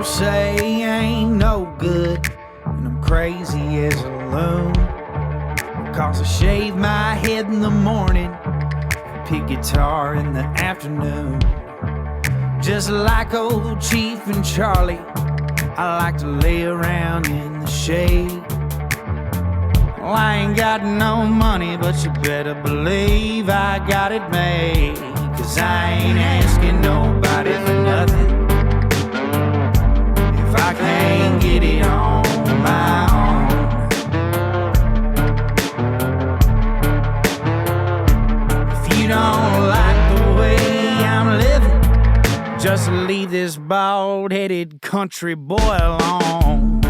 say I ain't no good, and I'm crazy as a loon. Cause I shave my head in the morning, pick guitar in the afternoon. Just like old Chief and Charlie, I like to lay around in the shade. Well, I ain't got no money, but you better believe I got it made. Cause I ain't asking nobody for nothing if I can't get it on my own. If you don't like the way I'm living, just leave this bald-headed country boy alone.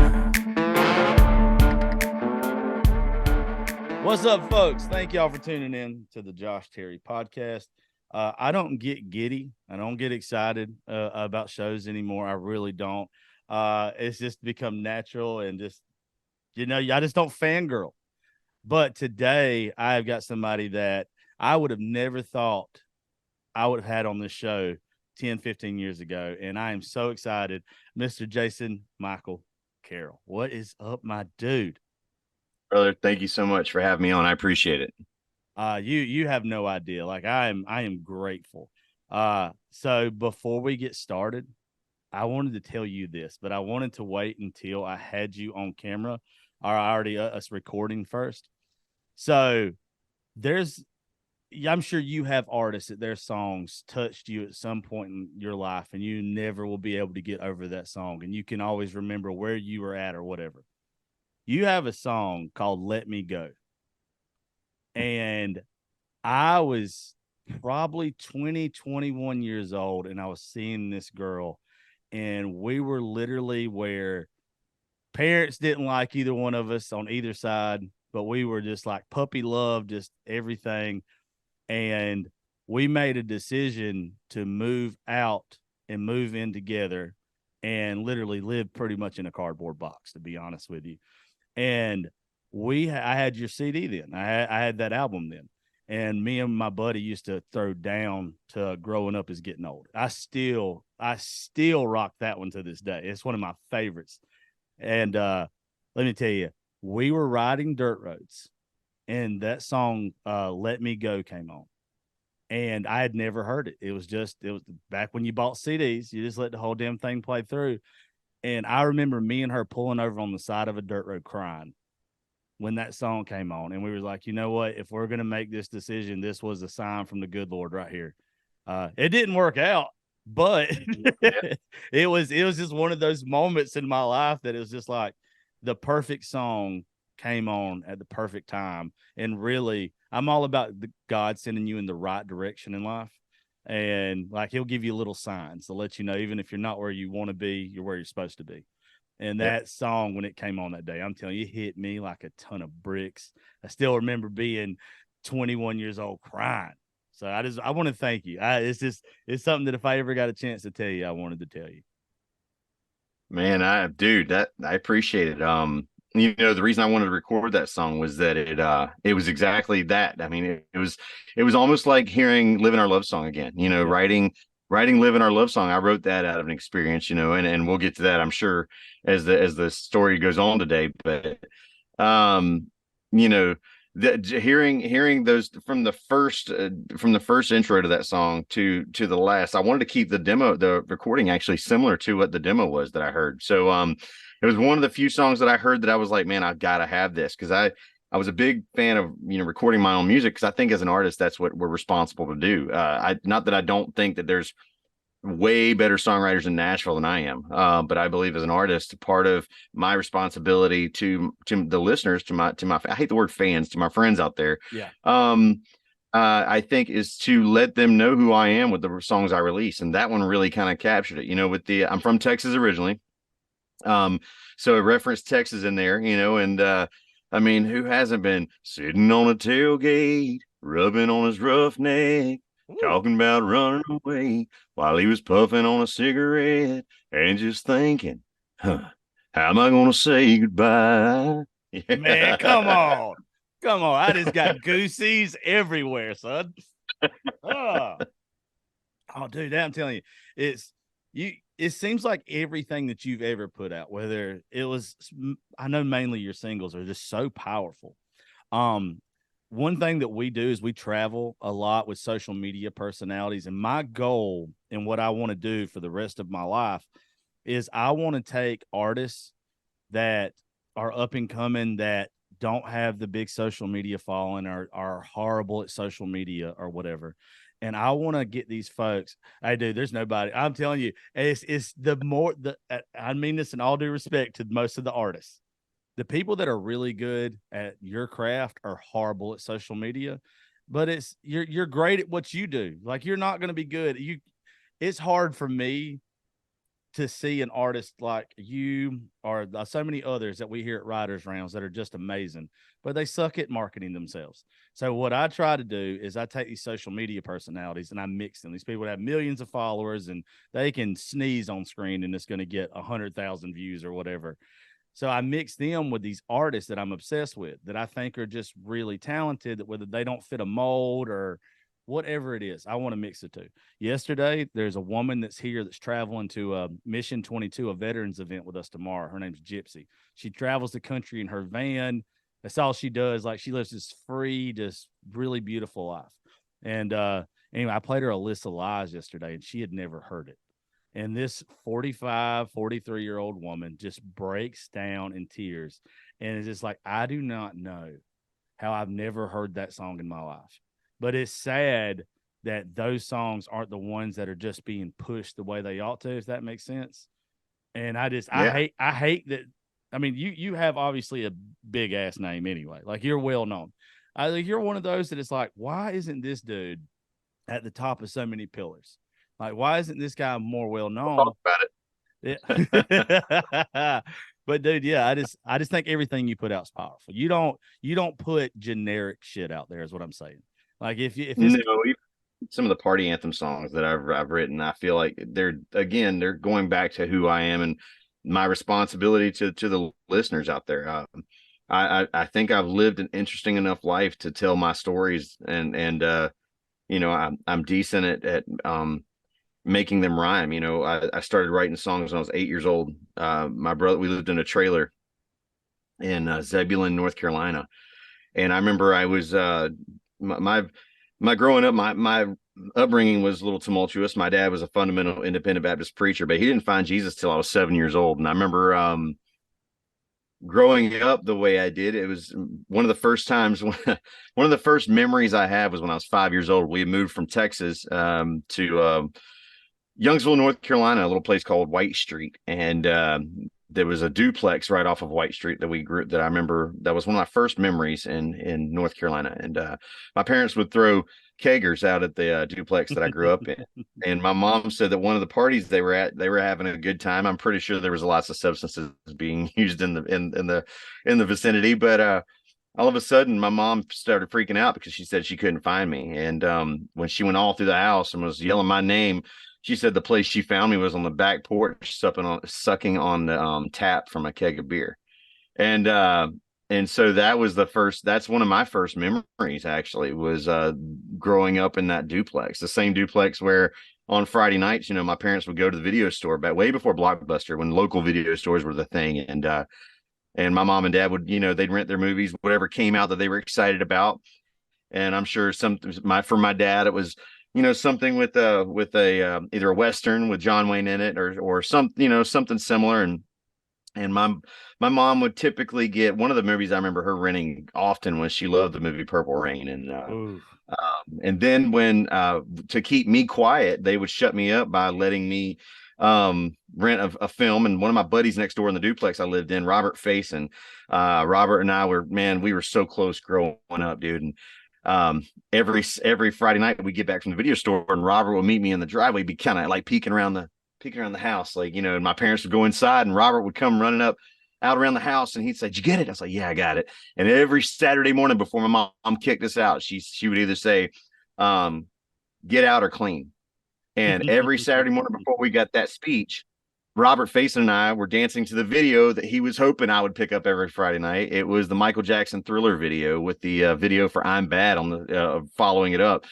What's up, folks? Thank y'all for tuning in to the Josh Terry podcast. I don't get giddy. I don't get excited about shows anymore. I really don't. It's just become natural and just, I just don't fangirl. But today I've got somebody that I would have never thought I would have had on this show 10, 15 years ago. And I am so excited. Mr. Jason Micheal Carroll. What is up, my dude? Brother, thank you so much for having me on. I appreciate it. You have no idea. Like I am grateful. So before we get started, I wanted to tell you this, but I wanted to wait until I had you on camera or already us recording first. So I'm sure you have artists that their songs touched you at some point in your life and you never will be able to get over that song. And you can always remember where you were at or whatever. You have a song called Let Me Go. And I was probably 20, 21 years old, and I was seeing this girl, and we were literally where parents didn't like either one of us on either side, but we were just like puppy love, just everything. And we made a decision to move out and move in together and literally live pretty much in a cardboard box, to be honest with you. And I had your CD then. I had that album then. And me and my buddy used to throw down to Growing Up is Getting Old. I still rock that one to this day. It's one of my favorites. And let me tell you, we were riding dirt roads and that song, Let Me Go, came on. And I had never heard it. It was back when you bought CDs, you just let the whole damn thing play through. And I remember me and her pulling over on the side of a dirt road crying when that song came on. And we were like, you know what? If we're going to make this decision, this was a sign from the good Lord right here. It didn't work out, but it was just one of those moments in my life that it was just like the perfect song came on at the perfect time. And really, I'm all about God sending you in the right direction in life. And like, he'll give you little signs to let you know, even if you're not where you want to be, you're where you're supposed to be. And that song, when it came on that day, I'm telling you, it hit me like a ton of bricks. I still remember being 21 years old crying. So I want to thank you. It's something that if I ever got a chance to tell you, I wanted to tell you. Man, I appreciate it. The reason I wanted to record that song was that it was exactly that. I mean, it was almost like hearing Living Our Love Song again, writing Living Our Love Song. I wrote that out of an experience, and we'll get to that, I'm sure, as the story goes on today. But, hearing those from the first intro to that song to the last, I wanted to keep the recording actually similar to what the demo was that I heard. So, it was one of the few songs that I heard that I was like, man, I've got to have this. Cause I was a big fan of, recording my own music. Cause I think as an artist, that's what we're responsible to do. Not that I don't think that there's way better songwriters in Nashville than I am. But I believe as an artist, part of my responsibility to the listeners, to my, I hate the word fans, to my friends out there. Yeah. I think is to let them know who I am with the songs I release. And that one really kind of captured it, I'm from Texas originally. So it referenced Texas in there, and I mean, who hasn't been sitting on a tailgate, rubbing on his rough neck, talking about running away while he was puffing on a cigarette and just thinking, how am I going to say goodbye? Yeah. Man, come on. I just got goosies everywhere, son. Oh, dude, I'm telling you, it seems like everything that you've ever put out, whether it was, I know mainly your singles are just so powerful. One thing that we do is we travel a lot with social media personalities. And my goal and what I want to do for the rest of my life is I want to take artists that are up and coming that don't have the big social media following or are horrible at social media or whatever. And I want to get these folks. Hey, dude, there's nobody. I'm telling you, it's the more the. I mean this in all due respect to most of the artists. The people that are really good at your craft are horrible at social media, but you're great at what you do. Like, you're not going to be good. It's hard for me to see an artist like you or so many others that we hear at Writers Rounds that are just amazing, but they suck at marketing themselves. So what I try to do is I take these social media personalities and I mix them. These people that have millions of followers and they can sneeze on screen and it's going to get 100,000 views or whatever. So I mix them with these artists that I'm obsessed with that I think are just really talented, that whether they don't fit a mold or whatever it is, I want to mix the two. Yesterday, there's a woman that's here that's traveling to Mission 22, a veterans event with us tomorrow. Her name's Gypsy. She travels the country in her van. That's all she does. Like, she lives this free, just really beautiful life. And anyway, I played her Alyssa Lies yesterday, and she had never heard it. And this 45, 43-year-old woman just breaks down in tears. And it's just like, I do not know how I've never heard that song in my life. But it's sad that those songs aren't the ones that are just being pushed the way they ought to, if that makes sense. And I hate that. I mean, you have obviously a big ass name anyway. Like, you're well known. I think you're one of those that it's like, why isn't this dude at the top of so many pillars? Like, why isn't this guy more well known? Talk about it. Yeah. But dude, yeah, I just think everything you put out is powerful. You don't put generic shit out there, is what I'm saying. Like, if it's no, some of the party anthem songs that I've written, I feel like they're going back to who I am and my responsibility to the listeners out there. I think I've lived an interesting enough life to tell my stories, and you know, I'm decent at making them rhyme. You know, I started writing songs when I was 8 years old. My brother, we lived in a trailer in Zebulon, North Carolina, and I remember I was my growing up, my upbringing was a little tumultuous. My dad was a fundamental independent Baptist preacher, but he didn't find Jesus till I was 7 years old. And I remember growing up the way I did. It was one of the first times, one of the first memories I have was when I was 5 years old. We moved from Texas to Youngsville, North Carolina, a little place called White Street. And there was a duplex right off of White Street that I remember. That was one of my first memories in North Carolina. And my parents would throw kegers out at the duplex that I grew up in. And my mom said that one of the parties they were at, they were having a good time. I'm pretty sure there was lots of substances being used in the vicinity. But all of a sudden, my mom started freaking out because she said she couldn't find me. And when she went all through the house and was yelling my name, she said the place she found me was on the back porch, sucking on the tap from a keg of beer. And so that's one of my first memories, actually, was growing up in that duplex, the same duplex where on Friday nights, you know, my parents would go to the video store back way before Blockbuster, when local video stores were the thing. And my mom and dad would, you know, they'd rent their movies, whatever came out that they were excited about. And I'm sure for my dad, it was, you know, something with a either a Western with John Wayne in it or something similar. And my mom would typically get one of the movies I remember her renting often was, she loved the movie Purple Rain. And then when to keep me quiet, they would shut me up by letting me rent a film. And one of my buddies next door in the duplex I lived in, Robert Faison, Robert and I we were so close growing up, dude. And every Friday night we get back from the video store and Robert would meet me in the driveway, be kind of like peeking around the house, like, you know, and my parents would go inside and Robert would come running out around the house and he'd say, "Did you get it?" I was like, "Yeah, I got it." And every Saturday morning before my mom kicked us out, she would either say, "Get out" or "clean." And every Saturday morning before we got that speech, Robert Faison and I were dancing to the video that he was hoping I would pick up every Friday night. It was the Michael Jackson Thriller video with the video for "I'm Bad" on the following it up.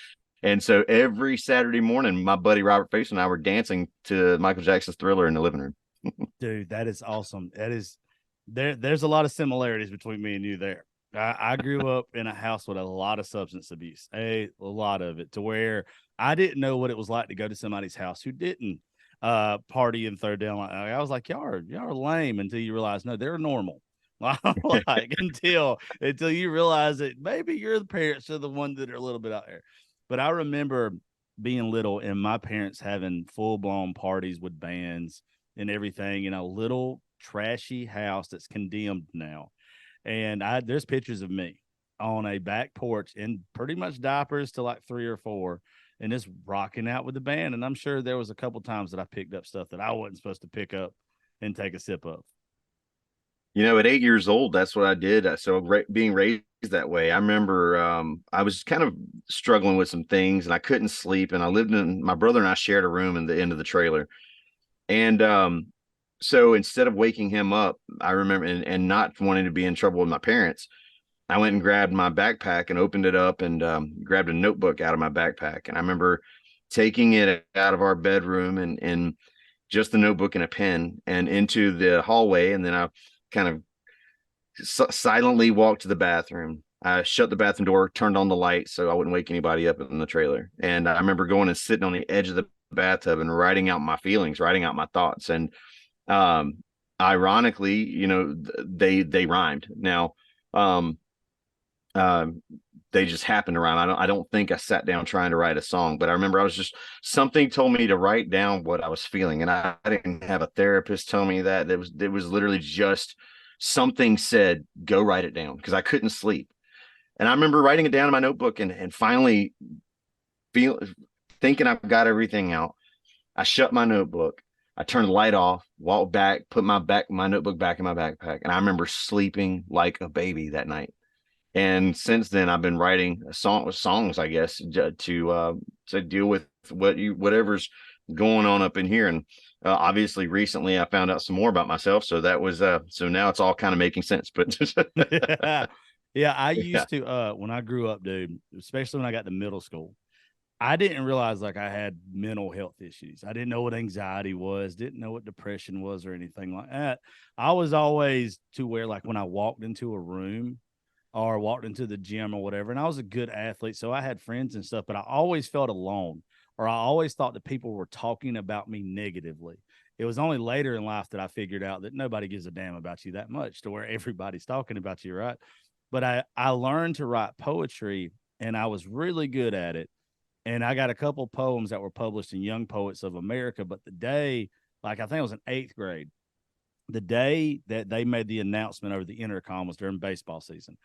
And so every Saturday morning, my buddy Robert Face and I were dancing to Michael Jackson's Thriller in the living room. Dude, that is awesome. That is there's a lot of similarities between me and you there. I grew up in a house with a lot of substance abuse, a lot of it, to where I didn't know what it was like to go to somebody's house who didn't party and throw down. I was like, y'all are lame, until you realize, no, they're normal. Like until you realize that maybe you're the parents are the ones that are a little bit out there. But I remember being little and my parents having full blown parties with bands and everything in a little trashy house that's condemned now. And there's pictures of me on a back porch in pretty much diapers to like 3 or 4 and just rocking out with the band. And I'm sure there was a couple times that I picked up stuff that I wasn't supposed to pick up and take a sip of. At 8 years old, that's what I did. So being raised that way, I remember I was kind of struggling with some things and I couldn't sleep. And my brother and I shared a room in the end of the trailer. And so instead of waking him up, I remember, and not wanting to be in trouble with my parents, I went and grabbed my backpack and opened it up and grabbed a notebook out of my backpack. And I remember taking it out of our bedroom and just the notebook and a pen and into the hallway. And then I kind of silently walked to the bathroom. I shut the bathroom door, turned on the light so I wouldn't wake anybody up in the trailer. And I remember going and sitting on the edge of the bathtub and writing out my feelings, writing out my thoughts. And ironically, they rhymed. Now, they just happened around. I don't think I sat down trying to write a song, but I remember something told me to write down what I was feeling. And I didn't have a therapist tell me that. It was literally just something said, go write it down, because I couldn't sleep. And I remember writing it down in my notebook and finally thinking I've got everything out. I shut my notebook. I turned the light off, walked back, put my notebook back in my backpack. And I remember sleeping like a baby that night. And since then, I've been writing songs, I guess, to deal with whatever's going on up in here. And obviously, recently, I found out some more about myself. So that was so now it's all kind of making sense. But yeah, I used to when I grew up, dude, especially when I got to middle school, I didn't realize like I had mental health issues. I didn't know what anxiety was, didn't know what depression was or anything like that. I was always to where like when I walked into a room or walked into the gym or whatever, and I was a good athlete, so I had friends and stuff, but I always felt alone, or I always thought that people were talking about me negatively. It was only later in life that I figured out that nobody gives a damn about you that much to where everybody's talking about you, right? But I learned to write poetry, and I was really good at it. And I got a couple poems that were published in Young Poets of America. But the day, like I think it was in 8th grade, the day that they made the announcement over the intercom was during baseball season.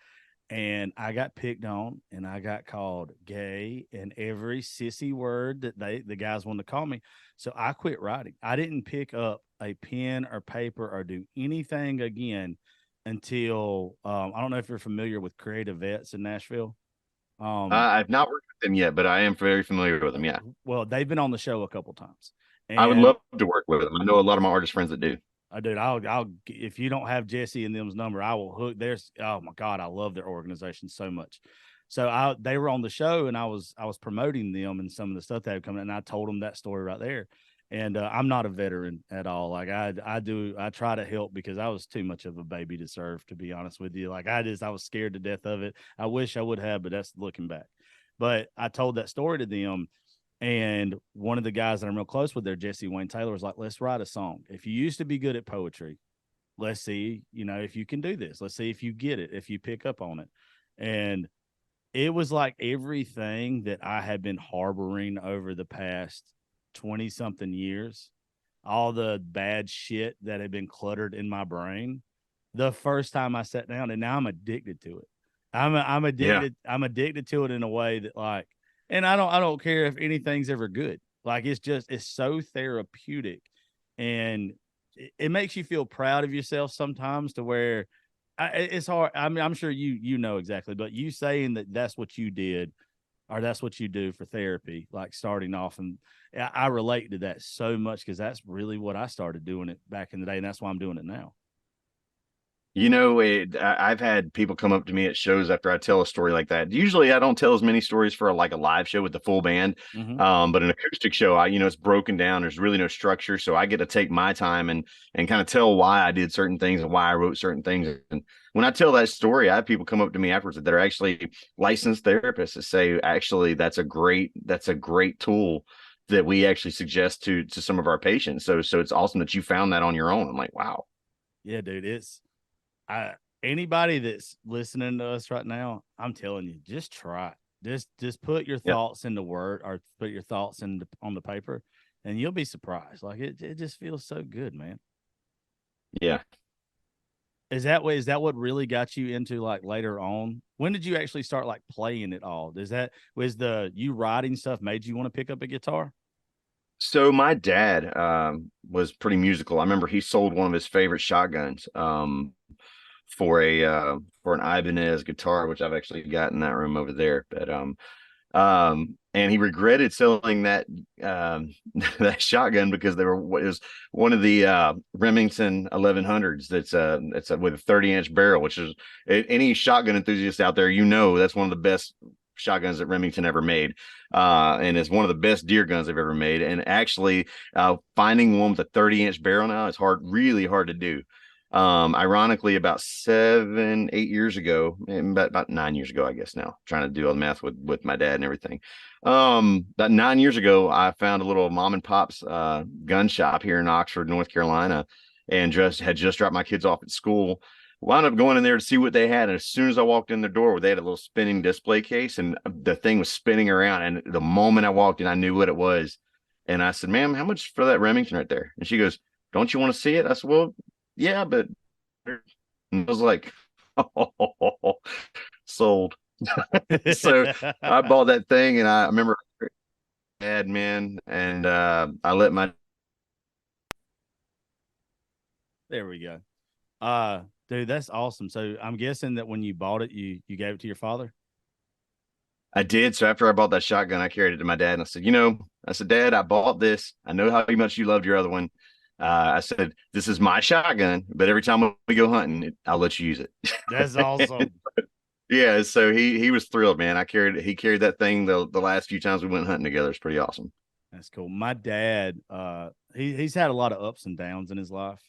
And I got picked on and I got called gay and every sissy word that the guys wanted to call me. So I quit writing. I didn't pick up a pen or paper or do anything again until I don't know if you're familiar with Creative Vets in Nashville. I've not worked with them yet, but I am very familiar with them. Yeah. Well, they've been on the show a couple times. And I would love to work with them. I know a lot of my artist friends that do. Dude, I'll if you don't have Jesse and them's number, I will hook. Oh my God, I love their organization so much. So they were on the show and I was promoting them and some of the stuff that had come in, and I told them that story right there. And I'm not a veteran at all. Like I try to help because I was too much of a baby to serve, to be honest with you. Like I was scared to death of it. I wish I would have, but that's looking back. But I told that story to them. And one of the guys that I'm real close with there, Jesse Wayne Taylor, was like, let's write a song. If you used to be good at poetry, let's see, if you can do this. Let's see if you get it, if you pick up on it. And it was like everything that I had been harboring over the past 20 something years, all the bad shit that had been cluttered in my brain. The first time I sat down, and now I'm addicted to it. I'm addicted. Yeah. I'm addicted to it in a way that like, and I don't care if anything's ever good. Like it's so therapeutic, and it makes you feel proud of yourself sometimes to where it's hard. I mean, I'm sure you know exactly, but you saying that that's what you did or that's what you do for therapy, like starting off. And I relate to that so much because that's really what I started doing it back in the day. And that's why I'm doing it now. I've had people come up to me at shows after I tell a story like that. Usually I don't tell as many stories for like a live show with the full band. Mm-hmm. But an acoustic show, it's broken down. There's really no structure. So I get to take my time and kind of tell why I did certain things and why I wrote certain things. And when I tell that story, I have people come up to me afterwards that are actually licensed therapists that say, actually, that's a great tool that we actually suggest to some of our patients. So it's awesome that you found that on your own. I'm like, wow. Yeah, dude, I anybody that's listening to us right now, I'm telling you, just try. Just put your Yep. thoughts into word or put your thoughts on the paper, and you'll be surprised. Like it just feels so good, man. Yeah. Is that what really got you into like later on? When did you actually start like playing it all? Was the you writing stuff made you want to pick up a guitar? So my dad was pretty musical. I remember he sold one of his favorite shotguns for an Ibanez guitar, which I've actually got in that room over there. But and he regretted selling that that shotgun because it was one of the Remington 1100s that's with a 30-inch barrel, which is any shotgun enthusiast out there, that's one of the best shotguns that Remington ever made, and it's one of the best deer guns they've ever made. And actually, finding one with a 30-inch barrel now is really hard to do. Ironically, about 7, 8 years ago, about 9 years ago, I guess now, trying to do all the math with my dad and everything. About 9 years ago, I found a little mom and pop's gun shop here in Oxford, North Carolina, and had just dropped my kids off at school. Wound up going in there to see what they had, and as soon as I walked in the door, they had a little spinning display case, and the thing was spinning around. And the moment I walked in, I knew what it was. And I said, "Ma'am, how much for that Remington right there?" And she goes, "Don't you want to see it?" I said, "Well, yeah, but," and I was like, "Oh, sold." So I bought that thing, and I remember man, and I let my There we go. Dude, that's awesome. So I'm guessing that when you bought it, you gave it to your father. I did. So after I bought that shotgun, I carried it to my dad and I said, Dad, I bought this. I know how much you loved your other one. I said, this is my shotgun, but every time we go hunting, I'll let you use it. That's awesome. Yeah. So he was thrilled, man. He carried that thing the last few times we went hunting together. It's pretty awesome. That's cool. My dad, he's had a lot of ups and downs in his life.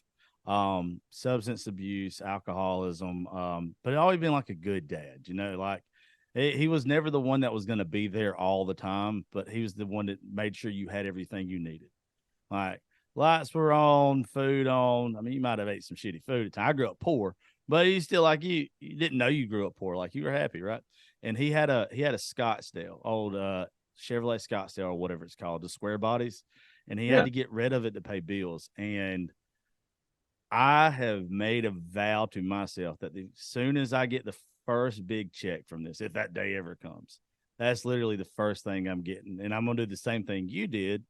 Substance abuse, alcoholism, but always been like a good dad, like he was never the one that was going to be there all the time, but he was the one that made sure you had everything you needed. Like lights were on, food on. I mean, you might have ate some shitty food at the time. I grew up poor, but he's still like you didn't know you grew up poor. Like you were happy, right? And he had a Scottsdale, old Chevrolet Scottsdale or whatever it's called, the square bodies, and he had to get rid of it to pay bills. And I have made a vow to myself that as soon as I get the first big check from this, if that day ever comes, that's literally the first thing I'm getting. And I'm going to do the same thing you did.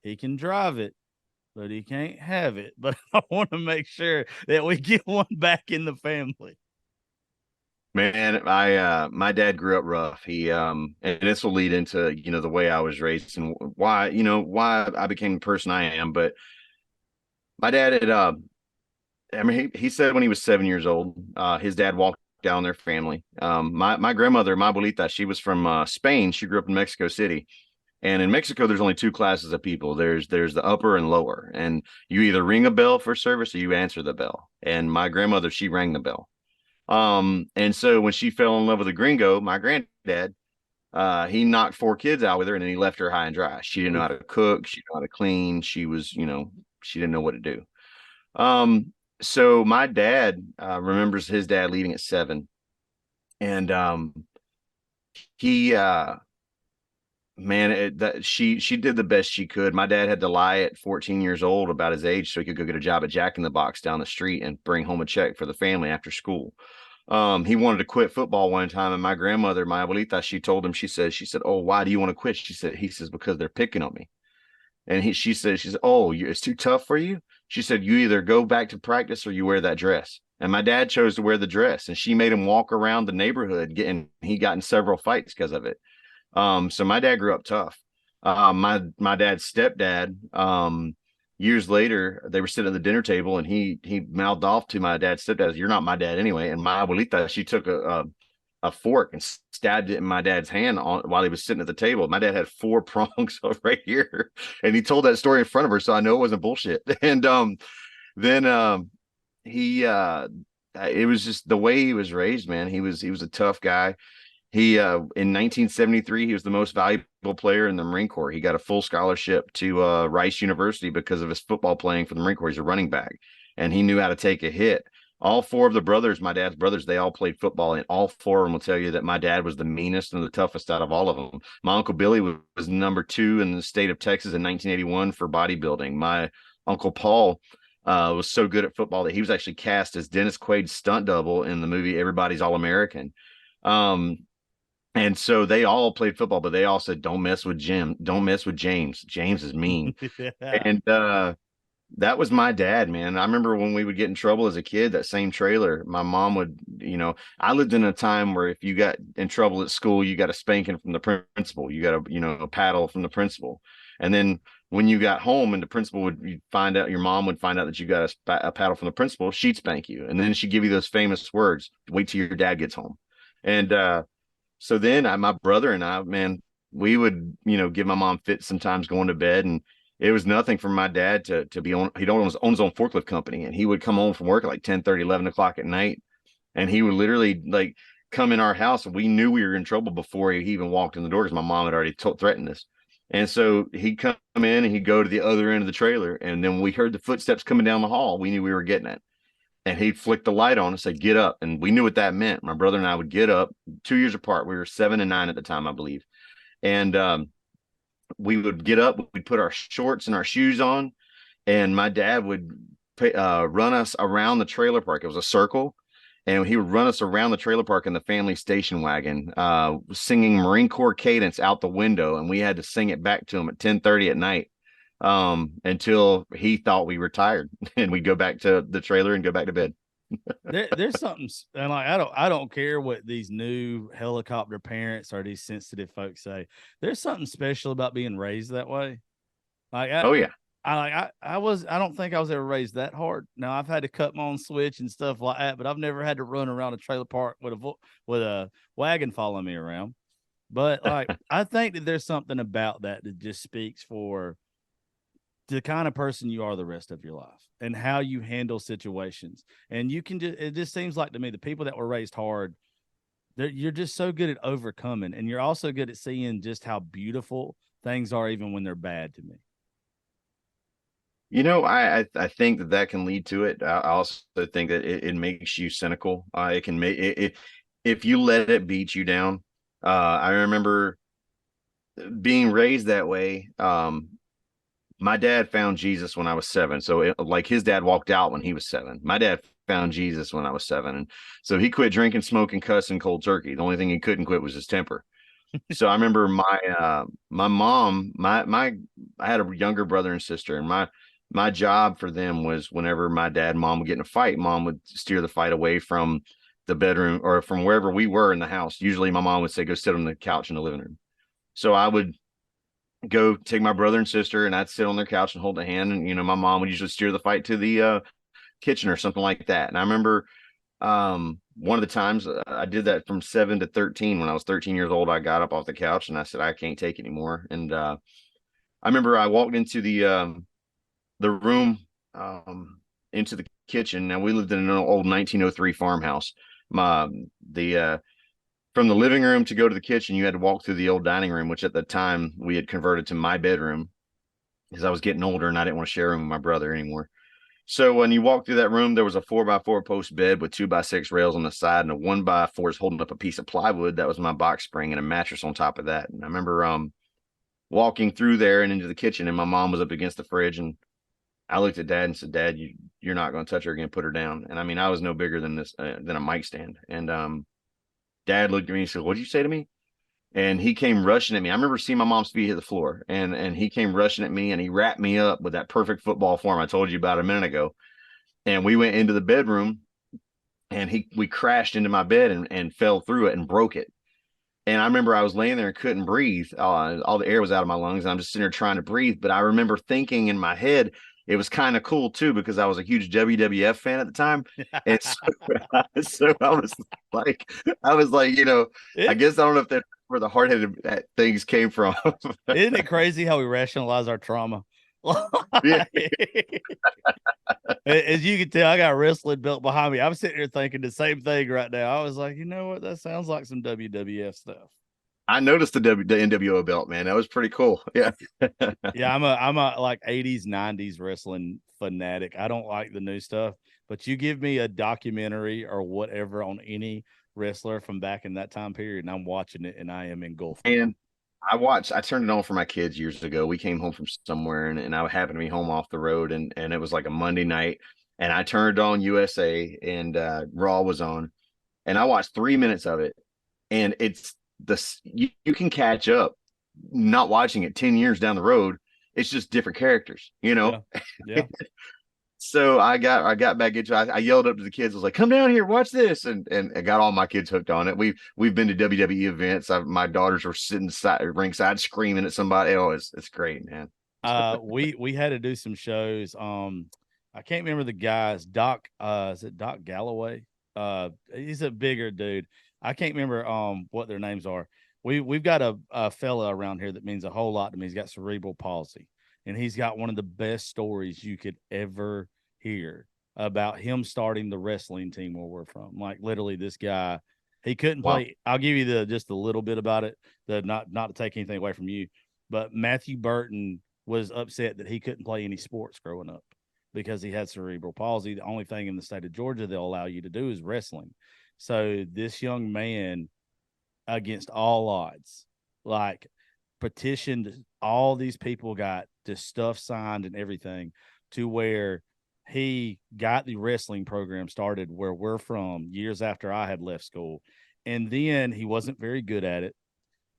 He can drive it, but he can't have it. But I want to make sure that we get one back in the family. Man, my dad grew up rough. And this will lead into, the way I was raised and why I became the person I am. But my dad had I mean, he said when he was 7 years old, his dad walked down their family. My grandmother, my abuelita, she was from Spain. She grew up in Mexico City. And in Mexico, there's only two classes of people. There's the upper and lower. And you either ring a bell for service or you answer the bell. And my grandmother, she rang the bell. And so when she fell in love with a gringo, my granddad, he knocked 4 kids out with her and then he left her high and dry. She didn't know how to cook. She didn't know how to clean. She was, she didn't know what to do. So my dad remembers his dad leaving at 7. And he she did the best she could. My dad had to lie at 14 years old about his age so he could go get a job at Jack in the Box down the street and bring home a check for the family after school. He wanted to quit football one time, and my grandmother, my abuelita, she told him, she said, "Oh, why do you want to quit?" He says, "Because they're picking on me." And she said, "Oh, it's too tough for you?" She said, "You either go back to practice or you wear that dress." And my dad chose to wear the dress, and she made him walk around the neighborhood he got in several fights because of it. So my dad grew up tough. My dad's stepdad, years later, they were sitting at the dinner table, and he mouthed off to my dad's stepdad, "You're not my dad anyway." And my abuelita, she took a fork and stabbed it in my dad's hand while he was sitting at the table. My dad had 4 prongs right here, and he told that story in front of her, so I know it wasn't bullshit. And then he it was just the way he was raised, man. He was a tough guy. He in 1973, he was the most valuable player in the Marine Corps. He got a full scholarship to Rice University because of his football playing for the Marine Corps. He's a running back, and he knew how to take a hit. All 4 of the brothers, my dad's brothers, they all played football, and all 4 of them will tell you that my dad was the meanest and the toughest out of all of them. My Uncle Billy was number 2 in the state of Texas in 1981 for bodybuilding. My Uncle Paul was so good at football that he was actually cast as Dennis Quaid's stunt double in the movie Everybody's All American. And so they all played football, but they all said, "Don't mess with Jim. Don't mess with James. James is mean." And that was my dad, man. I remember when we would get in trouble as a kid, that same trailer, my mom would, I lived in a time where if you got in trouble at school, you got a spanking from the principal. You got a paddle from the principal. And then when you got home and the principal would find out, your mom would find out that you got a paddle from the principal, she'd spank you. And then she'd give you those famous words, "Wait till your dad gets home." And, so then my brother and I, man, we would, give my mom fits sometimes going to bed, and it was nothing for my dad to be on. He owned his own forklift company, and he would come home from work at like 10:30, 11 o'clock at night. And he would literally like come in our house, and we knew we were in trouble before he even walked in the door, because my mom had already threatened us. And so he'd come in and he'd go to the other end of the trailer. And then when we heard the footsteps coming down the hall, we knew we were getting it. And he'd flick the light on and say, "Get up." And we knew what that meant. My brother and I would get up, 2 years apart. We were 7 and 9 at the time, I believe. And we would get up, we'd put our shorts and our shoes on, and my dad would run us around the trailer park. It was a circle, and he would run us around the trailer park in the family station wagon, singing Marine Corps cadence out the window, and we had to sing it back to him at 10:30 at night, until he thought we were tired, and we'd go back to the trailer and go back to bed. There's something, and like I don't care what these new helicopter parents or these sensitive folks say. There's something special about being raised that way. Like Oh yeah. I don't think I was ever raised that hard. Now I've had to cut my own switch and stuff like that, but I've never had to run around a trailer park with a wagon following me around. But like I think that there's something about that just speaks for the kind of person you are the rest of your life and how you handle situations. And it just seems like to me, the people that were raised hard, you're just so good at overcoming, and you're also good at seeing just how beautiful things are, even when they're bad, to me. I think that can lead to it. I also think that it makes you cynical. It can make it, if you let it beat you down. I remember being raised that way. My dad found Jesus when I was 7. So like his dad walked out when he was 7. My dad found Jesus when I was 7. And so he quit drinking, smoking, cussing cold turkey. The only thing he couldn't quit was his temper. So I remember my mom, I had a younger brother and sister, and my job for them was whenever my dad and mom would get in a fight, mom would steer the fight away from the bedroom or from wherever we were in the house. Usually my mom would say, "Go sit on the couch in the living room." So I would go take my brother and sister, and I'd sit on their couch and hold a hand. And, my mom would usually steer the fight to the kitchen or something like that. And I remember one of the times I did that from 7 to 13. When I was 13 years old, I got up off the couch and I said, "I can't take it anymore." And I remember I walked into the room, into the kitchen. Now we lived in an old 1903 farmhouse. From the living room to go to the kitchen, you had to walk through the old dining room, which at the time we had converted to my bedroom, because I was getting older and I didn't want to share a room with my brother anymore. So when you walk through that room, there was a 4x4 post bed with 2x6 rails on the side, and a 1x4 is holding up a piece of plywood. That was my box spring, and a mattress on top of that. And I remember walking through there and into the kitchen, and my mom was up against the fridge, and I looked at Dad and said, "Dad, you're not going to touch her again. Put her down." And I mean, I was no bigger than this, than a mic stand. And Dad looked at me and said, "What'd you say to me?" And he came rushing at me. I remember seeing my mom's feet hit the floor, and he came rushing at me, and he wrapped me up with that perfect football form I told you about a minute ago. And we went into the bedroom, and we crashed into my bed and fell through it and broke it. And I remember I was laying there and couldn't breathe. All the air was out of my lungs, and I'm just sitting there trying to breathe. But I remember thinking in my head, it was kind of cool too, because I was a huge WWF fan at the time. And so, so I was like, I guess I don't know if that's where the hard-headed things came from. Isn't it crazy how we rationalize our trauma? Yeah. As you can tell, I got wrestling belt behind me. I'm sitting here thinking the same thing right now. I was like, you know what? That sounds like some WWF stuff. I noticed the NWO belt, man. That was pretty cool. Yeah. Yeah, I'm a like 80s, 90s wrestling fanatic. I don't like the new stuff, but you give me a documentary or whatever on any wrestler from back in that time period, and I'm watching it and I am engulfed. And I turned it on for my kids years ago. We came home from somewhere, and I happened to be home off the road, and it was like a Monday night, and I turned on USA, and Raw was on, and I watched 3 minutes of it, and it's you can catch up not watching it 10 years down the road. It's just different characters, Yeah. So I got back into it. I yelled up to the kids. I was like, "Come down here, watch this!" And I got all my kids hooked on it. We've been to WWE events. My daughters were sitting ringside screaming at somebody. Oh, it's great, man. We had to do some shows. I can't remember the guys. Doc, is it Doc Galloway? He's a bigger dude. I can't remember what their names are. We've got a fella around here that means a whole lot to me. He's got cerebral palsy, and he's got one of the best stories you could ever hear about him starting the wrestling team where we're from. Like literally, this guy, he couldn't play. I'll give you just a little bit about it. Not to take anything away from you, but Matthew Burton was upset that he couldn't play any sports growing up because he had cerebral palsy. The only thing in the state of Georgia they'll allow you to do is wrestling. So this young man, against all odds, like petitioned all these people, got this stuff signed and everything, to where he got the wrestling program started where we're from years after I had left school. And then he wasn't very good at it,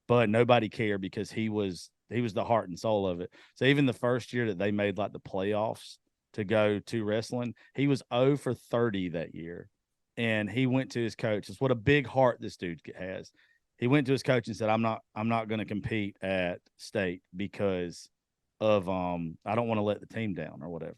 but nobody cared because he was the heart and soul of it. So even the first year that they made like the playoffs to go to wrestling, he was 0 for 30 that year. And he went to his coach. It's what a big heart this dude has. He went to his coach and said, I'm not going to compete at state because of I don't want to let the team down or whatever.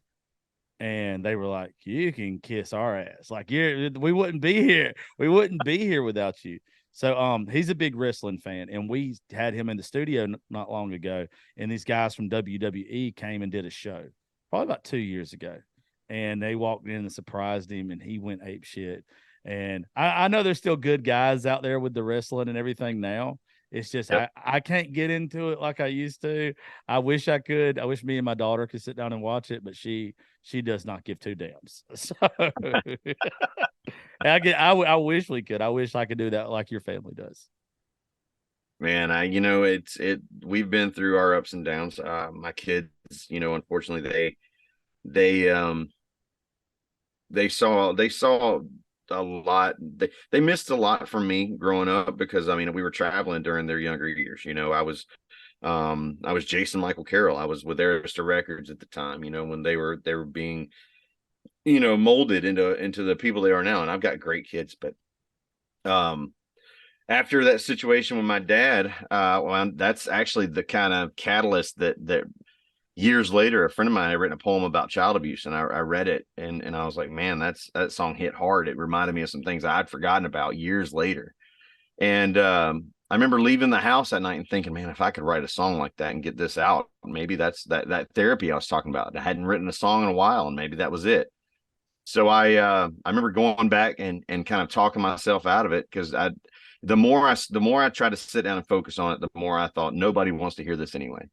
And they were like, you can kiss our ass. Like we wouldn't be here. We wouldn't be here without you. So he's a big wrestling fan, and we had him in the studio not long ago, and these guys from WWE came and did a show probably about 2 years ago, and they walked in and surprised him, and he went ape shit. And I know there's still good guys out there with the wrestling and everything now. It's just I can't get into it like I used to. I wish I could. I wish me and my daughter could sit down and watch it, but she does not give two damns. So I wish we could. I wish I could do that like your family does. Man, we've been through our ups and downs. My kids, unfortunately they saw a lot. They missed a lot from me growing up because we were traveling during their younger years. I was Jason Michael Carroll. I was with Arista Records at the time, when they were being molded into the people they are now. And I've got great kids, but after that situation with my dad, that's actually the kind of catalyst that years later, a friend of mine had written a poem about child abuse, and I read it, and I was like, man, that song hit hard. It reminded me of some things I'd forgotten about years later. And I remember leaving the house that night and thinking, man, if I could write a song like that and get this out, maybe that's that therapy I was talking about. I hadn't written a song in a while, and maybe that was it. So I remember going back and kind of talking myself out of it, because the more I tried to sit down and focus on it, the more I thought nobody wants to hear this anyway.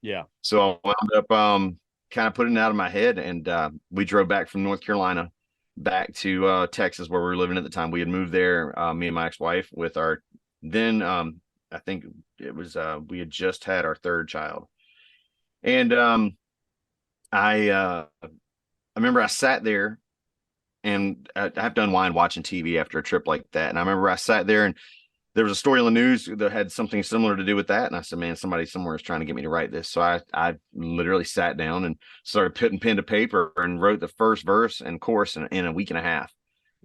Yeah. So I wound up kind of putting it out of my head, and we drove back from North Carolina back to Texas, where we were living at the time. We had moved there, me and my ex-wife, with our then I think it was we had just had our third child. And I remember I sat there, and I've done wine watching TV after a trip like that. And I remember I sat there, and there was a story in the news that had something similar to do with that. And I said, man, somebody somewhere is trying to get me to write this. So I literally sat down and started putting pen to paper and wrote the first verse and chorus in a week and a half.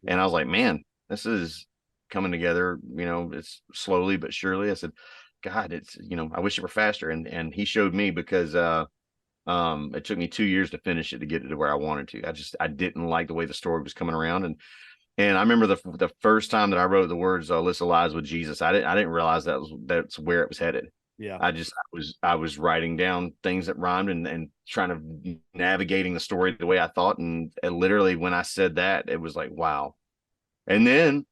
And I was like, man, this is coming together, it's slowly but surely. I said, God, it's, I wish it were faster. And he showed me, because It took me 2 years to finish it to get it to where I wanted to. I didn't like the way the story was coming around. And I remember the first time that I wrote the words Alyssa lies with Jesus, I didn't realize that's where it was headed. Yeah. I was writing down things that rhymed and trying to navigating the story the way I thought. And literally when I said that, it was like, wow. And then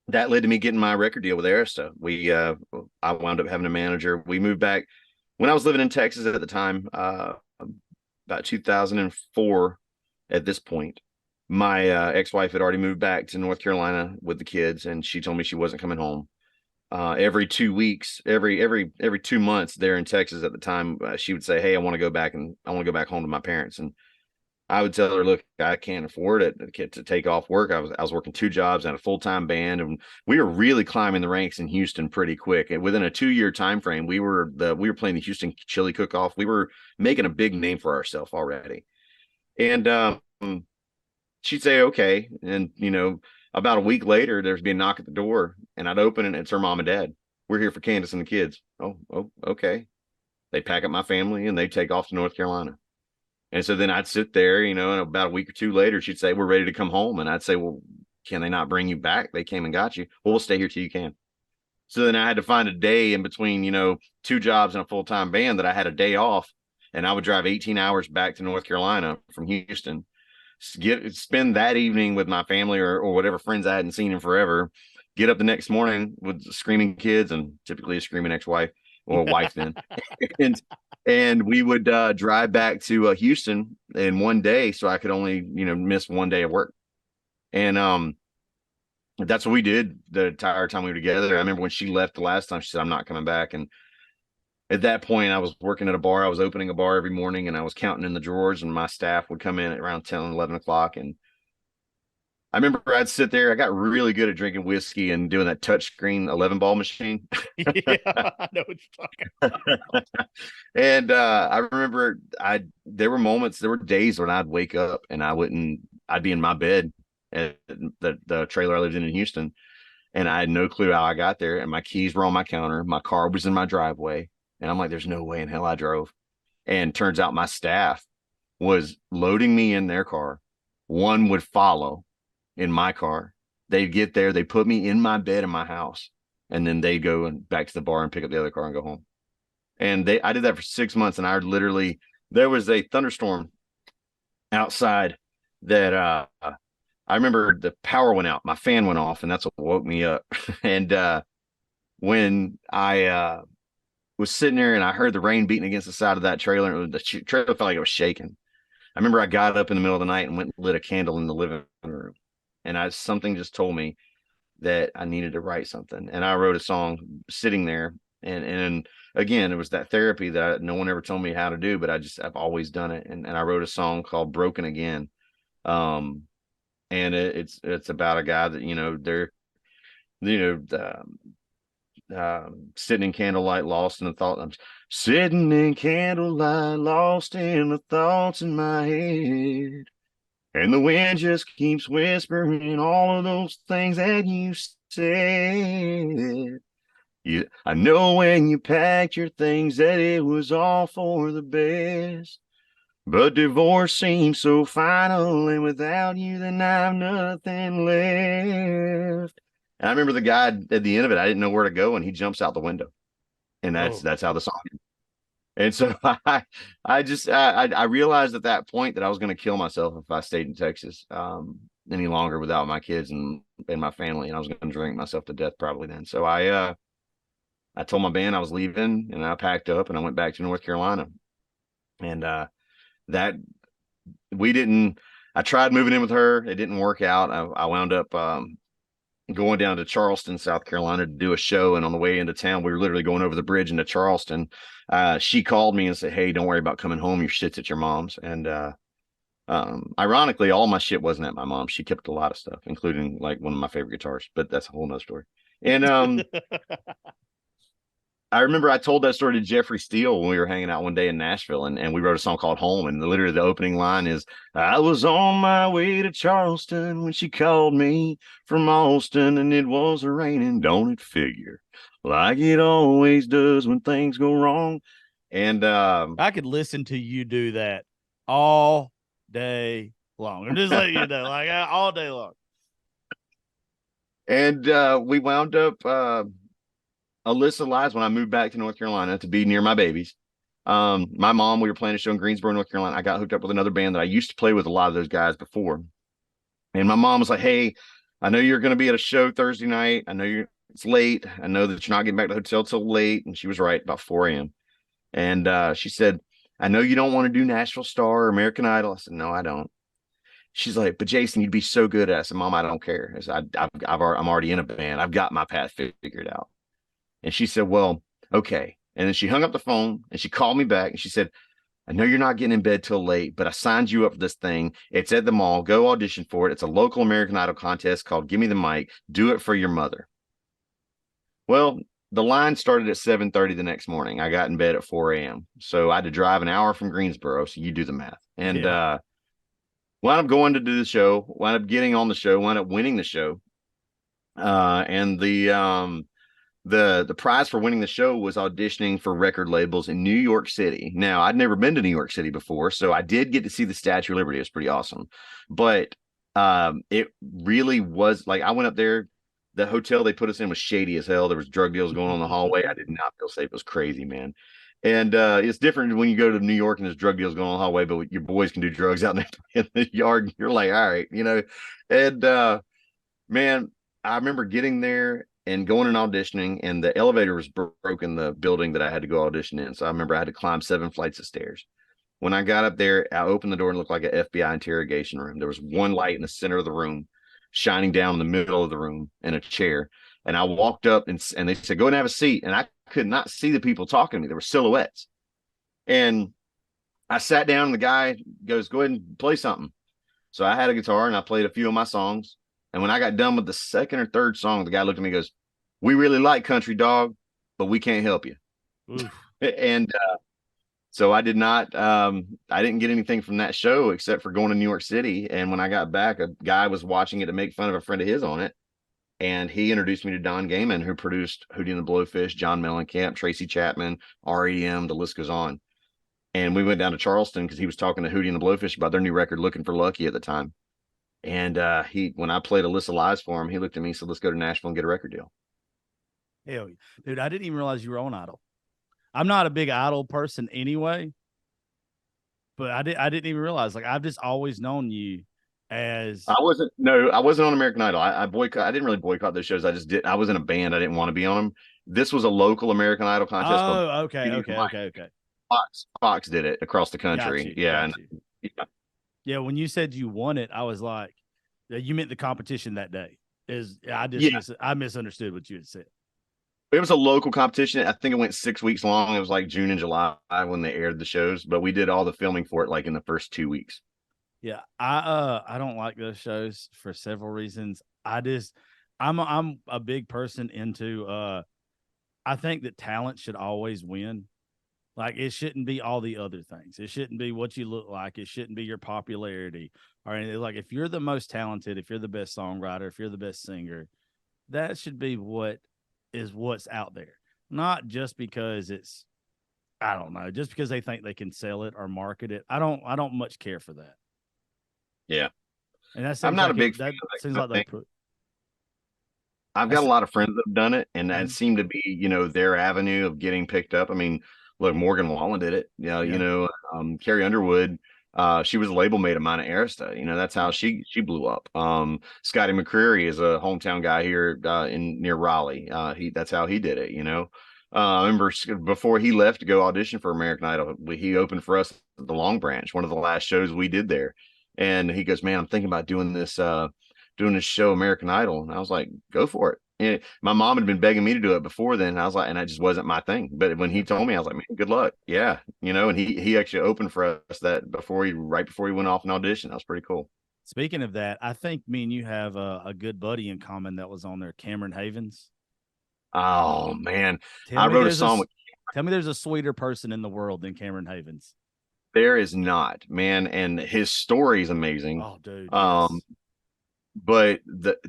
that led to me getting my record deal with Arista. I wound up having a manager. We moved back when I was living in Texas at the time, about 2004. At this point, my ex-wife had already moved back to North Carolina with the kids, and she told me she wasn't coming home. Every 2 weeks, every 2 months there in Texas at the time, she would say, "Hey, I want to go back home to my parents." And I would tell her, "Look, I can't afford it to take off work." I was working 2 jobs and a full-time band, and we were really climbing the ranks in Houston pretty quick. And within a 2-year time frame, we were playing the Houston Chili Cook-Off. We were making a big name for ourselves already. And she'd say, "Okay," and about a week later, there's be a knock at the door, and I'd open it, and it's her mom and dad. "We're here for Candace and the kids." Oh, okay. They pack up my family and they take off to North Carolina. And so then I'd sit there, and about a week or two later, she'd say, "We're ready to come home." And I'd say, "Well, can they not bring you back? They came and got you." "Well, we'll stay here till you can." So then I had to find a day in between, 2 jobs and a full-time band that I had a day off. And I would drive 18 hours back to North Carolina from Houston, spend that evening with my family or whatever friends I hadn't seen in forever, get up the next morning with screaming kids and typically a screaming ex-wife or wife then. and we would drive back to Houston in one day, so I could only miss one day of work. And that's what we did the entire time we were together. I remember when she left the last time, she said, "I'm not coming back." And at that point, I was working at a bar. I was opening a bar every morning, and I was counting in the drawers, and my staff would come in at around 10, 11 o'clock. And I remember I'd sit there. I got really good at drinking whiskey and doing that touch screen 11 ball machine. Yeah, I know what you're talking about. And I remember there were days when I'd wake up and I'd be in my bed at the trailer I lived in Houston, and I had no clue how I got there. And my keys were on my counter. My car was in my driveway. And I'm like, there's no way in hell I drove. And turns out my staff was loading me in their car. One would follow in my car. They'd get there. They put me in my bed in my house. And then they'd go and back to the bar and pick up the other car and go home. And I did that for 6 months. And there was a thunderstorm outside that I remember the power went out. My fan went off, and that's what woke me up. And when I was sitting there and I heard the rain beating against the side of that trailer, and the trailer felt like it was shaking. I remember I got up in the middle of the night and went and lit a candle in the living room, and something just told me that I needed to write something. And I wrote a song sitting there, and again, it was that therapy that no one ever told me how to do, but I've always done it. And I wrote a song called "Broken Again," and it's about a guy that they're sitting in candlelight, lost in the thought. I'm sitting in candlelight, lost in the thoughts in my head, and the wind just keeps whispering all of those things that you said. I know when you packed your things that it was all for the best, but divorce seems so final, and without you, then I've nothing left. And I remember the guy at the end of it, I didn't know where to go, and he jumps out the window. And that's how the song ends. And so I realized at that point that I was going to kill myself if I stayed in Texas any longer without my kids and my family, and I was going to drink myself to death probably then. So I told my band I was leaving, and I packed up and I went back to North Carolina. And I tried moving in with her. It didn't work out. I wound up going down to Charleston, South Carolina to do a show. And on the way into town, we were literally going over the bridge into Charleston. She called me and said, "Hey, don't worry about coming home. Your shit's at your mom's." And ironically, all my shit wasn't at my mom's. She kept a lot of stuff, including like one of my favorite guitars, but that's a whole nother story. And I remember I told that story to Jeffrey Steele when we were hanging out one day in Nashville, and we wrote a song called "Home." And literally the opening line is, "I was on my way to Charleston when she called me from Austin, and it was raining. Don't it figure like it always does when things go wrong? And I could listen to you do that all day long. I'm just letting you know, like all day long. and we wound up Alyssa lies when I moved back to North Carolina to be near my babies. My mom, we were playing a show in Greensboro, North Carolina. I got hooked up with another band that I used to play with a lot of those guys before. And my mom was like, "Hey, I know you're going to be at a show Thursday night. I know it's late. I know that you're not getting back to the hotel till late." And she was right, about 4 a.m. And she said, "I know you don't want to do Nashville Star or American Idol." I said, "No, I don't." She's like, "But Jason, you'd be so good at it." I said, "Mom, I don't care. I said, I'm already in a band. I've got my path figured out." And she said, "Well, okay." And then she hung up the phone and she called me back and she said, "I know you're not getting in bed till late, but I signed you up for this thing. It's at the mall. Go audition for it. It's a local American Idol contest called Give Me the Mic. Do it for your mother." Well, the line started at 7:30 the next morning. I got in bed at 4 a.m. So I had to drive an hour from Greensboro. So you do the math. And wound up going to do the show, wound up getting on the show, wound up winning the show. And the prize for winning the show was auditioning for record labels in New York City. Now, I'd never been to New York City before, so I did get to see the Statue of Liberty. It was pretty awesome. But it really was like I went up there. The hotel they put us in was shady as hell. There was drug deals going on in the hallway. I did not feel safe. It was crazy, man. And it's different when you go to New York and there's drug deals going on in the hallway, but your boys can do drugs out in the yard. And you're like, all right, you know. And man, I remember getting there and going and auditioning, and the elevator was broke in the building that I had to go audition in. So I remember I had to climb 7 flights of stairs. When I got up there, I opened the door and looked like an FBI interrogation room. There was one light in the center of the room, shining down in the middle of the room in a chair. And I walked up and they said, "Go and have a seat." And I could not see the people talking to me. There were silhouettes. And I sat down and the guy goes, "Go ahead and play something." So I had a guitar and I played a few of my songs. And when I got done with the second or third song, the guy looked at me and goes, "We really like country, dog, but we can't help you." And so I did not, I didn't get anything from that show except for going to New York City. And when I got back, a guy was watching it to make fun of a friend of his on it. And he introduced me to Don Gaiman, who produced Hootie and the Blowfish, John Mellencamp, Tracy Chapman, REM, the list goes on. And we went down to Charleston because he was talking to Hootie and the Blowfish about their new record, Looking for Lucky, at the time. And when I played Alyssa Lies for him, he looked at me and said, "Let's go to Nashville and get a record deal." Hell, dude, I didn't even realize you were on Idol. I'm not a big Idol person anyway, but I didn't even realize. Like, I've just always known you as I wasn't on American Idol. I didn't really boycott those shows. I was in a band. I didn't want to be on them. This was a local American Idol contest. Okay. Fox did it across the country. Got you. Yeah. When you said you won it, I was like, you meant the competition that day. I misunderstood what you had said. It was a local competition. I think it went 6 weeks long. It was like June and July when they aired the shows, but we did all the filming for it like in the first 2 weeks. Yeah, I don't like those shows for several reasons. I'm a big person into I think that talent should always win. Like, it shouldn't be all the other things. It shouldn't be what you look like. It shouldn't be your popularity or anything. Like, if you're the most talented, if you're the best songwriter, if you're the best singer, that should be what's out there. Not just because it's, I don't know, just because they think they can sell it or market it. I don't much care for that. Yeah. And that I'm not a big fan. Seems like they put. I've got a lot of friends that have done it, and that seemed to be, their avenue of getting picked up. I mean, look, Morgan Wallen did it. Carrie Underwood, she was a label mate of mine at Arista. That's how she blew up. Scotty McCreery is a hometown guy here near Raleigh. That's how he did it. I remember before he left to go audition for American Idol, he opened for us at the Long Branch, one of the last shows we did there. And he goes, "Man, I'm thinking about doing this show, American Idol." And I was like, "Go for it." And my mom had been begging me to do it before then. And I was like, and that just wasn't my thing. But when he told me, I was like, "Man, good luck." Yeah. And he actually opened for us right before he went off an audition. That was pretty cool. Speaking of that, I think me and you have a good buddy in common that was on there, Cameron Havens. Oh man. I wrote a song with Tell me there's a sweeter person in the world than Cameron Havens. There is not, man, and his story is amazing. Oh, dude. Yes. But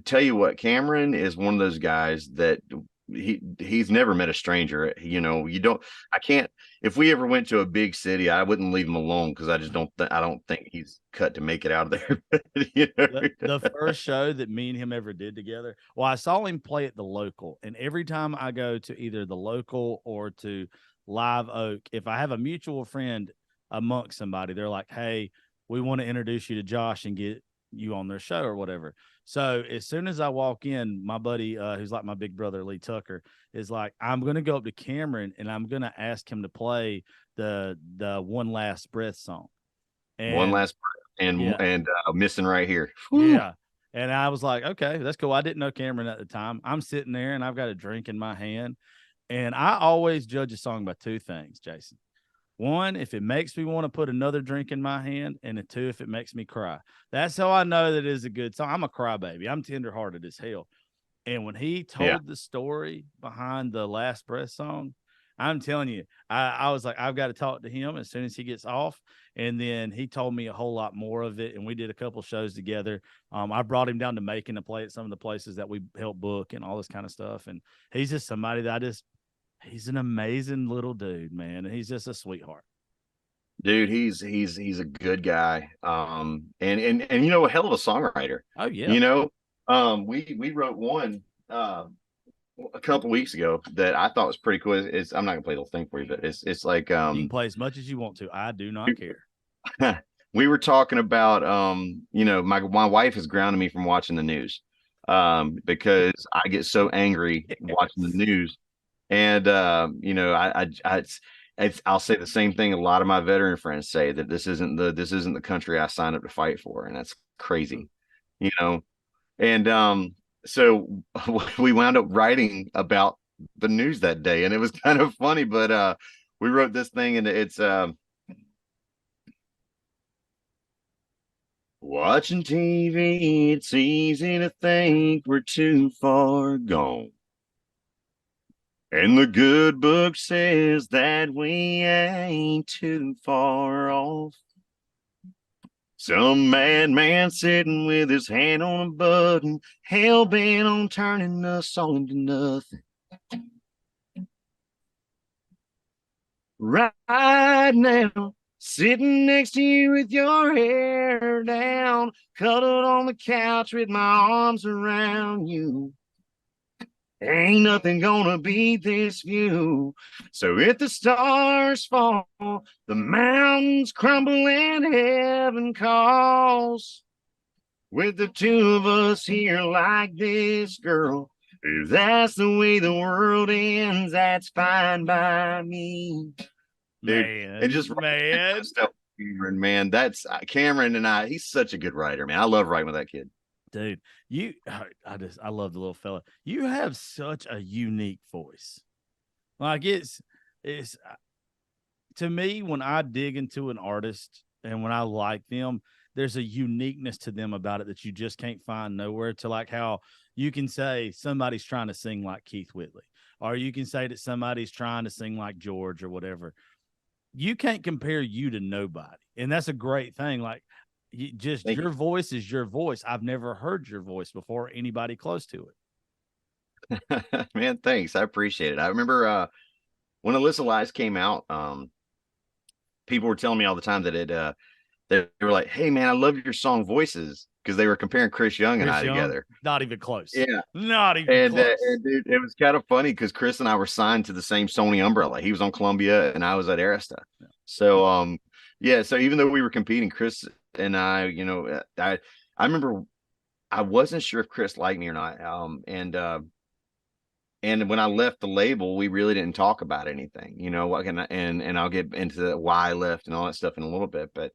tell you what, Cameron is one of those guys that he's never met a stranger. You know, you don't. I can't. If we ever went to a big city, I wouldn't leave him alone because I just don't. I don't think he's cut to make it out of there. You know? The first show that me and him ever did together, well, I saw him play at the local, and every time I go to either the local or to Live Oak, if I have a mutual friend amongst somebody, they're like, "Hey, we want to introduce you to Josh and get you on their show or whatever." So as soon as I walk in, my buddy, who's like my big brother, Lee Tucker, is like, "I'm going to go up to Cameron and I'm going to ask him to play the One Last Breath song." One And last and yeah, missing right here. Whew. yeah. And I was like, okay, that's cool. I didn't know Cameron at the time. I'm sitting there and I've got a drink in my hand. And I always judge a song by two things, Jason. One, if it makes me want to put another drink in my hand, and two, if it makes me cry. That's how I know that it is a good song. I'm a crybaby. I'm tenderhearted as hell. And when he Yeah. told the story behind the Last Breath song, I'm telling you, I was like, I've got to talk to him as soon as he gets off. And then he told me a whole lot more of it. And we did a couple shows together. I brought him down to Macon to play at some of the places that we helped book and all this kind of stuff. And he's just somebody that he's an amazing little dude, man. And he's just a sweetheart. Dude, he's a good guy. And you know, a hell of a songwriter. Oh, yeah. You know, we wrote one a couple weeks ago that I thought was pretty cool. It's I'm not gonna play the whole thing for you, but it's like You can play as much as you want to. I do not care. we were talking about you know, my wife has grounded me from watching the news because I get so angry watching the news. And you know, I'll say the same thing a lot of my veteran friends say, that this isn't the country I signed up to fight for, and that's crazy, you know. And so we wound up writing about the news that day, and it was kind of funny, but we wrote this thing, and it's watching TV, it's easy to think we're too far gone. And the good book says that we ain't too far off. Some madman sitting with his hand on a button, hell bent on turning us all into nothing. Right now, sitting next to you with your hair down, cuddled on the couch with my arms around you. Ain't nothing gonna beat this view. So if the stars fall, the mountains crumble, and heaven calls, with the two of us here like this, girl, if that's the way the world ends, that's fine by me. Dude, Man, it just man. Cameron, man, that's Cameron and I. He's such a good writer, man. I love writing with that kid. Dude, I love the little fella. You have such a unique voice. Like it's to me, when I dig into an artist and when I like them, there's a uniqueness to them about it that you just can't find nowhere. To like how you can say somebody's trying to sing like Keith Whitley, or you can say that somebody's trying to sing like George or whatever. You can't compare you to nobody. And that's a great thing. Like, your voice is your voice. I've never heard your voice before, anybody close to it. Man, thanks. I appreciate it. I remember when Alyssa Lies came out, people were telling me all the time that they were like, "Hey, man, I love your song Voices," because they were comparing Chris Young and I together. Not even close. Yeah, not even close. And dude, it was kind of funny because Chris and I were signed to the same Sony umbrella. He was on Columbia and I was at Arista. Yeah. So yeah. So even though we were competing, Chris and I, you know, I remember I wasn't sure if Chris liked me or not. And when I left the label, we really didn't talk about anything, you know, and I'll get into why I left and all that stuff in a little bit. But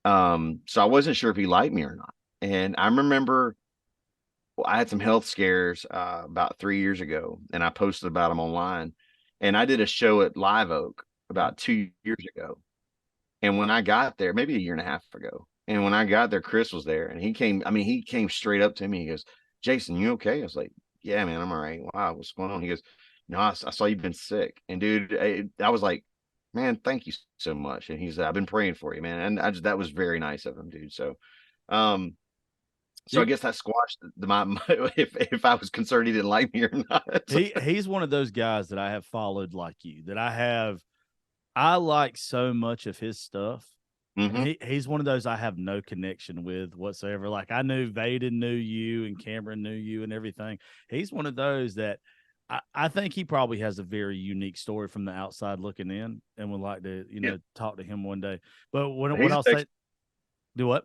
so I wasn't sure if he liked me or not. And I remember I had some health scares about 3 years ago, and I posted about them online. And I did a show at Live Oak about 2 years ago. And when I got there, maybe a year and a half ago, and when I got there, Chris was there, and he came straight up to me. He goes, "Jason, you okay?" I was like, "Yeah, man, I'm all right." "Wow, what's going on?" He goes, "No, I saw you've been sick." And dude, I was like, "Man, thank you so much." And he said, "I've been praying for you, man." And that was very nice of him, dude. So, So I guess that squashed my if I was concerned he didn't like me or not. He's one of those guys that I have followed like you, that I like so much of his stuff. And Mm-hmm. he's one of those I have no connection with whatsoever. Like, I knew Vaden knew you and Cameron knew you and everything. He's one of those that I think he probably has a very unique story from the outside looking in, and would like to, Yeah. talk to him one day. But what He's a I'll say, Texas, do what?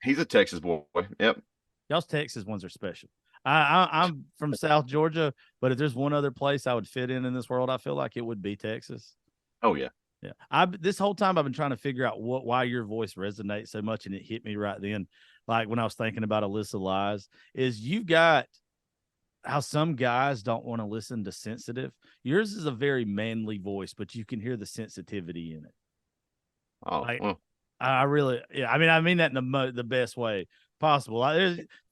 he's a Texas boy. Yep. Y'all's Texas ones are special. I'm from South Georgia, but if there's one other place I would fit in this world, I feel like it would be Texas. Oh yeah. Yeah. This whole time I've been trying to figure out why your voice resonates so much, and it hit me right then. Like when I was thinking about Alyssa Lies, is you've got how some guys don't want to listen to sensitive. Yours is a very manly voice, but you can hear the sensitivity in it. Oh Like, well. I really, yeah. I mean that in the best way possible.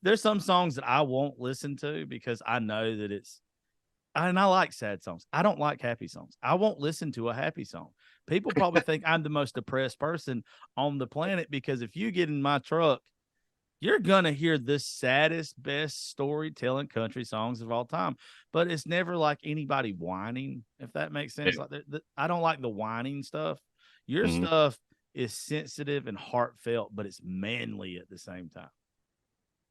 There's some songs that I won't listen to because I know that and I like sad songs. I don't like happy songs. I won't listen to a happy song. People probably think I'm the most depressed person on the planet because if you get in my truck, you're going to hear the saddest, best storytelling country songs of all time. But it's never like anybody whining, if that makes sense. Yeah. Like, I don't like the whining stuff. Your Mhm. stuff is sensitive and heartfelt, but it's manly at the same time.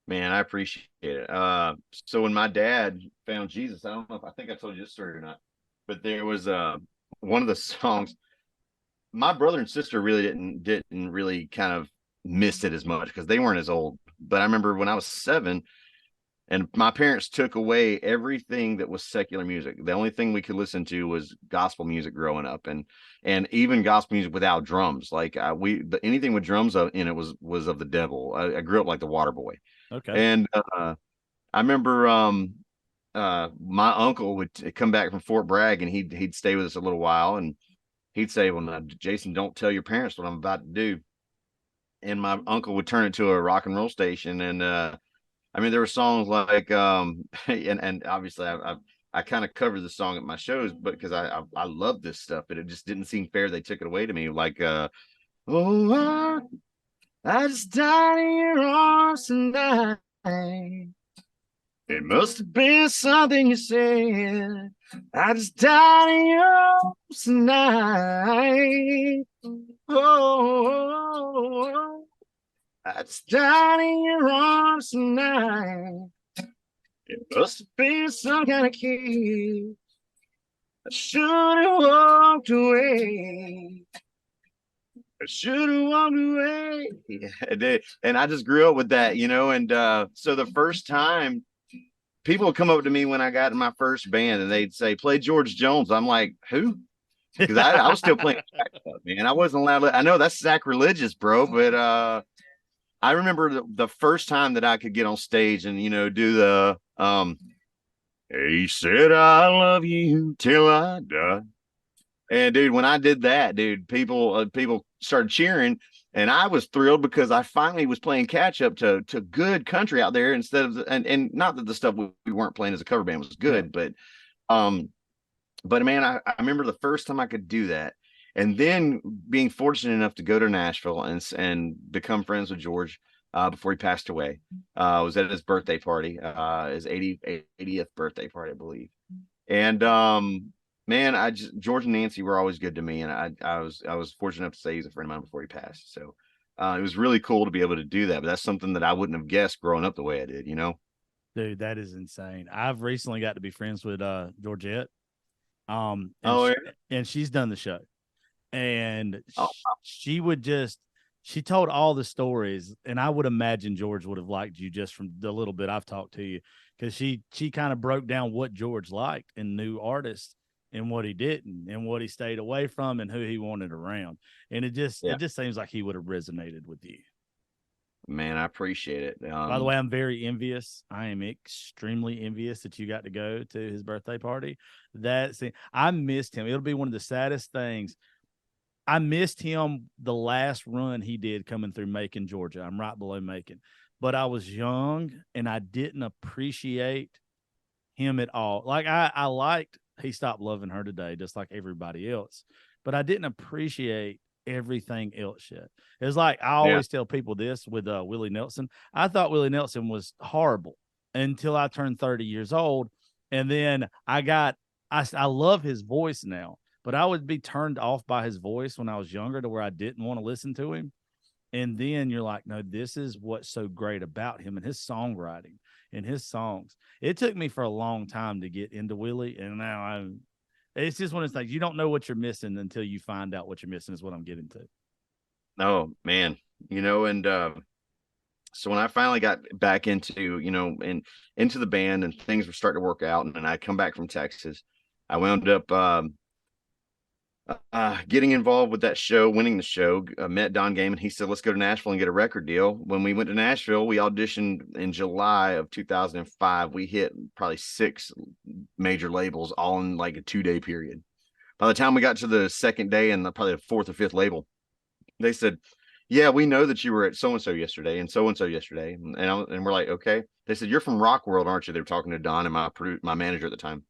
Man, I appreciate it. So when my dad found Jesus, I don't know if I think I told you this story or not, but there was one of the songs. My brother and sister really didn't really kind of miss it as much because they weren't as old. But I remember when I was 7, and my parents took away everything that was secular music. The only thing we could listen to was gospel music growing up, and even gospel music without drums. Like anything with drums in it was of the devil. I grew up like the Water Boy. Okay. And I remember my uncle would come back from Fort Bragg, and he'd stay with us a little while, and he'd say, "Well, now, Jason, don't tell your parents what I'm about to do." And my uncle would turn it to a rock and roll station, and I mean, there were songs like and obviously I kind of covered the song at my shows, but because I love this stuff, but it just didn't seem fair they took it away to me. Like oh, I just died in your arms tonight. It must have been something you said. I just died in your arms tonight. Oh, I just died in your arms tonight. It must have been some kind of key. I should have walked away. I should have walked away. And I just grew up with that, and so the first time people would come up to me when I got in my first band and they'd say, "Play George Jones." I'm like, "Who?" Because I was still playing stuff, man. I wasn't allowed to. I know that's sacrilegious, bro, but I remember the first time that I could get on stage and do the he said I love you till I die. And dude, when I did that, dude, people started cheering, and I was thrilled because I finally was playing catch up to good country out there instead of and not that the stuff we weren't playing as a cover band was good, um, but man, I remember the first time I could do that, and then being fortunate enough to go to Nashville and become friends with George before he passed away. Was at his birthday party, his 80th birthday party, I believe, and man, George and Nancy were always good to me, and I was fortunate enough to say he's a friend of mine before he passed. So it was really cool to be able to do that. But that's something that I wouldn't have guessed growing up the way I did. Dude, that is insane. I've recently got to be friends with Georgette. And Oh yeah. and she's done the show. And Oh, she told all the stories, and I would imagine George would have liked you just from the little bit I've talked to you, because she kind of broke down what George liked in new artists and what he didn't, and what he stayed away from, and who he wanted around. And it just seems like he would have resonated with you. Man, I appreciate it. By the way, I'm very envious. I am extremely envious that you got to go to his birthday party. I missed him. It'll be one of the saddest things. I missed him the last run he did coming through Macon, Georgia. I'm right below Macon. But I was young and I didn't appreciate him at all. Like I liked he stopped loving her today, just like everybody else. But I didn't appreciate everything else shit. It's like I always tell people this with Willie Nelson. I thought Willie Nelson was horrible until I turned 30 years old. And then I love his voice now, but I would be turned off by his voice when I was younger to where I didn't want to listen to him. And then you're like, no, this is what's so great about him and his songwriting and his songs. It took me for a long time to get into Willie, and now it's just one of those things. You don't know what you're missing until you find out what you're missing, is what I'm getting to. Oh man, and so when I finally got back into, and into the band and things were starting to work out, and I come back from Texas, I wound up getting involved with that show, winning the show. Met Don Gayman. He said, let's go to Nashville and get a record deal. When we went to Nashville, we auditioned in July of 2005. We hit probably 6 major labels all in like a 2-day period. By the time we got to the second day and probably the 4th or 5th label, they said, yeah, we know that you were at so-and-so yesterday and so-and-so yesterday. And we're like, okay. They said, you're from Rock World, aren't you? They were talking to Don and my manager at the time.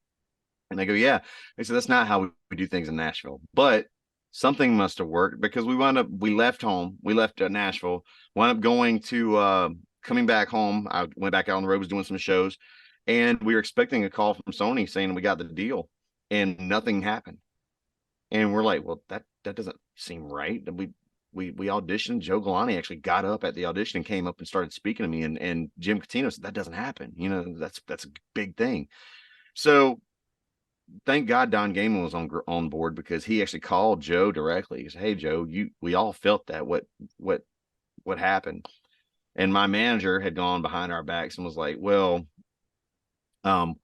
And they go, yeah. They said, that's not how we do things in Nashville. But something must have worked, because we left home. We left Nashville, wound up going to, coming back home. I went back out on the road, was doing some shows, and we were expecting a call from Sony saying we got the deal, and nothing happened. And we're like, well, that doesn't seem right. We auditioned. Joe Galante actually got up at the audition and came up and started speaking to me. And Jim Catino said, that doesn't happen. That's a big thing. So thank God Don Gayman was on board, because he actually called Joe directly. He said, hey, Joe, we all felt that. What happened? And my manager had gone behind our backs and was like, well,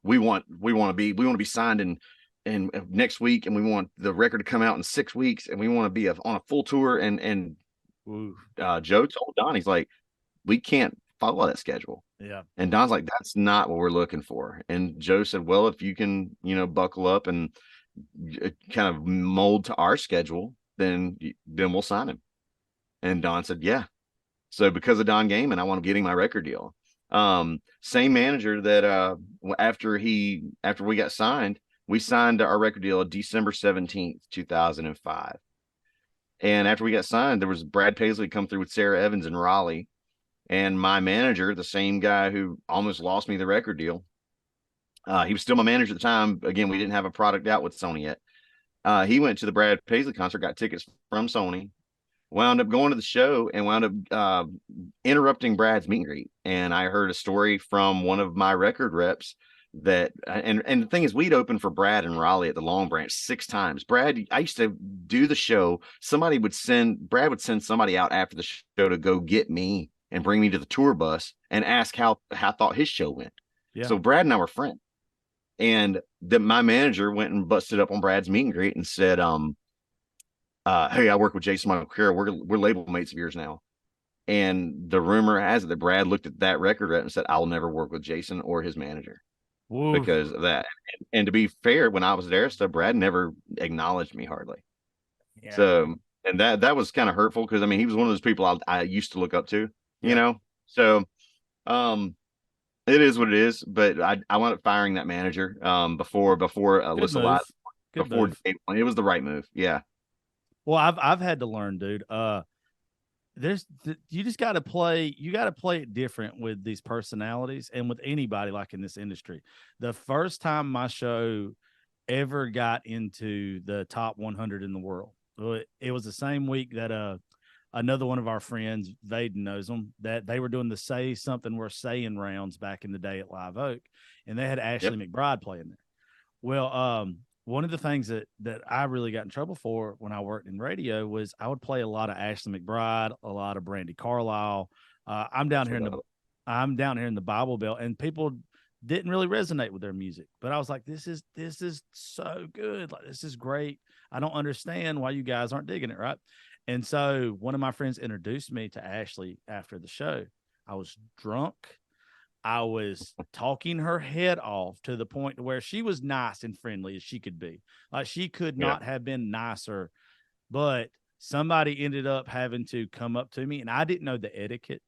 we want to be signed in next week, and we want the record to come out in 6 weeks, and we want to be on a full tour. And Joe told Don, he's like, we can't follow that schedule. Yeah. And Don's like, that's not what we're looking for. And Joe said, well, if you can, buckle up and kind of mold to our schedule, then we'll sign him. And Don said, yeah. So because of Don Gayman, I want to get him my record deal. Same manager that after we got signed, we signed our record deal on December 17th, 2005. And after we got signed, there was Brad Paisley come through with Sarah Evans in Raleigh. And my manager, the same guy who almost lost me the record deal, he was still my manager at the time. Again, we didn't have a product out with Sony yet. He went to the Brad Paisley concert, got tickets from Sony, wound up going to the show, and wound up interrupting Brad's meet and greet. And I heard a story from one of my record reps that, and the thing is, we'd opened for Brad in Raleigh at the Long Branch 6 times. Brad, I used to do the show. Brad would send somebody out after the show to go get me and bring me to the tour bus and ask how I thought his show went. Yeah. So Brad and I were friends. And my manager went and busted up on Brad's meet and greet and said, hey, I work with Jason Michael Carroll. We're label mates of yours now. And the rumor has it that Brad looked at that record rep and said, I'll never work with Jason or his manager. Woo. Because of that. And to be fair, when I was there, Brad never acknowledged me hardly. Yeah. So, and that was kind of hurtful, because he was one of those people I used to look up to. So it is what it is, but I wound up firing that manager before Alyssa lied. It was the right move. Yeah. Well, I've had to learn, dude. You just got to play it different with these personalities and with anybody, like in this industry. The first time my show ever got into the top 100 in the world, it was the same week that another one of our friends, Vaden knows them, that they were doing the Say Something We're Saying rounds back in the day at Live Oak, and they had Ashley McBride playing there. Well, one of the things that I really got in trouble for when I worked in radio was I would play a lot of Ashley McBride, a lot of Brandy Carlisle. I'm down here in the Bible Belt, and people didn't really resonate with their music, but I was like, this is so good. Like, this is great. I don't understand why you guys aren't digging it. Right. And so one of my friends introduced me to Ashley after the show. I was drunk. I was talking her head off to the point where she was nice and friendly as she could be. Like, she could not have been nicer, but somebody ended up having to come up to me, and I didn't know the etiquette.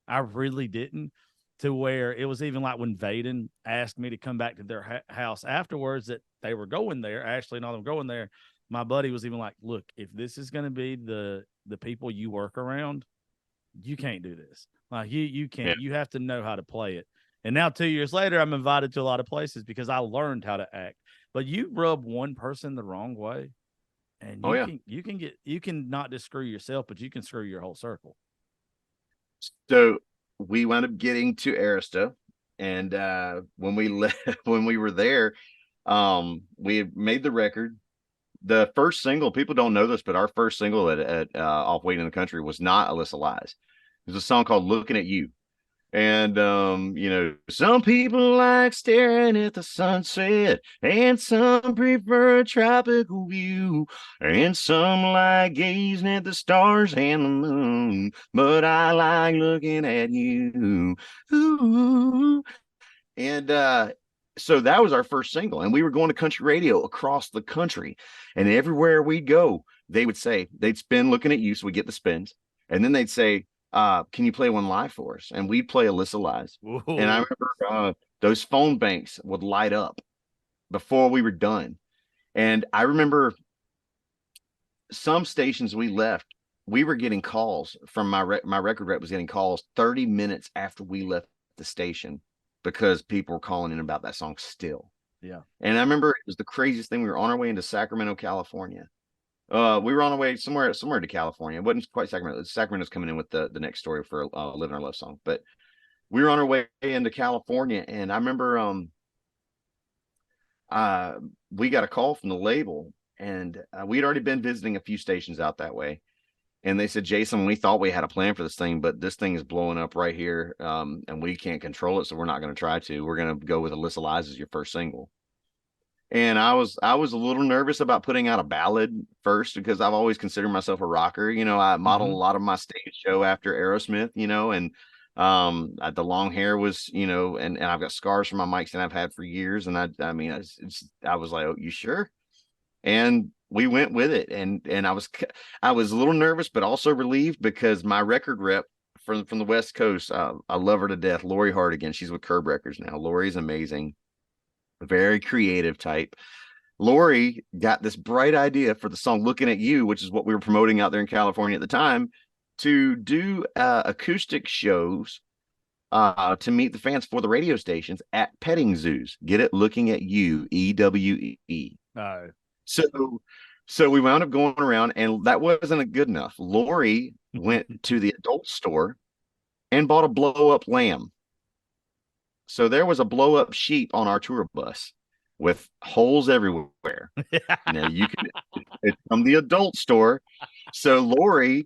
I really didn't, to where it was even like when Vaden asked me to come back to their house afterwards, that they were going there, Ashley and all them going there. my buddy was even like, look, if this is going to be the people you work around, you can't do this. Like you can't, you have to know how to play it. And now 2 years later, I'm invited to a lot of places because I learned how to act. But you rub one person the wrong way, and you can not just screw yourself, but you can screw your whole circle. So we wound up getting to Arista, and when we left, when we were there, we had made the record. The first single, people don't know this, but our first single at Off Waiting in the Country was not Alyssa Lies. It was a song called Looking at You. And some people like staring at the sunset, and some prefer a tropical view, and some like gazing at the stars and the moon, but I like looking at you. Ooh. And so that was our first single, and we were going to country radio across the country, and everywhere we'd go, they would say, they'd spin Looking at You, so we get the spins, and then they'd say, can you play one live for us? And we'd play Alyssa Lies. Whoa. And I remember those phone banks would light up before we were done. And I remember some stations we left, we were getting calls from my record rep was getting calls 30 minutes after we left the station because people were calling in about that song still. Yeah. And I remember it was the craziest thing. We were on our way into Sacramento, California. We were on our way somewhere to California. It wasn't quite Sacramento. Sacramento's coming in with the next story for Living Our Love Song. But we were on our way into California, and I remember we got a call from the label, and we'd already been visiting a few stations out that way. And they said, Jason, we thought we had a plan for this thing, but this thing is blowing up right here, and we can't control it, so we're not going to try to. We're going to go with Alyssa Lies as your first single. And I was a little nervous about putting out a ballad first because I've always considered myself a rocker. I modeled a lot of my stage show after Aerosmith, and the long hair was, and I've got scars from my mic stand I've had for years. And I was like, oh, you sure? And we went with it. And I was a little nervous, but also relieved because my record rep from the West Coast, I love her to death, Lori Hardigan. She's with Curb Records now. Lori's amazing. Very creative type. Lori got this bright idea for the song Looking at You, which is what we were promoting out there in California at the time, to do acoustic shows to meet the fans for the radio stations at petting zoos. Get it? Looking at You, EWE. So we wound up going around, and that wasn't good enough. Lori went to the adult store and bought a blow-up lamb. So there was a blow up sheep on our tour bus with holes everywhere. You can, it's from the adult store. So Lori,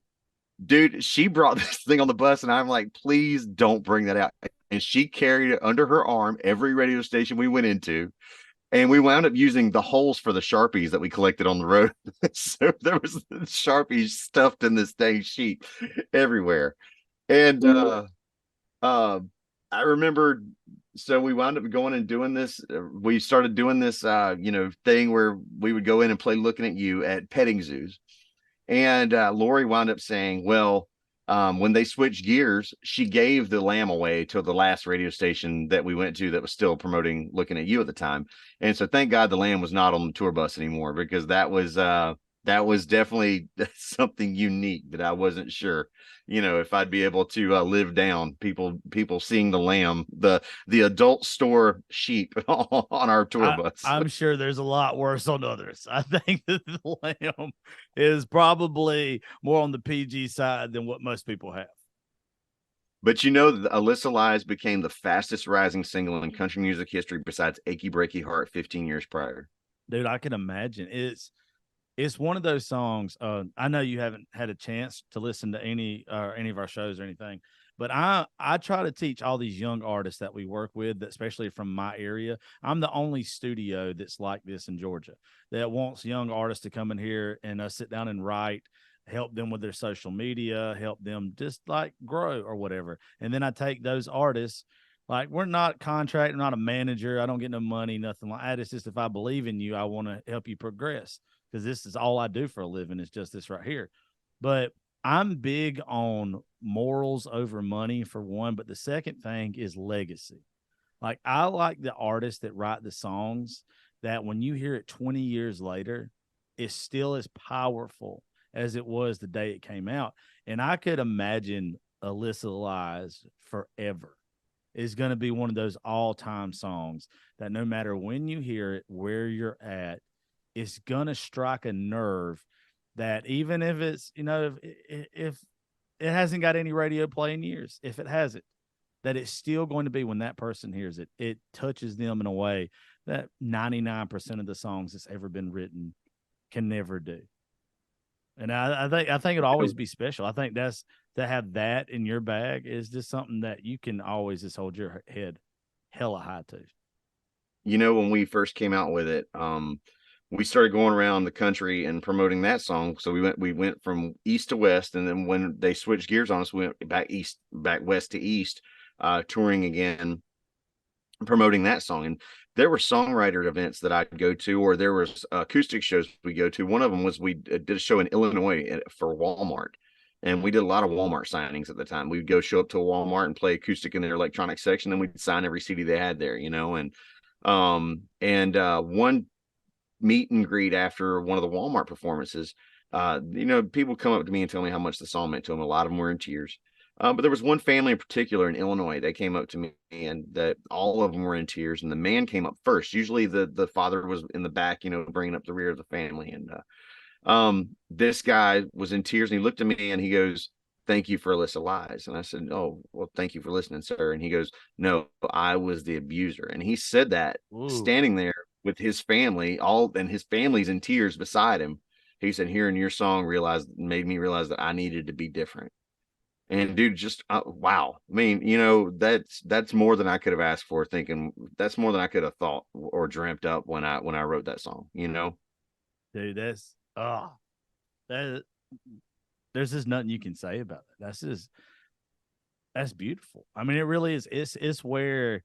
dude, she brought this thing on the bus, and I'm like, please don't bring that out. And she carried it under her arm every radio station we went into. And we wound up using the holes for the Sharpies that we collected on the road. So there was Sharpies stuffed in this dang sheep everywhere. And I remember, so we wound up going and doing this. We started doing this, thing where we would go in and play Looking at You at petting zoos. And Lori wound up saying, well, when they switched gears, she gave the lamb away to the last radio station that we went to that was still promoting Looking at You at the time. And so thank God the lamb was not on the tour bus anymore, because that was definitely something unique that I wasn't sure, if I'd be able to live down people seeing the lamb, the adult store sheep on our tour bus. I'm sure there's a lot worse on others. I think that the lamb is probably more on the PG side than what most people have. But Alyssa Lies became the fastest rising single in country music history besides Achy Breaky Heart 15 years prior. Dude, I can imagine. It's one of those songs. I know you haven't had a chance to listen to any of our shows or anything, but I try to teach all these young artists that we work with, especially from my area. I'm the only studio that's like this in Georgia that wants young artists to come in here and sit down and write, help them with their social media, help them just like grow or whatever. And then I take those artists. Like, we're not contract, I'm not a manager. I don't get no money, nothing like that. It's just, if I believe in you, I want to help you progress, because this is all I do for a living. It's just this right here. But I'm big on morals over money, for one. But the second thing is legacy. Like, I like the artists that write the songs that when you hear it 20 years later, is still as powerful as it was the day it came out. And I could imagine Alyssa Lies forever is going to be one of those all-time songs that no matter when you hear it, where you're at, it's going to strike a nerve that even if it's, if it hasn't got any radio play in years, if it hasn't, that it's still going to be when that person hears it, it touches them in a way that 99% of the songs that's ever been written can never do. And I think it'll always be special. I think that's to have that in your bag is just something that you can always just hold your head hella high to. When we first came out with it, we started going around the country and promoting that song. So we went from east to west, and then when they switched gears on us, we went back west to east, touring again, promoting that song. And there were songwriter events that I'd go to, or there was acoustic shows we go to. One of them was we did a show in Illinois for Walmart, and we did a lot of Walmart signings at the time. We'd go show up to a Walmart and play acoustic in their electronic section, and we'd sign every CD they had there, and one meet and greet after one of the Walmart performances, people come up to me and tell me how much the song meant to them. A lot of them were in tears. But there was one family in particular in Illinois. They came up to me, and that all of them were in tears. And the man came up first. Usually the father was in the back, bringing up the rear of the family. And this guy was in tears, and he looked at me and he goes, "Thank you for Alyssa Lies." And I said, "Oh, well, thank you for listening, sir." And he goes, "No, I was the abuser." And he said that standing there with his family, and his family's in tears beside him. He said, "Hearing your song made me realize that I needed to be different." And dude, just wow. I mean, that's more than I could have asked for. Thinking that's more than I could have thought or dreamt up when I wrote that song. Dude, there's just nothing you can say about it. That's beautiful. I mean, it really is. It's where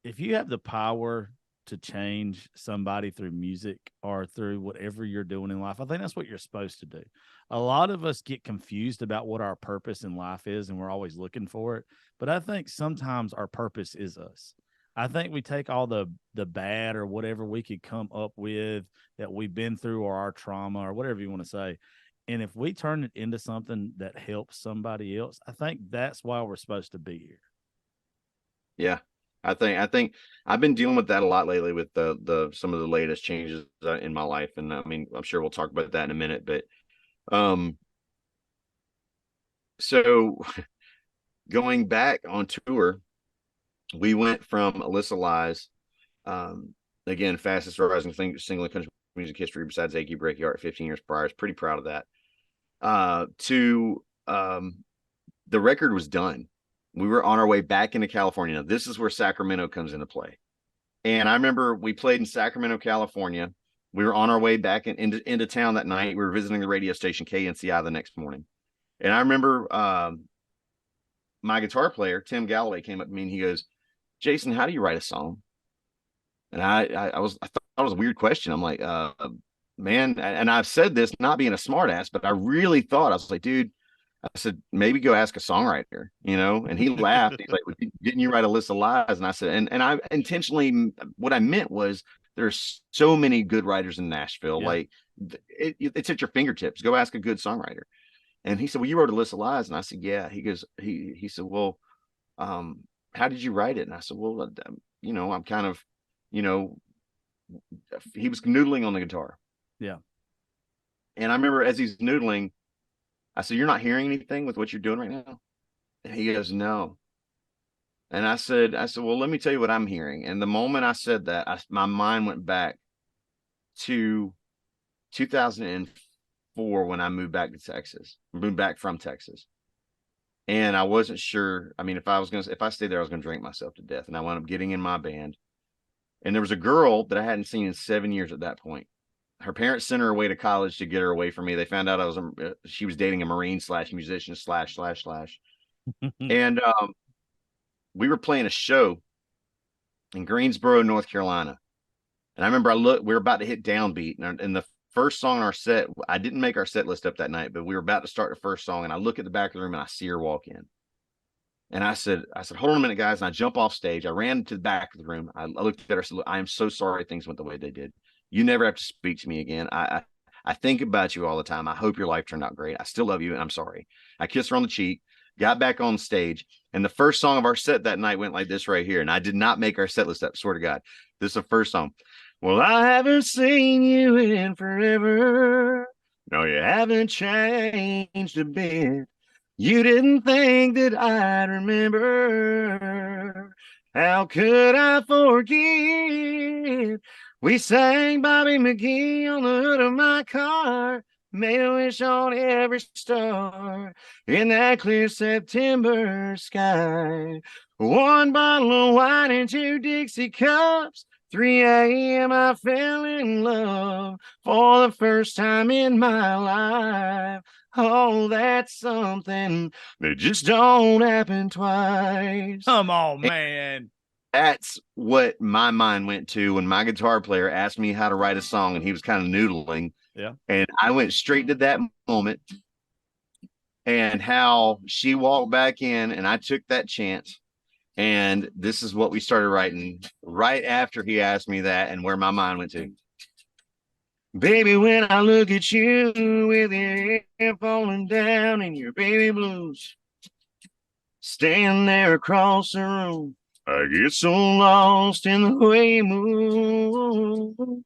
if you have the power to change somebody through music or through whatever you're doing in life, I think that's what you're supposed to do. A lot of us get confused about what our purpose in life is, and we're always looking for it. But I think sometimes our purpose is us. I think we take all the bad or whatever we could come up with that we've been through, or our trauma, or whatever you want to say, and if we turn it into something that helps somebody else, I think that's why we're supposed to be here. Yeah. I think I've been dealing with that a lot lately with some of the latest changes in my life. And I mean, I'm sure we'll talk about that in a minute, but, so going back on tour, we went from Alyssa Lies, again, fastest rising single in country music history besides Achy Breaky Heart 15 years prior. I was pretty proud of that. To the record was done. We were on our way back into California. Now, this is where Sacramento comes into play. And I remember we played in Sacramento, California. We were on our way back into town that night. We were visiting the radio station KNCI the next morning. And I remember my guitar player, Tim Galloway, came up to me and he goes, "Jason, how do you write a song?" And I thought it was a weird question. I'm like, man, and I've said this not being a smart ass, but I really thought, I was like, dude, I said, maybe go ask a songwriter, and he laughed. He's like, well, "Didn't you write Alyssa Lies?" And I said, and I intentionally, what I meant was there's so many good writers in Nashville. Yeah. Like it's at your fingertips. Go ask a good songwriter. And he said, "Well, you wrote Alyssa Lies." And I said, "Yeah." He goes, he said, "Well, how did you write it?" And I said, "Well, I'm kind of, he was noodling on the guitar." Yeah. And I remember as he's noodling, I said, "You're not hearing anything with what you're doing right now?" And he goes, "No." And I said, "Well, let me tell you what I'm hearing." And the moment I said that, my mind went back to 2004 when I moved back from Texas. And I wasn't sure. I mean, if I stayed there, I was going to drink myself to death. And I wound up getting in my band. And there was a girl that I hadn't seen in 7 years at that point. Her parents sent her away to college to get her away from me. They found out she was dating a Marine / musician / and we were playing a show in Greensboro, North Carolina. And I remember we were about to hit Downbeat, and the first song on our set, I didn't make our set list up that night, but we were about to start the first song, and I look at the back of the room and I see her walk in. And I said, "Hold on a minute, guys." And I jump off stage. I ran to the back of the room. I looked at her and said, "Look, I am so sorry things went the way they did. You never have to speak to me again. I I think about you all the time. I hope your life turned out great. I still love you, and I'm sorry. I kissed her on the cheek, got back on stage, and the first song of our set that night went like this right here. And I did not make our set list up, swear to God. This is the first song. Well, I haven't seen you in forever. No, you haven't changed a bit. You didn't think that I'd remember. How could I forget? We sang Bobby McGee on the hood of my car, made a wish on every star in that clear September sky. One bottle of wine and 2 Dixie cups. 3 a.m. I fell in love for the first time in my life. Oh, that's something that just don't happen twice. Come on, man. That's what my mind went to when my guitar player asked me how to write a song, and he was kind of noodling. Yeah. And I went straight to that moment, and how she walked back in, and I took that chance. And this is what we started writing right after he asked me that, and where my mind went to. Baby, when I look at you with your hair falling down and your baby blues, stand there across the room, I get so lost in the way you move.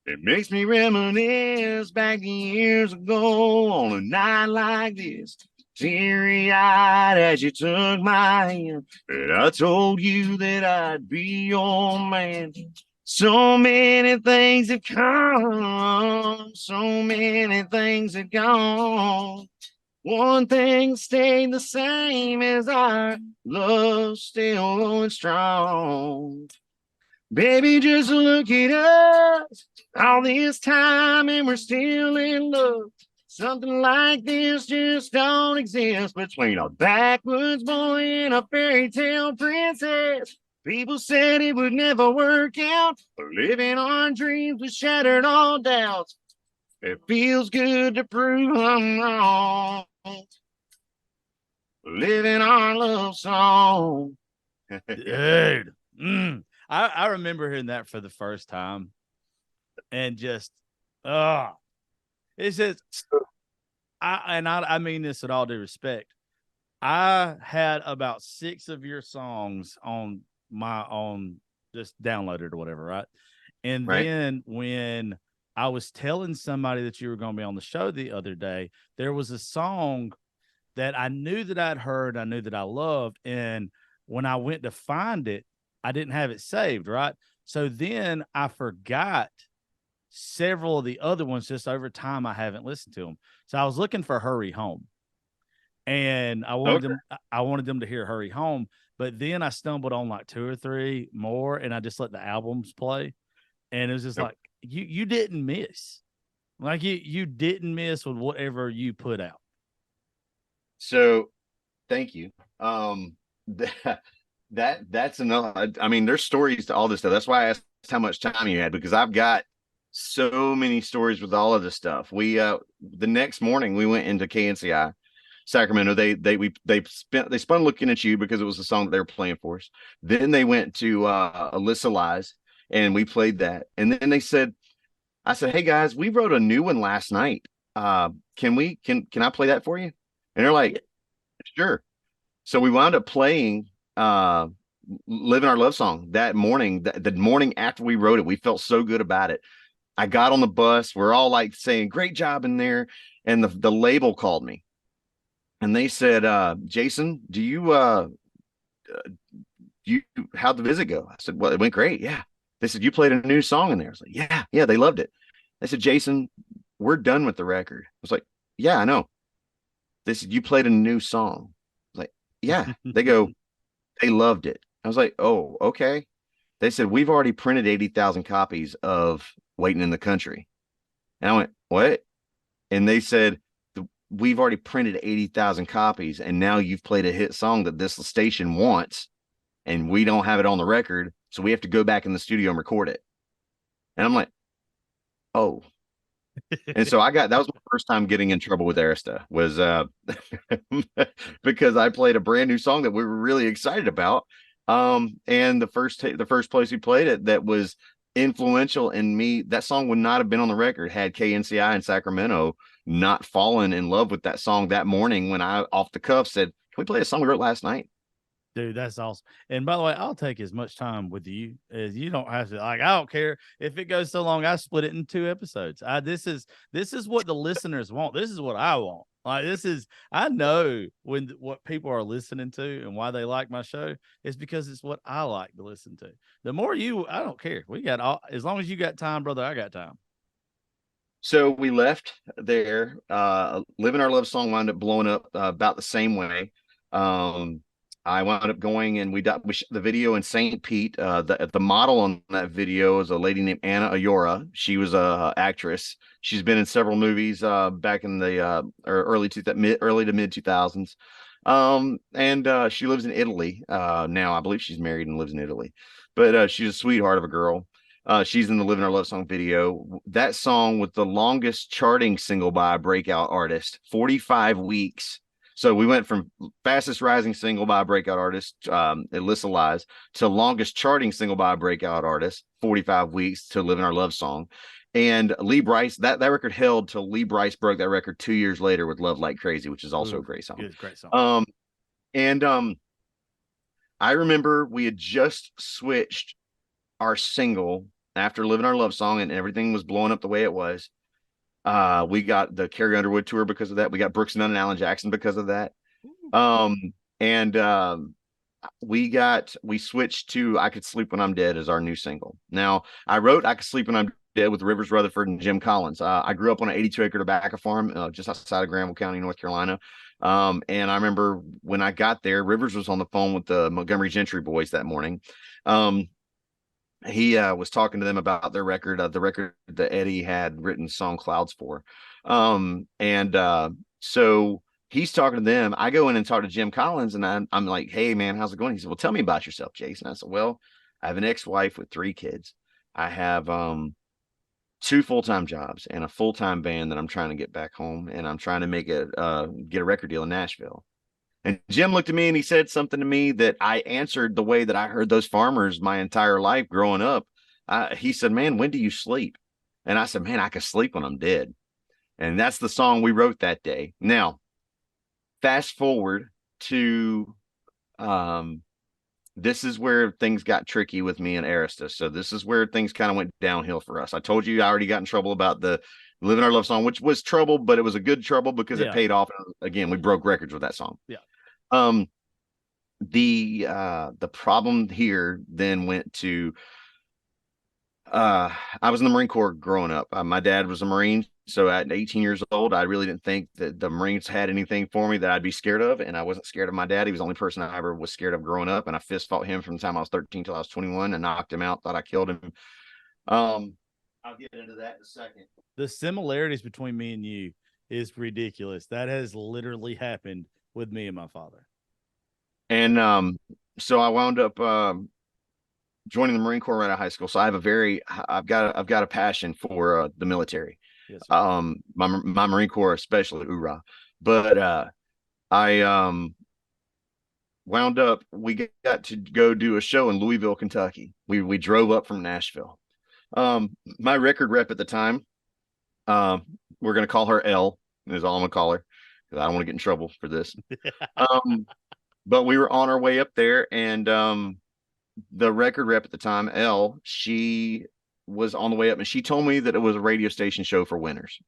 It makes me reminisce back to years ago on a night like this, teary-eyed as you took my hand, and I told you that I'd be your man. So many things have come, so many things have gone. One thing stayed the same, as our love still going strong. Baby, just look at us, all this time and we're still in love. Something like this just don't exist between a backwoods boy and a fairy tale princess. People said it would never work out, but living on dreams with shattered all doubts. It feels good to prove I'm wrong. Living our love song. Dude. I remember hearing that for the first time, and just it's just I mean this with all due respect. I had about 6 of your songs on my own, just downloaded or whatever, right? And Right. then when I was telling somebody that you were going to be on the show the other day, there was a song that I knew that I'd heard, I knew that I loved, and when I went to find it, I didn't have it saved, right? So then I forgot several of the other ones just over time. I haven't listened to them. So I was looking for Hurry Home, and I wanted them to hear Hurry Home, but then I stumbled on like 2 or 3 more, and I just let the albums play, and it was just like you didn't miss. Like you didn't miss with whatever you put out. So thank you. That's enough. I mean, there's stories to all this stuff. That's why I asked how much time you had, because I've got so many stories with all of this stuff. We the next morning we went into KNCI Sacramento. They spun Looking at You because it was the song that they were playing for us. Then they went to Alyssa Lies, and we played that. And then I said, hey guys, we wrote a new one last night. Can I play that for you? And they're like, sure. So we wound up playing Living Our Love Song that morning. The morning after we wrote it, we felt so good about it. I got on the bus. We're all like saying, great job in there. And the label called me, and they said, Jason, how'd the visit go? I said, well, it went great. Yeah. They said, you played a new song in there. I was like, yeah, they loved it. They said, Jason, we're done with the record. I was like, yeah, I know. They said, you played a new song. I was like, yeah. They go, they loved it. I was like, oh, okay. They said, we've already printed 80,000 copies of Waiting in the Country. And I went, what? And they said, we've already printed 80,000 copies, and now you've played a hit song that this station wants, and we don't have it on the record, so we have to go back in the studio and record it. And I'm like, oh. And so that was my first time getting in trouble with Arista, was because I played a brand new song that we were really excited about. And the first place we played it, that was influential in me. That song would not have been on the record had KNCI in Sacramento not fallen in love with that song that morning when I off the cuff said, "Can we play a song we wrote last night?" Dude, that's awesome. And by the way, I'll take as much time with you as you don't have to. Like, I don't care if it goes so long. I split it in 2 episodes. This is what the listeners want. This is what I want. Like, I know what people are listening to and why they like my show is because it's what I like to listen to. The more I don't care. We got as long as you got time, brother, I got time. So we left there. Living Our Love Song wound up blowing up about the same way. I wound up going and we shot the video in St. Pete. The model on that video is a lady named Anna Ayora. She was a actress. She's been in several movies back in the early to mid 2000s. And she lives in Italy now. I believe she's married and lives in Italy. But she's a sweetheart of a girl. She's in the Living Our Love Song video. That song was the longest charting single by a breakout artist, 45 weeks. So we went from fastest rising single by a breakout artist, Alyssa Lies, to longest charting single by a breakout artist, 45 weeks, to Living Our Love Song. And Lee Brice, that record held till Lee Brice broke that record 2 years later with Love Like Crazy, which is also a great song. It's a great song. And I remember we had just switched our single after Living Our Love Song and everything was blowing up the way it was. We got the Carrie Underwood tour because of that. We got Brooks Nunn and Alan Jackson because of that. We switched to I Could Sleep When I'm Dead as our new single. Now, I wrote I Could Sleep When I'm Dead with Rivers Rutherford and Jim Collins. I grew up on an 82-acre tobacco farm just outside of Granville County, North Carolina. And I remember when I got there, Rivers was on the phone with the Montgomery Gentry boys that morning. He was talking to them about their record, the record that Eddie had written song Clouds for. So he's talking to them. I go in and talk to Jim Collins and I'm like, "Hey man, how's it going?" He said, "Well, tell me about yourself, Jason." I said, "Well, I have an ex-wife with 3 kids. I have 2 full-time jobs and a full-time band that I'm trying to get back home, and I'm trying to get a record deal in Nashville." And Jim looked at me and he said something to me that I answered the way that I heard those farmers my entire life growing up. He said, "Man, when do you sleep?" And I said, "Man, I can sleep when I'm dead." And that's the song we wrote that day. Now, fast forward to this is where things got tricky with me and Arista. So this is where things kind of went downhill for us. I told you I already got in trouble about the Living Our Love Song, which was trouble, but it was a good trouble because it paid off. Again, we broke records with that song. Yeah. The problem here then went to I was in the Marine Corps growing up. My dad was a Marine, so at 18 years old, I really didn't think that the Marines had anything for me that I'd be scared of, and I wasn't scared of my dad. He was the only person I ever was scared of growing up, and I fist fought him from the time I was 13 till I was 21 and knocked him out, thought I killed him. I'll get into that in a second. The similarities between me and you is ridiculous. That has literally happened with me and my father. And so I wound up joining the Marine Corps right out of high school. So I've got a passion for the military. Yes, my Marine Corps especially, hoorah. But I wound up, we got to go do a show in Louisville, Kentucky. We drove up from Nashville. My record rep at the time, we're going to call her L, is all I'm going to call her, because I don't want to get in trouble for this. But we were on our way up there, and the record rep at the time, L, she was on the way up, and she told me that it was a radio station show for winners.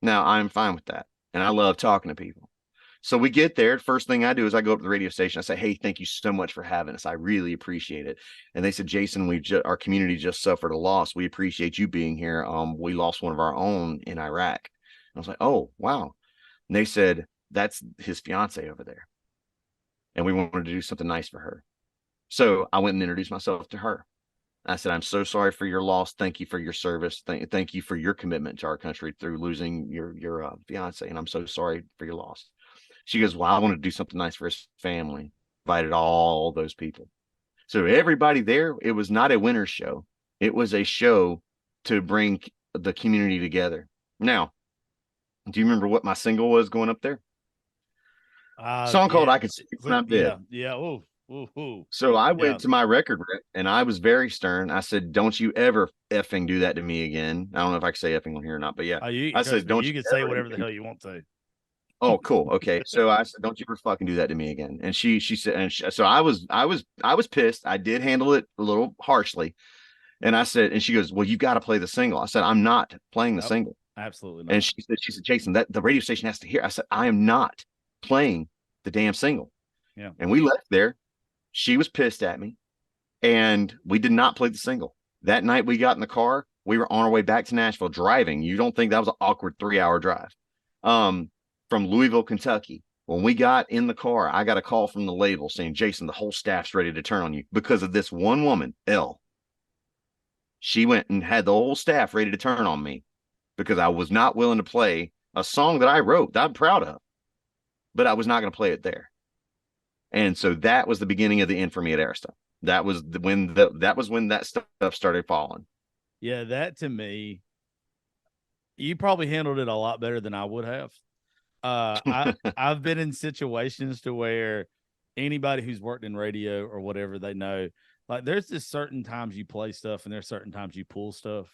Now, I'm fine with that, and I love talking to people. So we get there. First thing I do is I go up to the radio station. I say, "Hey, thank you so much for having us. I really appreciate it." And they said, "Jason, our community just suffered a loss. We appreciate you being here. We lost one of our own in Iraq." I was like, "Oh, wow." And they said, "That's his fiance over there, and we wanted to do something nice for her." So I went and introduced myself to her. I said, "I'm so sorry for your loss. Thank you for your service. Thank you for your commitment to our country through losing your fiance. And I'm so sorry for your loss." She goes, "Well, I want to do something nice for his family." Invited all those people. So everybody there, it was not a winner's show. It was a show to bring the community together. Now, do you remember what my single was going up there? Song called I Could Sleep When I'm Dead. Yeah. Oh, Woo-hoo. So I Yeah. went to my record rep and I was very stern. I said, "Don't you ever effing do that to me again." I don't know if I can say effing on here or not, but yeah. Oh, you I trust said, me, "Don't you you can say ever whatever the again." hell you want to. Oh, cool. Okay. So I said, "Don't you ever fucking do that to me again." And she said, so I was pissed. I did handle it a little harshly. And I said, and she goes, "Well, you got to play the single." I said, "I'm not playing the Nope, single." absolutely And not. she said, "Jason, that the radio station has to hear." I said, "I am not playing the damn single." Yeah. And we left there. She was pissed at me, and we did not play the single. That night we got in the car. We were on our way back to Nashville driving. You don't think that was an awkward 3 hour drive from Louisville, Kentucky. When we got in the car, I got a call from the label saying, "Jason, the whole staff's ready to turn on you because of this one woman, Elle. She went and had the whole staff ready to turn on me because I was not willing to play a song that I wrote that I'm proud of, but I was not going to play it there." And so that was the beginning of the end for me at Arista. That was when that stuff started falling. Yeah, that to me, you probably handled it a lot better than I would have. I've been in situations to where anybody who's worked in radio or whatever, they know, like, there's just certain times you play stuff and there's certain times you pull stuff.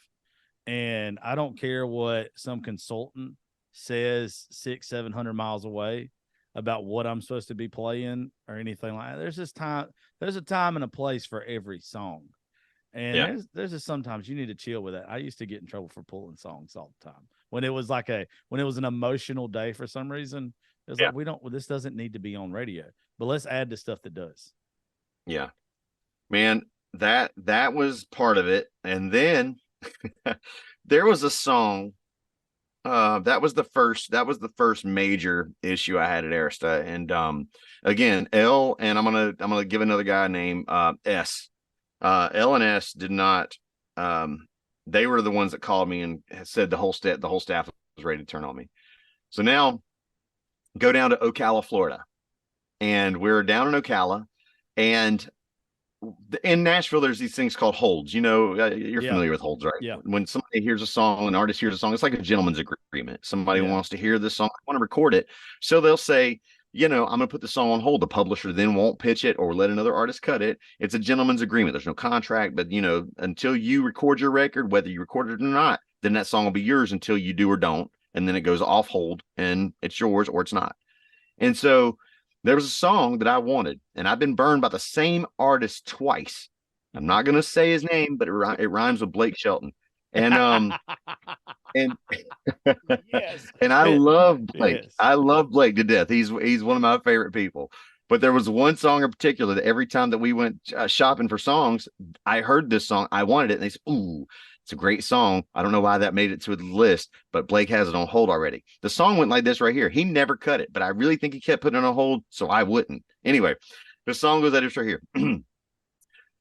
And I don't care what some consultant says 600-700 miles away about what I'm supposed to be playing or anything like that. There's a time and a place for every song. And Yeah. there's just sometimes you need to chill with that. I used to get in trouble for pulling songs all the time when it was an emotional day for some reason. It was Yeah. like, this doesn't need to be on radio, but let's add the stuff that does. Yeah, man, that was part of it. And then there was a song that was the first major issue I had at Arista. And again, L and I'm gonna give another guy a name, S. L and S did not they were the ones that called me and said the whole staff was ready to turn on me. So now go down to Ocala, Florida. And we're down in Ocala, and in Nashville, there's these things called holds. You're Yeah. familiar with holds, right? Yeah. When somebody hears a song, an artist hears a song, it's like a gentleman's agreement. Somebody Yeah. wants to hear this song, want to record it. So they'll say, I'm going to put the song on hold. The publisher then won't pitch it or let another artist cut it. It's a gentleman's agreement. There's no contract, but until you record your record, whether you record it or not, then that song will be yours until you do or don't. And then it goes off hold and it's yours or it's not. And so there was a song that I wanted, and I've been burned by the same artist twice. I'm not going to say his name, but it rhymes with Blake Shelton. And and Yes. and I love Blake. Yes. I love Blake to death. He's one of my favorite people. But there was one song in particular that every time that we went shopping for songs, I heard this song. I wanted it, and they said, "Ooh, it's a great song." I don't know why that made it to the list, but Blake has it on hold already. The song went like this right here. He never cut it, but I really think he kept putting it on hold, so I wouldn't. Anyway, the song goes like this right here.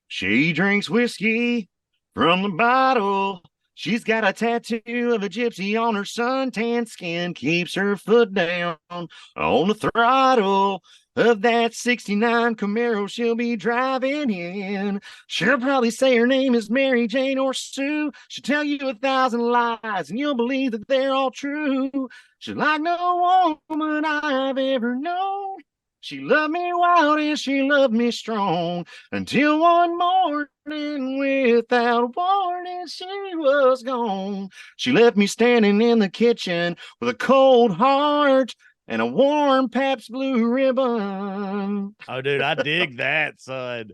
She drinks whiskey from the bottle. She's got a tattoo of a gypsy on her suntan skin. Keeps her foot down on the throttle of that 69 Camaro she'll be driving in. She'll probably say her name is Mary Jane or Sue. She'll tell you 1,000 lies and you'll believe that they're all true. She's like no woman I've ever known. She loved me wild and she loved me strong until one morning without warning she was gone. She left me standing in the kitchen with a cold heart and a warm Pabst Blue Ribbon. Oh, dude, I dig that, son.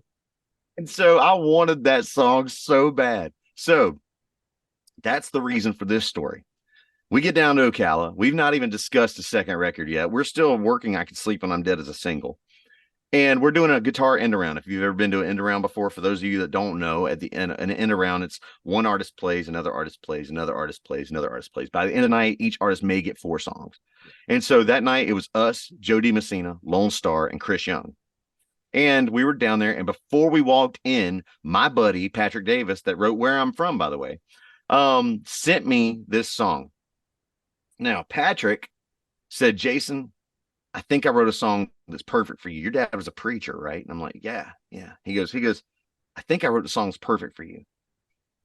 And so I wanted that song so bad. So that's the reason for this story. We get down to Ocala. We've not even discussed the second record yet. We're still working I Could Sleep When I'm Dead as a single. And we're doing a guitar end around. If you've ever been to an end around before, for those of you that don't know, at the end, an end around, it's one artist plays, another artist plays, another artist plays, another artist plays. By the end of the night, each artist may get 4 songs. And so that night, it was us, Joe DiMessina, Lone Star, and Chris Young. And we were down there. And before we walked in, my buddy, Patrick Davis, that wrote Where I'm From, by the way, sent me this song. Now, Patrick said, "Jason, I think I wrote a song that's perfect for you. Your dad was a preacher, right?" And I'm like, yeah. He goes, "I think I wrote the song that's perfect for you."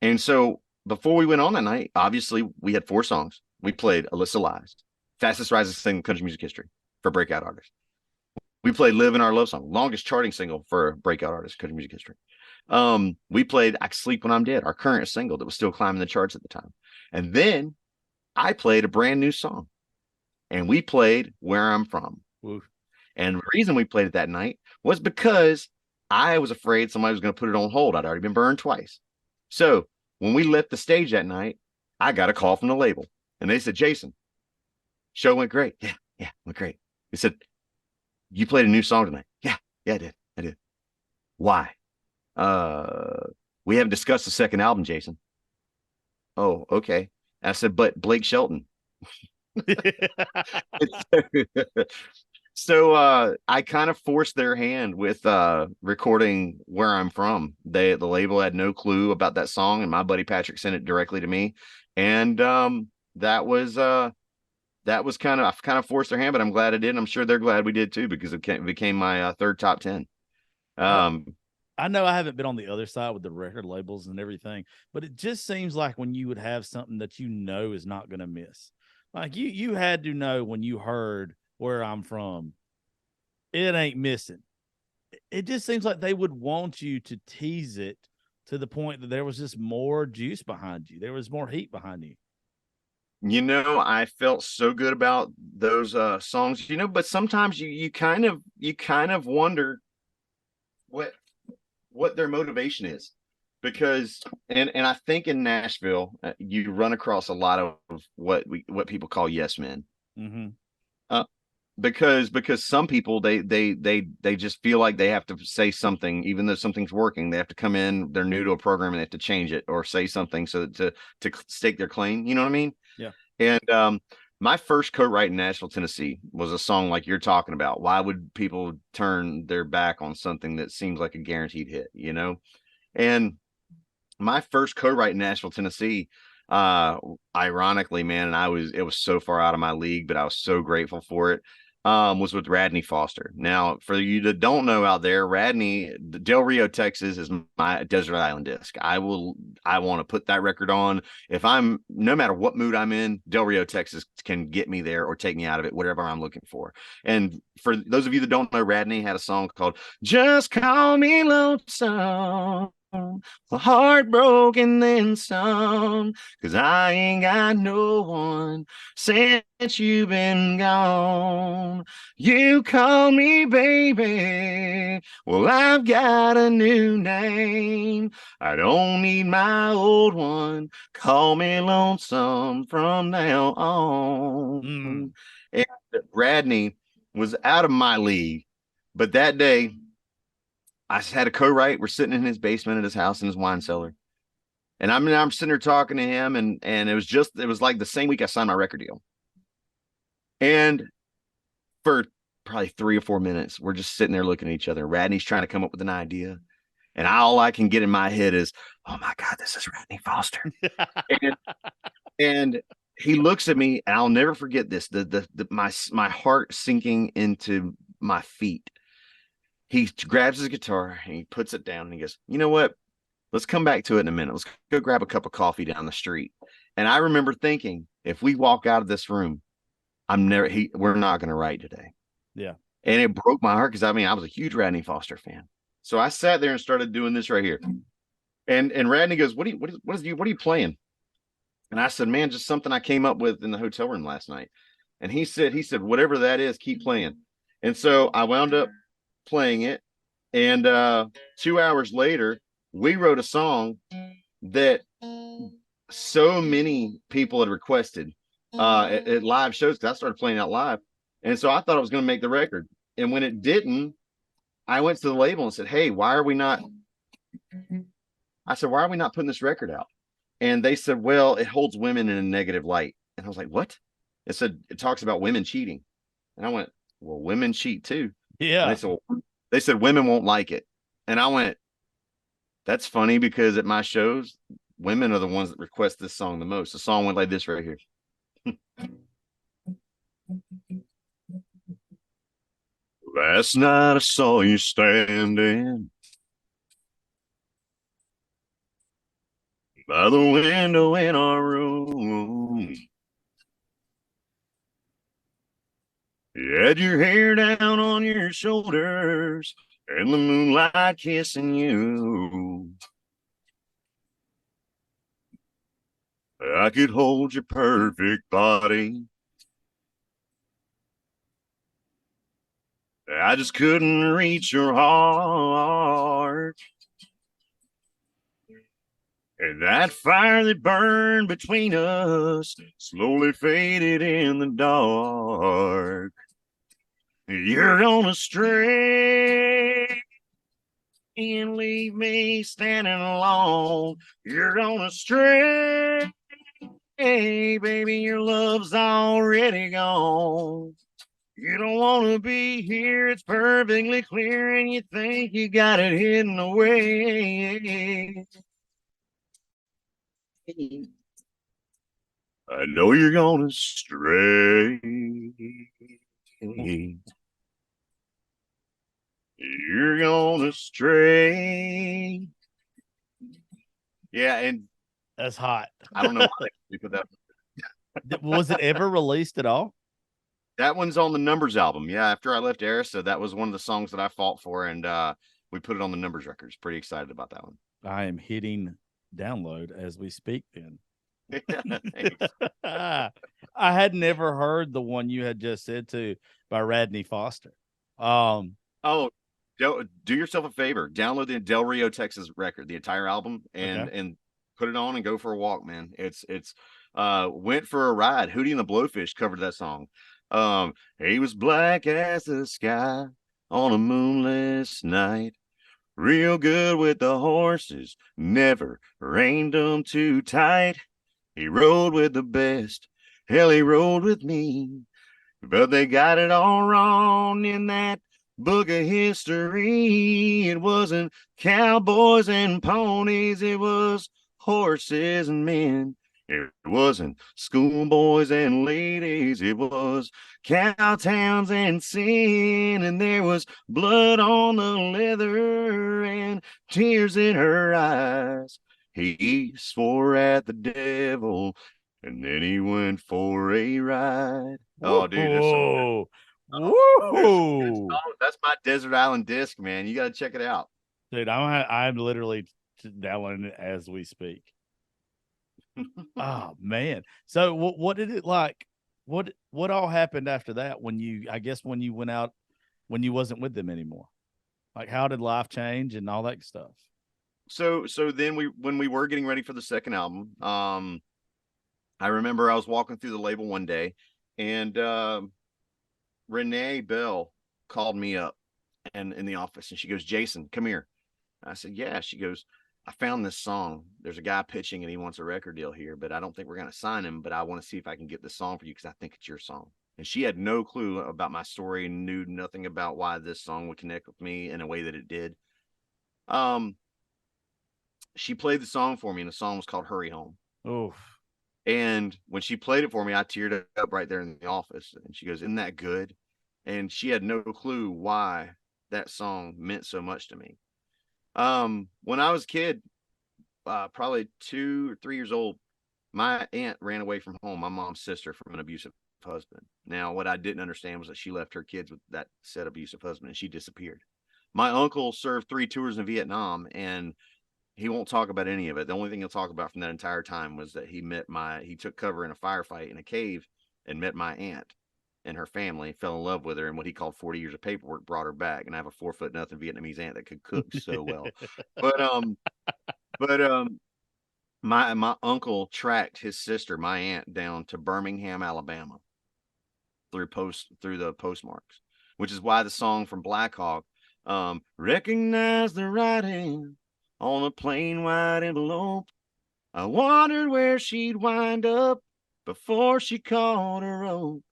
And so before we went on that night, obviously we had 4 songs. We played Alyssa Lies, fastest rising singer in country music history for breakout artists. We played "Live in Our Love Song," longest charting single for a breakout artist, country music history. We played "I Can Sleep When I'm Dead," our current single that was still climbing the charts at the time. And then I played a brand new song, and we played "Where I'm From." Ooh. And the reason we played it that night was because I was afraid somebody was going to put it on hold. I'd already been burned twice. So when we left the stage that night, I got a call from the label, and they said, "Jason, show went great." Yeah, went great. They said, "You played a new song tonight." Yeah, I did. Why? We haven't discussed the second album, Jason. Oh, okay. I said, "But Blake Shelton." So I kind of forced their hand with recording "Where I'm From." The label had no clue about that song, and my buddy Patrick sent it directly to me. And that was kind of, I kind of forced their hand, but I'm glad I did. I'm sure they're glad we did too, because it became my third top 10. I know I haven't been on the other side with the record labels and everything, but it just seems like when you would have something that you know is not going to miss. Like you had to know when you heard "Where I'm From," it ain't missing. It just seems like they would want you to tease it to the point that there was just more juice behind you. There was more heat behind you. I felt so good about those songs, but sometimes you kind of wonder what their motivation is, because and I think in Nashville you run across a lot of what people call yes men. Mm-hmm. Because some people they just feel like they have to say something, even though something's working. They have to come in, they're new to a program, and they have to change it or say something so to stake their claim. You know what I mean? Yeah. And my first co-write in Nashville, Tennessee was a song like you're talking about. Why would people turn their back on something that seems like a guaranteed hit, And my first co-write in Nashville, Tennessee, ironically, man, and it was so far out of my league, but I was so grateful for it. Was with Radney Foster. Now, for you that don't know out there, Del Rio, Texas is my desert island disc. I want to put that record on. No matter what mood I'm in, Del Rio, Texas can get me there or take me out of it, whatever I'm looking for. And for those of you that don't know, Radney had a song called "Just Call Me Lonesome. Heartbroken then some, 'cause I ain't got no one since you've been gone. You call me baby, well, I've got a new name. I don't need my old one. Call me lonesome from now on." And Radney was out of my league, but that day I had a co-write. We're sitting in his basement at his house in his wine cellar. And I'm sitting there talking to him, and it was like the same week I signed my record deal. And for probably 3 or 4 minutes, we're just sitting there looking at each other. Radney's trying to come up with an idea. And all I can get in my head is, "Oh my God, this is Radney Foster." and he looks at me, and I'll never forget this. My heart sinking into my feet. He grabs his guitar and he puts it down and he goes, "You know what? Let's come back to it in a minute. Let's go grab a cup of coffee down the street." And I remember thinking, if we walk out of this room, we're not going to write today. Yeah. And it broke my heart, because I was a huge Radney Foster fan. So I sat there and started doing this right here. And Radney goes, "What are you playing?" And I said, "Man, just something I came up with in the hotel room last night." And he said, "Whatever that is, keep playing." And so I wound up playing it. And 2 hours later, we wrote a song that so many people had requested at live shows, because I started playing out live. And so I thought I was going to make the record. And when it didn't, I went to the label and said, "Hey, why are we not putting this record out?" And they said, "Well, it holds women in a negative light." And I was like, "What?" It said it talks about women cheating. And I went, "Well, women cheat too." Yeah. And they said women won't like it. And I went, "That's funny, because at my shows, women are the ones that request this song the most." The song went like this right here. "Last night I saw you standing by the window in our room. You had your hair down on your shoulders and the moonlight kissing you. I could hold your perfect body. I just couldn't reach your heart. And that fire that burned between us slowly faded in the dark. You're gonna stray and leave me standing alone. You're gonna stray, hey, baby, your love's already gone. You don't want to be here, it's perfectly clear, and you think you got it hidden away. I know you're gonna stray. You're gonna stray. Yeah, and That's hot. I don't know why they put that. Was it ever released at all? That one's on the Numbers album. Yeah, after I left Alyssa, that was one of the songs that I fought for, and we put it on the Numbers records. Pretty excited about that one. I am hitting download as we speak then. Thanks. I had never heard the one you had just said to by Radney Foster. Oh, do yourself a favor. Download the Del Rio, Texas record, the entire album, and put it on and go for a walk, man. It's Went for a Ride. Hootie and the Blowfish covered that song. He was black as the sky on a moonless night. Real good with the horses, never reined them too tight. He rode with the best, hell, he rode with me. But they got it all wrong in that book of history. It wasn't cowboys and ponies, it was horses and men. It wasn't schoolboys and ladies, it was cowtowns and sin. And there was blood on the leather and tears in her eyes. He swore at the devil, and then he went for a ride. Oh, dude, this song. Woo! That's my Desert Island disc, man. You got to check it out. Dude, I'm literally downloading it as we speak. Oh man! So what did it like? What all happened after that? When you went out, when you wasn't with them anymore, like how did life change and all that stuff? So then when we were getting ready for the second album, I remember I was walking through the label one day, and Renee Bell called me up and in the office, and she goes, "Jason, come here." I said, "Yeah." She goes, "I found this song. There's a guy pitching and he wants a record deal here, but I don't think we're going to sign him, but I want to see if I can get this song for you because I think it's your song." And she had no clue about my story and knew nothing about why this song would connect with me in a way that it did. She played the song for me, and the song was called Hurry Home. Oof. And when she played it for me, I teared up right there in the office. And she goes, "Isn't that good?" And she had no clue why that song meant so much to me. When I was a kid, probably 2 or 3 years old, my aunt ran away from home, my mom's sister, from an abusive husband. Now, what I didn't understand was that she left her kids with that said abusive husband, and she disappeared. My uncle served 3 tours in Vietnam, and he won't talk about any of it. The only thing he'll talk about from that entire time was that he took cover in a firefight in a cave and met my aunt and her family, fell in love with her, and what he called 40 years of paperwork brought her back. And I have a 4'0" Vietnamese aunt that could cook so well. But my uncle tracked his sister, my aunt, down to Birmingham, Alabama through the postmarks, which is why the song from Black Hawk, "Recognize the writing on a plain white envelope. I wondered where she'd wind up before she caught a rope.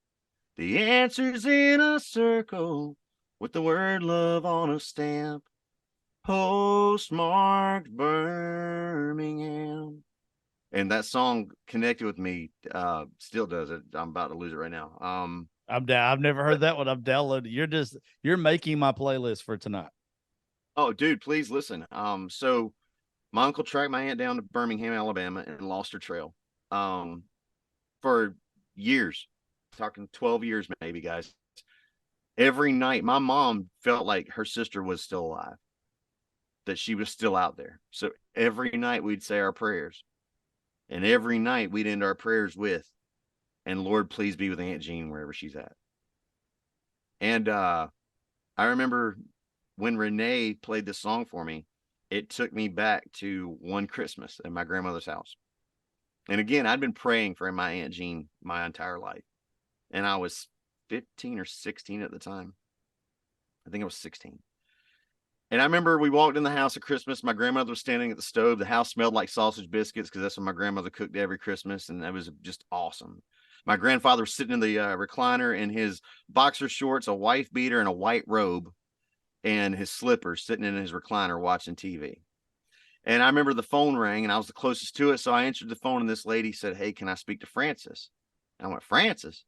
The answer's in a circle with the word love on a stamp. Postmarked Birmingham." And that song connected with me, still does it. I'm about to lose it right now. I'm down. I've never heard that one. I'm downloading. You're making my playlist for tonight. Oh, dude, please listen. So my uncle tracked my aunt down to Birmingham, Alabama, and lost her trail. For years, talking 12 years maybe, guys. Every night, my mom felt like her sister was still alive, that she was still out there. So every night we'd say our prayers. And every night we'd end our prayers with, and Lord, please be with Aunt Jean wherever she's at. And I remember when Renee played this song for me, it took me back to one Christmas at my grandmother's house. And again, I'd been praying for my Aunt Jean my entire life. And I was 15 or 16 at the time. I think I was 16. And I remember we walked in the house at Christmas. My grandmother was standing at the stove. The house smelled like sausage biscuits because that's what my grandmother cooked every Christmas. And that was just awesome. My grandfather was sitting in the recliner in his boxer shorts, a wife beater, and a white robe, and his slippers, sitting in his recliner watching TV. And I remember the phone rang, and I was the closest to it. So I answered the phone, and this lady said, "Hey, can I speak to Frances?" And I went, "Frances?"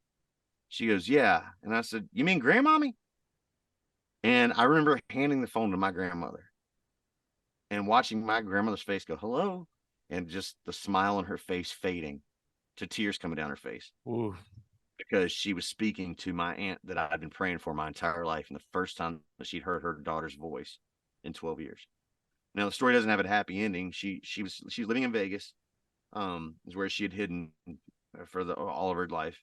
She goes, "Yeah." And I said, "You mean grandmommy?" And I remember handing the phone to my grandmother and watching my grandmother's face go, "Hello," and just the smile on her face fading to tears coming down her face. Ooh. Because she was speaking to my aunt that I'd been praying for my entire life, and the first time that she'd heard her daughter's voice in 12 years. Now the story doesn't have a happy ending. She's living in Vegas, is where she had hidden for all of her life,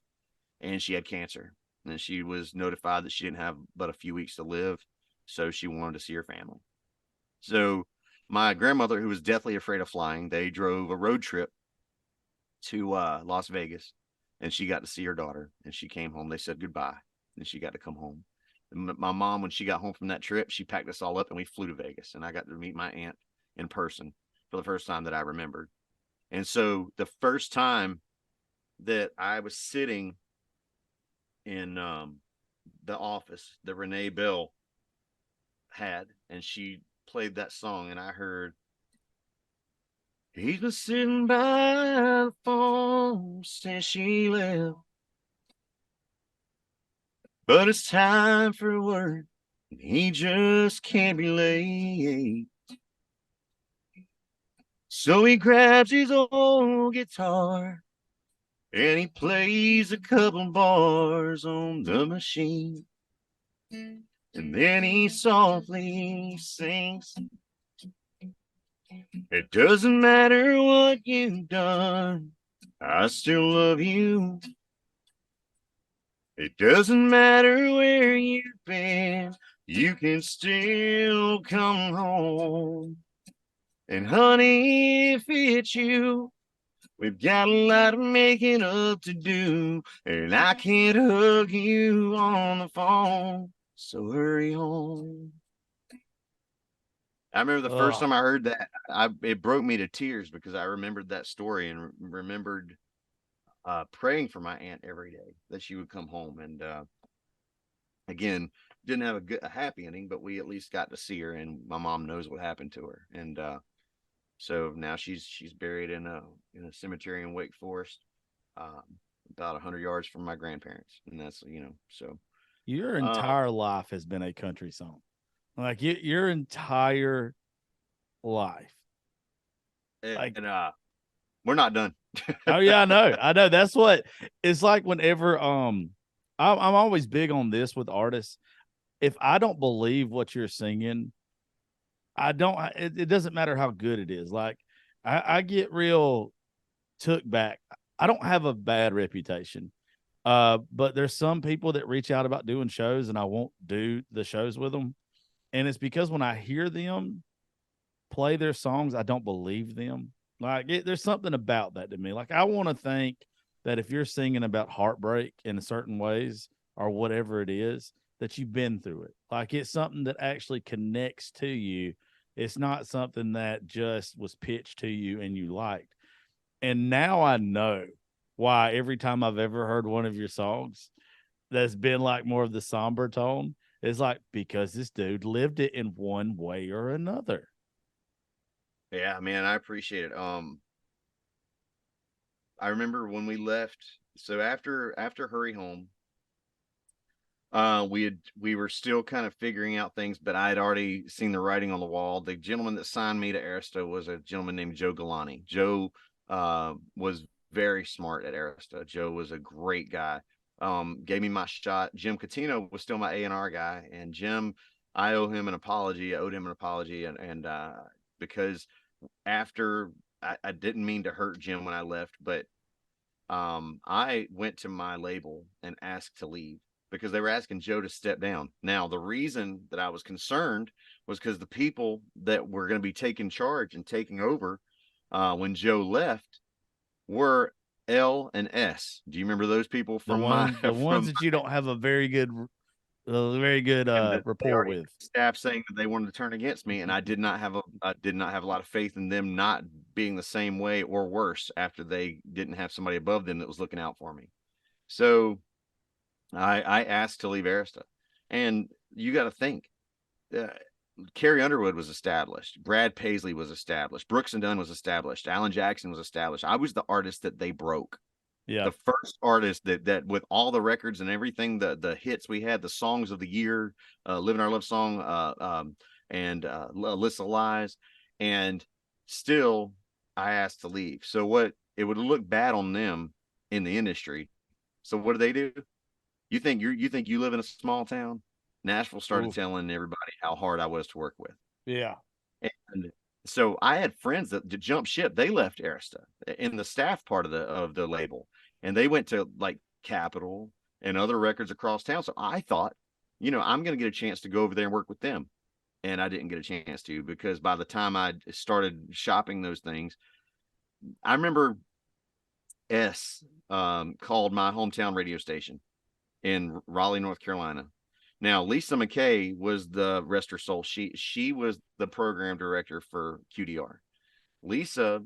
and she had cancer. And she was notified that she didn't have but a few weeks to live, so she wanted to see her family. So my grandmother, who was deathly afraid of flying, they drove a road trip to Las Vegas, and she got to see her daughter, and she came home. They said goodbye, and she got to come home. And my mom, when she got home from that trip, she packed us all up, and we flew to Vegas, and I got to meet my aunt in person for the first time that I remembered. And so the first time that I was sitting in the office that Renee Bell had, and she played that song, and I heard, "He's been sitting by the phone since she left, but it's time for work, and he just can't be late. So he grabs his old guitar, and he plays a couple bars on the machine. And then he softly sings, it doesn't matter what you've done, I still love you. It doesn't matter where you've been, you can still come home. And honey, if it's you, we've got a lot of making up to do, and I can't hug you on the phone, so hurry home." I remember the first time I heard that, it broke me to tears because I remembered that story and remembered praying for my aunt every day that she would come home. And again, didn't have a happy ending, but we at least got to see her, and my mom knows what happened to her. And so now she's buried in a cemetery in Wake Forest, about 100 yards from my grandparents, and that's so. Your entire life has been a country song, like your entire life. And we're not done. Oh yeah, I know. That's what it's like whenever I'm always big on this with artists. If I don't believe what you're singing, it doesn't matter how good it is. Like I get real took back. I don't have a bad reputation. But there's some people that reach out about doing shows, and I won't do the shows with them. And it's because when I hear them play their songs, I don't believe them. Like there's something about that to me. Like I want to think that if you're singing about heartbreak in certain ways or whatever it is, that you've been through it. Like it's something that actually connects to you. It's not something that just was pitched to you and you liked. And now I know why every time I've ever heard one of your songs that's been like more of the somber tone, it's like because this dude lived it in one way or another. Yeah, man, I appreciate it. I remember when we left. So after Hurry Home, we were still kind of figuring out things, but I had already seen the writing on the wall. The gentleman that signed me to Arista was a gentleman named Joe Galani. Joe was very smart at Arista. Joe was a great guy. gave me my shot. Jim Catino was still my A&R guy, and Jim, I owe him an apology. I owed him an apology, and because after I didn't mean to hurt Jim when I left, but I went to my label and asked to leave because they were asking Joe to step down. Now, the reason that I was concerned was because the people that were going to be taking charge and taking over when Joe left were L and S. Do you remember those people The from my ones that you don't have a very good rapport with? Staff saying that they wanted to turn against me, and I did not have a lot of faith in them not being the same way or worse after they didn't have somebody above them that was looking out for me. So I asked to leave Arista, and you got to think. Carrie Underwood was established. Brad Paisley was established. Brooks and Dunn was established. Alan Jackson was established. I was the artist that they broke. Yeah. The first artist that with all the records and everything, the hits we had, the songs of the year, Living Our Love Song, and Alyssa Lies, and still I asked to leave. So what, it would look bad on them in the industry. So what do? You think you live in a small town? Nashville started telling everybody how hard I was to work with. Yeah. And so I had friends that jumped ship. They left Arista in the staff part of the label, and they went to like Capitol and other records across town. So I thought, I'm going to get a chance to go over there and work with them. And I didn't get a chance to, because by the time I started shopping those things, I remember S called my hometown radio station in Raleigh, North Carolina. Now, Lisa McKay was the rest her soul. She was the program director for QDR. Lisa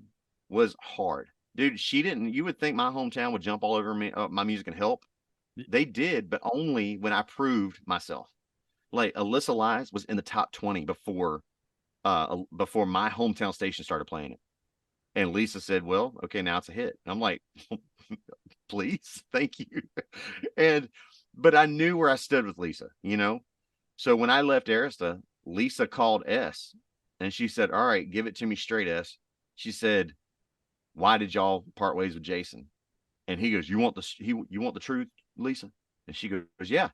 was hard, dude. She didn't. You would think my hometown would jump all over me, my music and help. They did, but only when I proved myself. Like Alyssa Lies was in the top 20 before my hometown station started playing it. And Lisa said, "Well, okay, now it's a hit." And I'm like, "Please, thank you." But I knew where I stood with Lisa, So when I left Arista, Lisa called S, and she said, "All right, give it to me straight, S." She said, "Why did y'all part ways with Jason?" And he goes, "You want the truth, Lisa?" And she goes, "Yeah."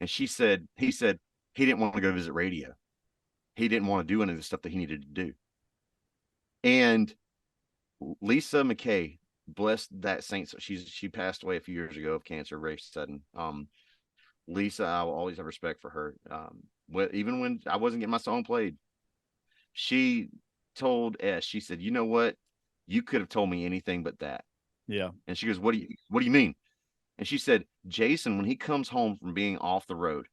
And he said he didn't want to go visit radio. He didn't want to do any of the stuff that he needed to do. And Lisa McKay, bless that saint, she passed away a few years ago of cancer, very sudden. Lisa, I will always have respect for her. Even when I wasn't getting my song played, she told S, she said, "You know what? You could have told me anything but that." Yeah. And she goes, what do you mean?" And she said, "Jason, when he comes home from being off the road,"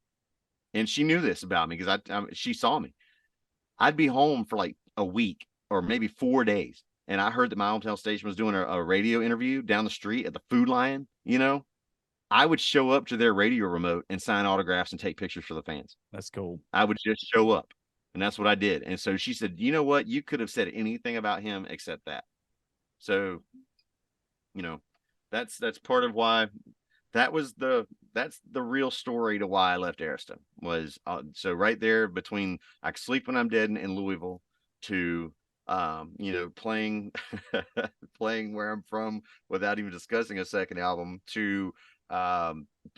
and she knew this about me because she saw me, I'd be home for like a week or maybe 4 days. And I heard that my hometown station was doing a radio interview down the street at the Food Lion, I would show up to their radio remote and sign autographs and take pictures for the fans. That's cool. I would just show up, and that's what I did. And so she said, "You know what? You could have said anything about him except that." So, that's part of why that's the real story to why I left Arista was, so right there between I Can Sleep When I'm Dead in Louisville to playing playing Where I'm From without even discussing a second album to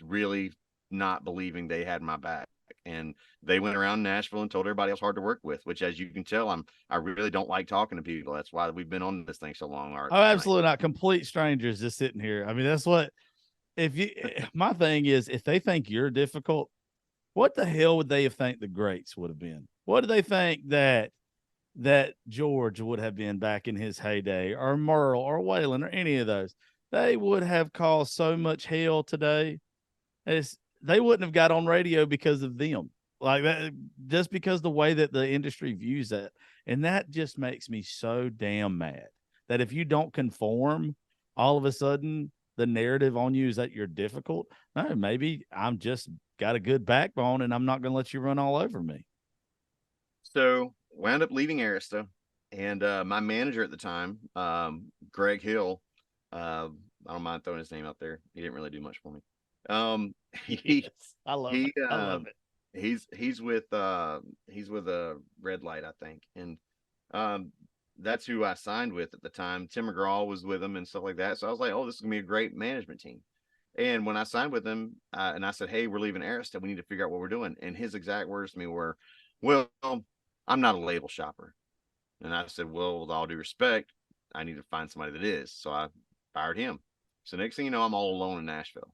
really not believing they had my back. And they went around Nashville and told everybody else hard to work with, which, as you can tell, I really don't like talking to people. That's why we've been on this thing so long. Oh, absolutely not. Complete strangers just sitting here. I mean, that's what, my thing is, if they think you're difficult, what the hell would they have think the greats would have been? What do they think that George would have been back in his heyday, or Merle or Waylon or any of those? They would have caused so much hell today. They wouldn't have got on radio because of them, like that, just because the way that the industry views that. And that just makes me so damn mad that if you don't conform, all of a sudden the narrative on you is that you're difficult. No, maybe I'm just got a good backbone and I'm not going to let you run all over me. So wound up leaving Arista, and my manager at the time, Greg Hill, I don't mind throwing his name out there. He didn't really do much for me. I love it. I love it. He's with a Red Light, I think, and that's who I signed with at the time. Tim McGraw was with him and stuff like that. So I was like, "Oh, this is gonna be a great management team." And when I signed with him, and I said, "Hey, we're leaving Arista. We need to figure out what we're doing." And his exact words to me were, "Well, I'm not a label shopper." And I said, "Well, with all due respect, I need to find somebody that is." So I fired him. So next thing you know, I'm all alone in Nashville.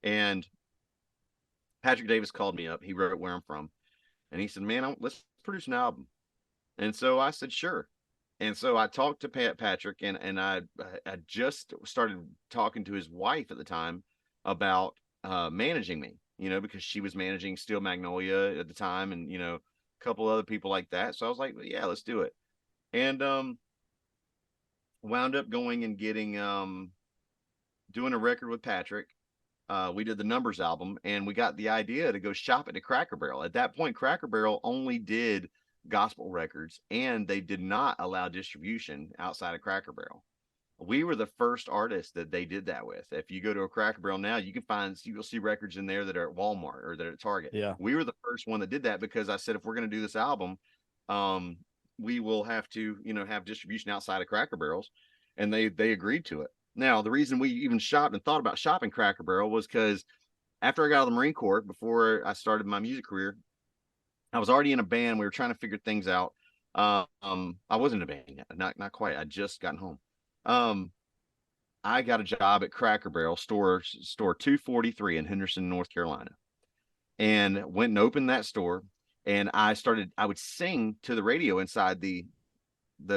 And Patrick Davis called me up. He wrote where I'm from. And he said, "Man, let's produce an album." And so I said, "Sure." And so I talked to Patrick, and I just started talking to his wife at the time about managing me, because she was managing Steel Magnolia at the time, and a couple other people like that. So I was like, well, "Yeah, let's do it." And wound up going and getting doing a record with Patrick. We did the Numbers album, and we got the idea to go shop it to Cracker Barrel. At that point, Cracker Barrel only did gospel records, and they did not allow distribution outside of Cracker Barrel. We were the first artist that they did that with. If you go to a Cracker Barrel now, you'll see records in there that are at Walmart or that are at Target. Yeah. We were the first one that did that, because I said, if we're going to do this album, we will have to, have distribution outside of Cracker Barrels. And they agreed to it. Now, the reason we even shopped and thought about shopping Cracker Barrel was because after I got out of the Marine Corps, before I started my music career, I was already in a band. We were trying to figure things out. I wasn't in a band yet, not quite. I just gotten home. I got a job at Cracker Barrel store 243 in Henderson, North Carolina, and went and opened that store. And I would sing to the radio inside the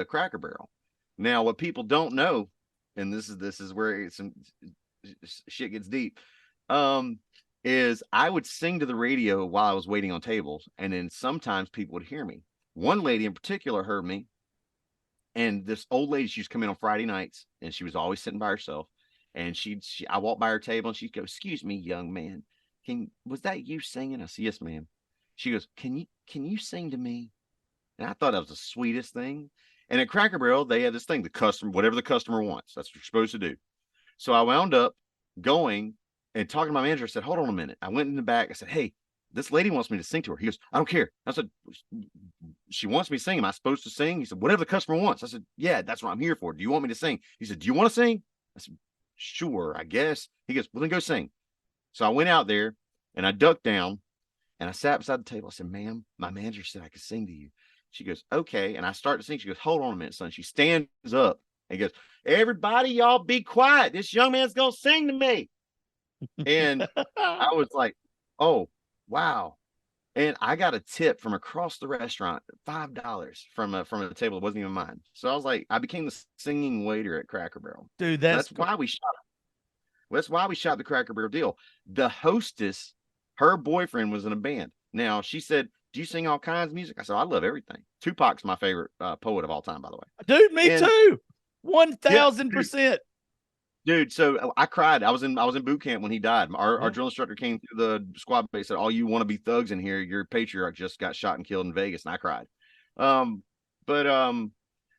Cracker Barrel. Now, what people don't know, and this is where some shit gets deep, is I would sing to the radio while I was waiting on tables, and then sometimes people would hear me. One lady in particular heard me, and this old lady, she used to come in on Friday nights, and she was always sitting by herself. And I walked by her table, and she'd go, "Excuse me, young man, was that you singing?" I said, "Yes, ma'am." She goes, can you sing to me?" And I thought that was the sweetest thing. And at Cracker Barrel, they had this thing, whatever the customer wants, that's what you're supposed to do. So I wound up going and talking to my manager. I said, "Hold on a minute." I went in the back. I said, "Hey, this lady wants me to sing to her." He goes, "I don't care." I said, "She wants me to sing. Am I supposed to sing?" He said, "Whatever the customer wants." I said, "Yeah, that's what I'm here for. Do you want me to sing?" He said, "Do you want to sing?" I said, "Sure, I guess." He goes, "Well, then go sing." So I went out there, and I ducked down, and I sat beside the table. I said, "Ma'am, my manager said I could sing to you." She goes, "Okay." And I start to sing. She goes, "Hold on a minute, son." She stands up and goes, "Everybody, y'all be quiet. This young man's going to sing to me." And I was like, "Oh, wow." And I got a tip from across the restaurant, $5 from a table that wasn't even mine. So I was like, I became the singing waiter at Cracker Barrel. Dude, That's why we shot. That's why we shot the Cracker Barrel deal. The hostess, her boyfriend was in a band. Now she said, "Do you sing all kinds of music?" I said, "I love everything." Tupac's my favorite poet of all time, by the way. Dude, me too. Yeah, 1000%. dude. So I cried. I was in boot camp when he died. Our drill instructor came through the squad base, said, "All you want to be thugs in here, your patriarch just got shot and killed in Vegas," and I cried.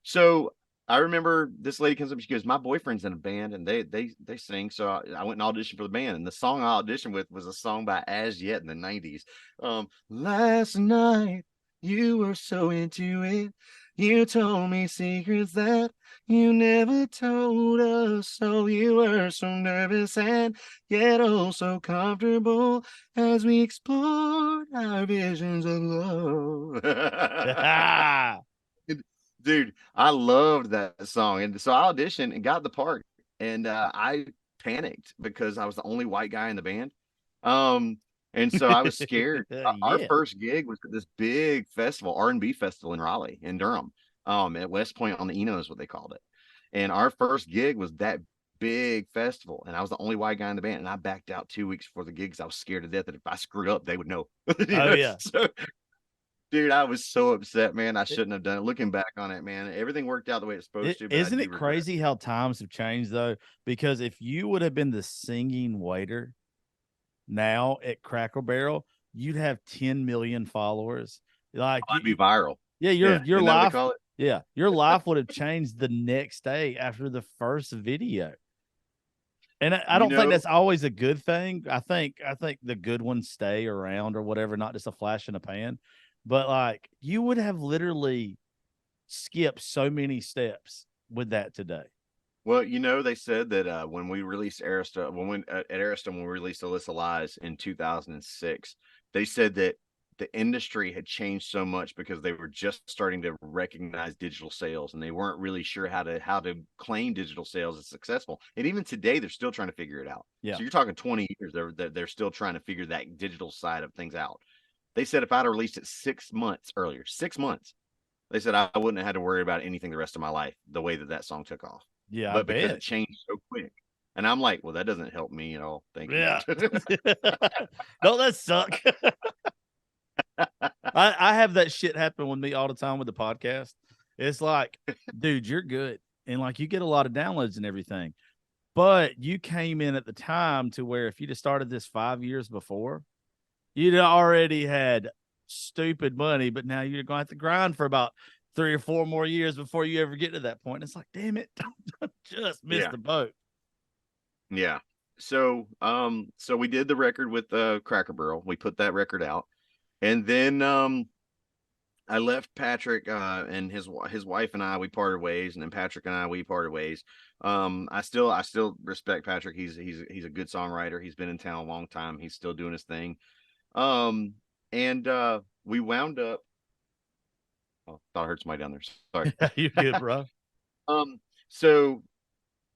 So I remember this lady comes up, she goes, "My boyfriend's in a band and they sing." So I went and auditioned for the band, and the song I auditioned with was a song by As Yet in the 90s. "Last night you were so into it, you told me secrets that you never told us, so you were so nervous and yet oh so comfortable as we explored our visions of love." Dude, I loved that song. And so I auditioned and got the part. And I panicked because I was the only white guy in the band. And so I was scared. Our first gig was at this big festival, R&B festival in Raleigh, in Durham, at West Point on the Eno is what they called it. And our first gig was that big festival, and I was the only white guy in the band. And I backed out 2 weeks before the gigs. I was scared to death that if I screwed up, they would know. Yeah. So, dude, I was so upset, man. I shouldn't have done it. Looking back on it, man, everything worked out the way it's supposed to. But Isn't it crazy how times have changed, though? Because if you would have been the singing waiter now at Cracker Barrel, you'd have 10 million followers. Like, I'd be viral. Yeah, your life. Yeah, your life would have changed the next day after the first video. And I don't think that's always a good thing. I think the good ones stay around or whatever, not just a flash in the pan. But like, you would have literally skipped so many steps with that today. Well, you know, they said that when we released Arista, at Arista, when we released Alyssa Lies in 2006, they said that the industry had changed so much because they were just starting to recognize digital sales, and they weren't really sure how to claim digital sales as successful. And even today, they're still trying to figure it out. Yeah. So you're talking 20 years, they're still trying to figure that digital side of things out. They said if I'd have released it 6 months earlier, 6 months, they said I wouldn't have had to worry about anything the rest of my life, the way that song took off. Yeah, I But because it bet. changed so quick. And I'm like, well, that doesn't help me at all. Thank you. Yeah. Don't that suck? I have that shit happen with me all the time with the podcast. It's like, dude, you're good. And like you get a lot of downloads and everything. But you came in at the time to where if you'd have started this 5 years before, you'd already had stupid money, but now you're going to have to grind for about 3 or 4 more years before you ever get to that point. It's like, damn it, don't just miss the boat. Yeah. So we did the record with Cracker Barrel. We put that record out. And then I left Patrick and his wife and I, we parted ways, and then Patrick and I, we parted ways. I still respect Patrick. He's a good songwriter. He's been in town a long time. He's still doing his thing. And we wound up. Oh, thought I heard somebody down there. Sorry. You're good, bro. So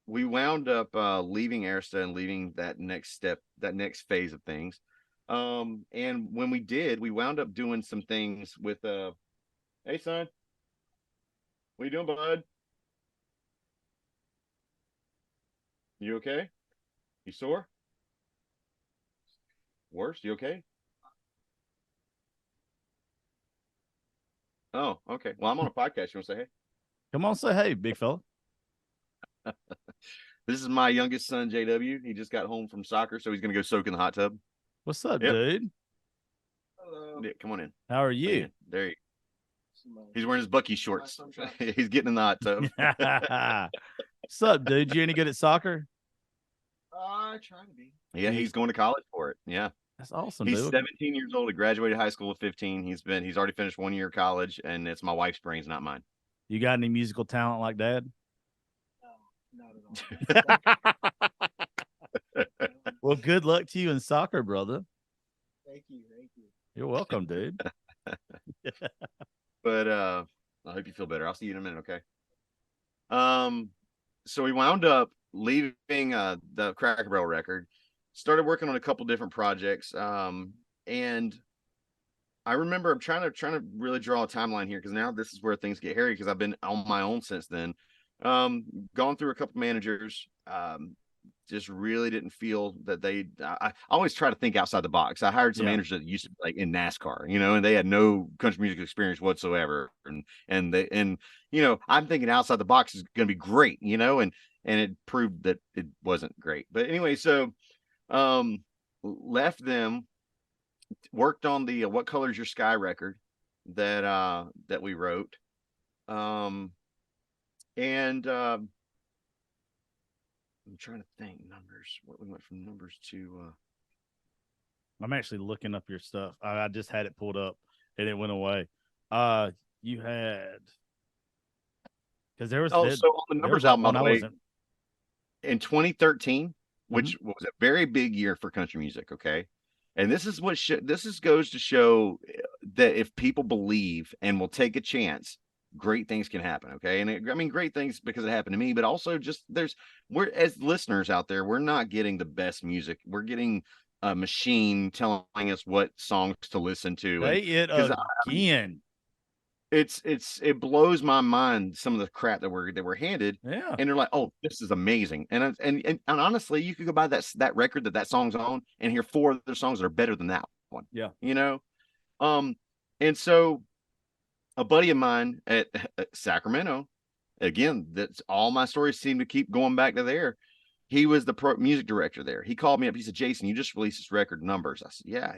we wound up leaving Arista and leaving that next step, that next phase of things. And when we did, we wound up doing some things with hey son, what you doing, bud? You okay? You sore? Worse? You okay? Oh, okay. Well, I'm on a podcast. You want to say hey? Come on, say hey, big fella. This is my youngest son, JW. He just got home from soccer, so he's gonna go soak in the hot tub. What's up, dude? Hello. Yeah, come on in. How are you? There you go. He's wearing his Bucky shorts. He's getting in the hot tub. What's up, dude? You any good at soccer? I try to be. Yeah, he's going to college for it. Yeah. That's awesome, He's dude. 17 years old. He graduated high school at 15. He's already finished 1 year of college, and it's my wife's brains, not mine. You got any musical talent like dad? No, not at all. Well, good luck to you in soccer, brother. Thank you. You're welcome, dude. But I hope you feel better. I'll see you in a minute, okay? So we wound up leaving the Cracker Barrel record, started working on a couple different projects. And I remember I'm trying to really draw a timeline here, because now this is where things get hairy, because I've been on my own since then. Gone through a couple managers, just really didn't feel that I always try to think outside the box. I hired some managers that used to be like in NASCAR, and they had no country music experience whatsoever. And I'm thinking outside the box is going to be great, and it proved that it wasn't great. But anyway, so, left them, worked on the What Color's Your Sky record that we wrote. And I'm trying to think numbers. What we went from numbers to. I'm actually looking up your stuff. I just had it pulled up and it went away. You had, because there was so on the numbers album, by the way, in 2013, which was a very big year for country music. Okay, and this is goes to show that if people believe and will take a chance, great things can happen. Okay. And great things because it happened to me, but also just we're, as listeners out there, we're not getting the best music. We're getting a machine telling us what songs to listen to. Say it again. It blows my mind, some of the crap that we're handed. Yeah. And they're like, oh, this is amazing. And honestly, you could go buy that record that song's on and hear 4 other songs that are better than that one. Yeah. And so a buddy of mine at Sacramento, again, that's all my stories seem to keep going back to there. He was the music director there. He called me up. He said, Jason, you just released this record, Numbers. I said, yeah.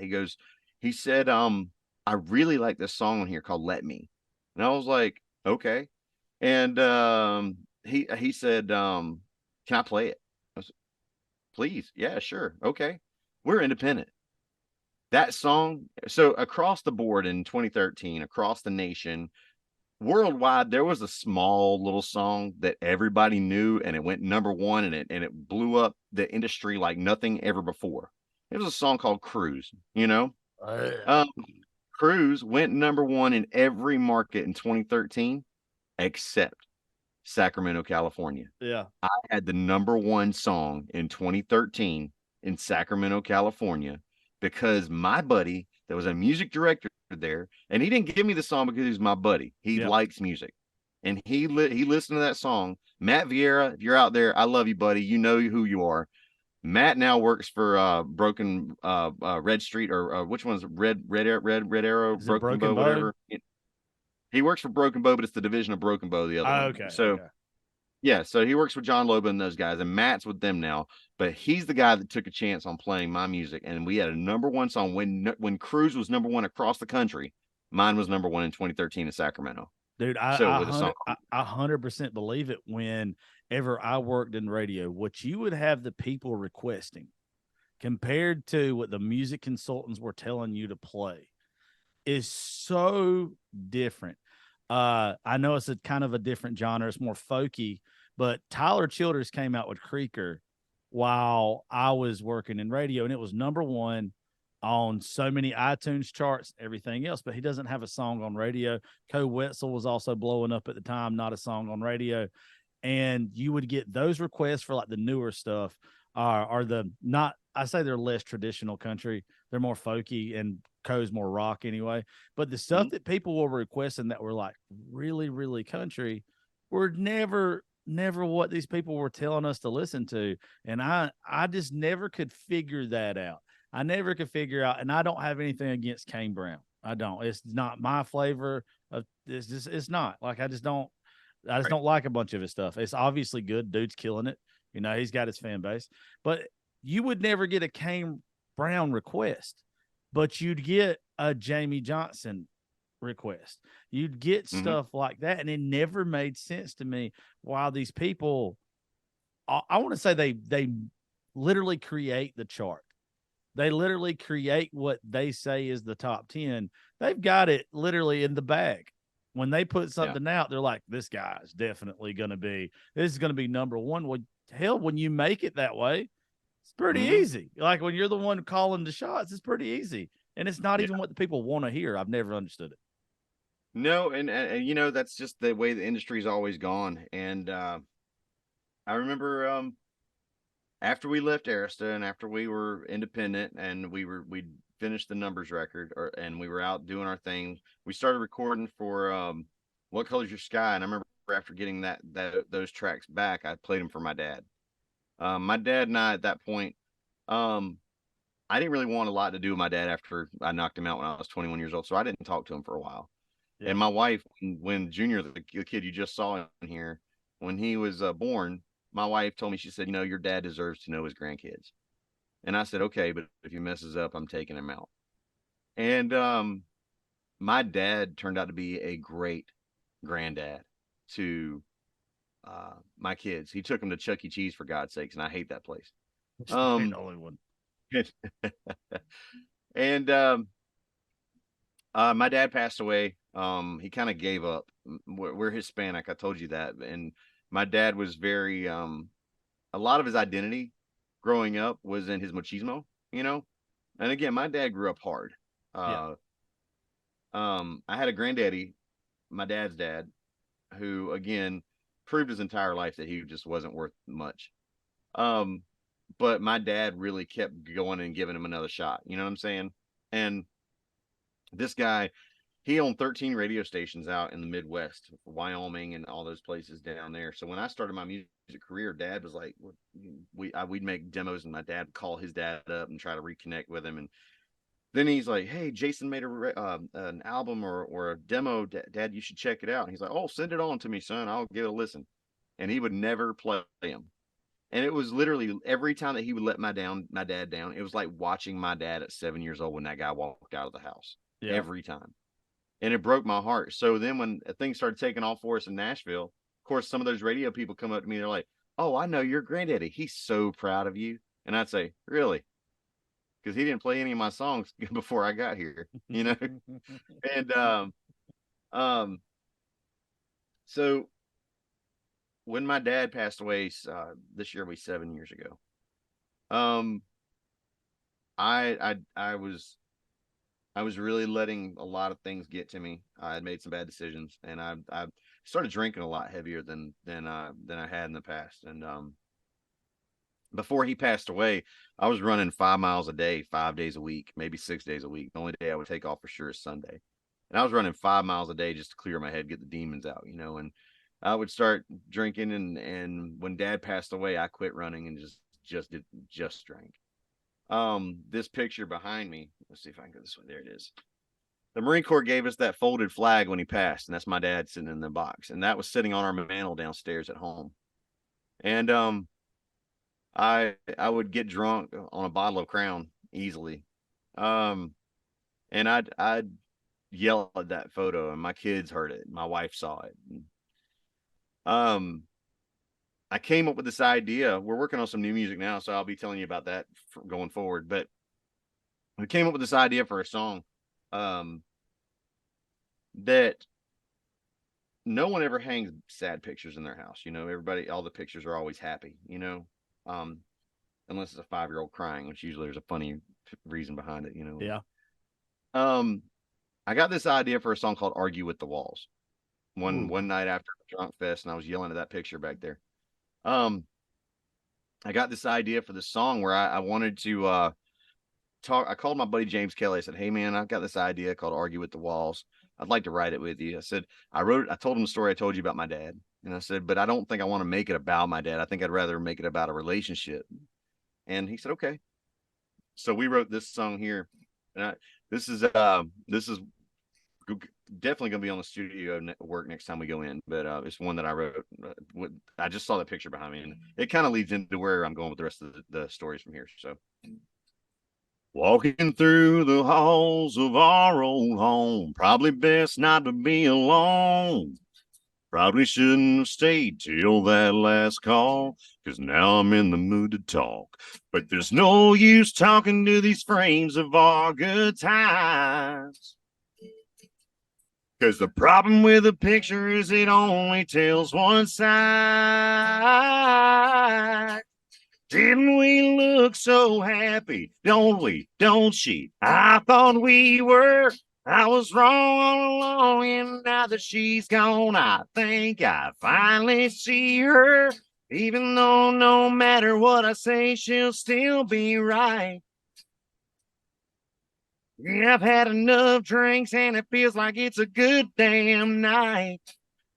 He said, I really like this song on here called Let Me. And I was like, okay. And he said, can I play it? I said, please. Yeah, sure. Okay. We're independent. That song, so across the board in 2013, across the nation, worldwide, there was a small little song that everybody knew, and it went number one, and it blew up the industry like nothing ever before. It was a song called Cruise, you know. Um, Cruise went number one in every market in 2013 except Sacramento, California. Yeah. I had the number one song in 2013 in Sacramento, California, because my buddy that was a music director there, and he didn't give me the song because he's my buddy. He Yep. likes music. And he listened to that song. Matt Vieira, if you're out there, I love you, buddy. You know who you are. Matt now works for Broken Red Street, or which one's Red Arrow, Is it Broken Broken Bow, Bow? whatever. He works for Broken Bow, but it's the division of Broken Bow, the other Oh, one. okay. So okay. yeah, so he works with John Loba and those guys, and Matt's with them now. But he's the guy that took a chance on playing my music, and we had a number one song when Cruise was number one across the country. Mine was number one in 2013 in Sacramento. Dude, So with a song, I 100% believe it. Whenever I worked in radio, what you would have the people requesting compared to what the music consultants were telling you to play is so different. I know it's a kind of a different genre. It's more folky, but Tyler Childers came out with Creaker while I was working in radio, and it was number one on so many iTunes charts, everything else, but he doesn't have a song on radio. Co Wetzel was also blowing up at the time, not a song on radio. And you would get those requests for like the newer stuff, are the not, I say they're less traditional country. They're more folky, and Co's more rock anyway. But the stuff that people were requesting that were like really, really country were never what these people were telling us to listen to. And I just never could figure that out. I never could figure out, and I don't have anything against Kane Brown. I don't. It's not my flavor of this. It's not like I just don't like a bunch of his stuff. It's obviously good. Dude's killing it. You know, he's got his fan base, but you would never get a Kane Brown request, but you'd get a Jamie Johnson request. You'd get stuff like that. And it never made sense to me why these people, I want to say they literally create the chart. They literally create what they say is the top 10. They've got it literally in the bag. When they put something out, they're like, this guy's definitely going to be, this is going to be number one. Well, hell, when you make it that way, it's pretty easy. Like when you're the one calling the shots, it's pretty easy. And it's not even what the people want to hear. I've never understood it. No, and you know, that's just the way the industry's always gone. And I remember after we left Arista and after we were independent and we finished the numbers record, and we were out doing our thing, we started recording for What Color's Your Sky. And I remember after getting those tracks back, I played them for my dad. My dad and I at that point, I didn't really want a lot to do with my dad after I knocked him out when I was 21 years old. So I didn't talk to him for a while. Yeah. And my wife, when Junior, the kid you just saw in here, when he was born, my wife told me, she said, you know, your dad deserves to know his grandkids. And I said, okay, but if he messes up, I'm taking him out. And my dad turned out to be a great granddad to my kids. He took them to Chuck E. Cheese, for God's sakes, and I hate that place. The only one. And my dad passed away. He kind of gave up. We're Hispanic, I told you that. And my dad was very a lot of his identity growing up was in his machismo, you know. And again, my dad grew up hard. I had a granddaddy, my dad's dad, who again proved his entire life that he just wasn't worth much. But my dad really kept going and giving him another shot. You know what I'm saying? And this guy, he owned 13 radio stations out in the Midwest, Wyoming, and all those places down there. So when I started my music career, Dad was like, we'd make demos, and my dad would call his dad up and try to reconnect with him. And then he's like, hey, Jason made an album or a demo. Dad, you should check it out. And he's like, oh, send it on to me, son. I'll give it a listen. And he would never play him. And it was literally every time that he would let my dad down, it was like watching my dad at 7 years old when that guy walked out of the house. Yeah. Every time. And it broke my heart. So then when things started taking off for us in Nashville, of course, some of those radio people come up to me, they're like, oh, I know your granddaddy. He's so proud of you. And I'd say, really? Because he didn't play any of my songs before I got here, you know? And So when my dad passed away, this year will be 7 years ago. Um, I was really letting a lot of things get to me. I had made some bad decisions, and I started drinking a lot heavier than I had in the past. And before he passed away, I was running 5 miles a day, 5 days a week, maybe 6 days a week. The only day I would take off for sure is Sunday. And I was running 5 miles a day just to clear my head, get the demons out, and I would start drinking. And when Dad passed away, I quit running and just drank. This picture behind me, let's see if I can go this way. There it is. The Marine Corps gave us that folded flag when he passed, and that's my dad sitting in the box. And that was sitting on our mantle downstairs at home. And I would get drunk on a bottle of Crown easily. And I'd yell at that photo, and my kids heard it. My wife saw it. I came up with this idea. We're working on some new music now, so I'll be telling you about that going forward. But we came up with this idea for a song that no one ever hangs sad pictures in their house. Everybody, all the pictures are always happy, unless it's a 5-year-old crying, which usually there's a funny reason behind it, Yeah. I got this idea for a song called Argue with the Walls one night after a drunk fest, and I was yelling at that picture back there. I got this idea for this song where I wanted to talk. I called my buddy James Kelly. I said, "Hey man, I've got this idea called Argue with the Walls. I'd like to write it with you." I said, I told him the story I told you about my dad. And I said, but I don't think I want to make it about my dad. I think I'd rather make it about a relationship. And he said, okay. So we wrote this song here. And this is definitely going to be on the studio work next time we go in. But it's one that I wrote. I just saw the picture behind me, and it kind of leads into where I'm going with the rest of the stories from here. So, walking through the halls of our old home, probably best not to be alone. Probably shouldn't have stayed till that last call, 'cause now I'm in the mood to talk. But there's no use talking to these frames of our good times, 'cause the problem with a picture is it only tells one side. Didn't we look so happy? Don't we? Don't she? I thought we were. I was wrong all along, and now that she's gone, I think I finally see her. Even though no matter what I say, she'll still be right. Yeah, I've had enough drinks, and it feels like it's a good damn night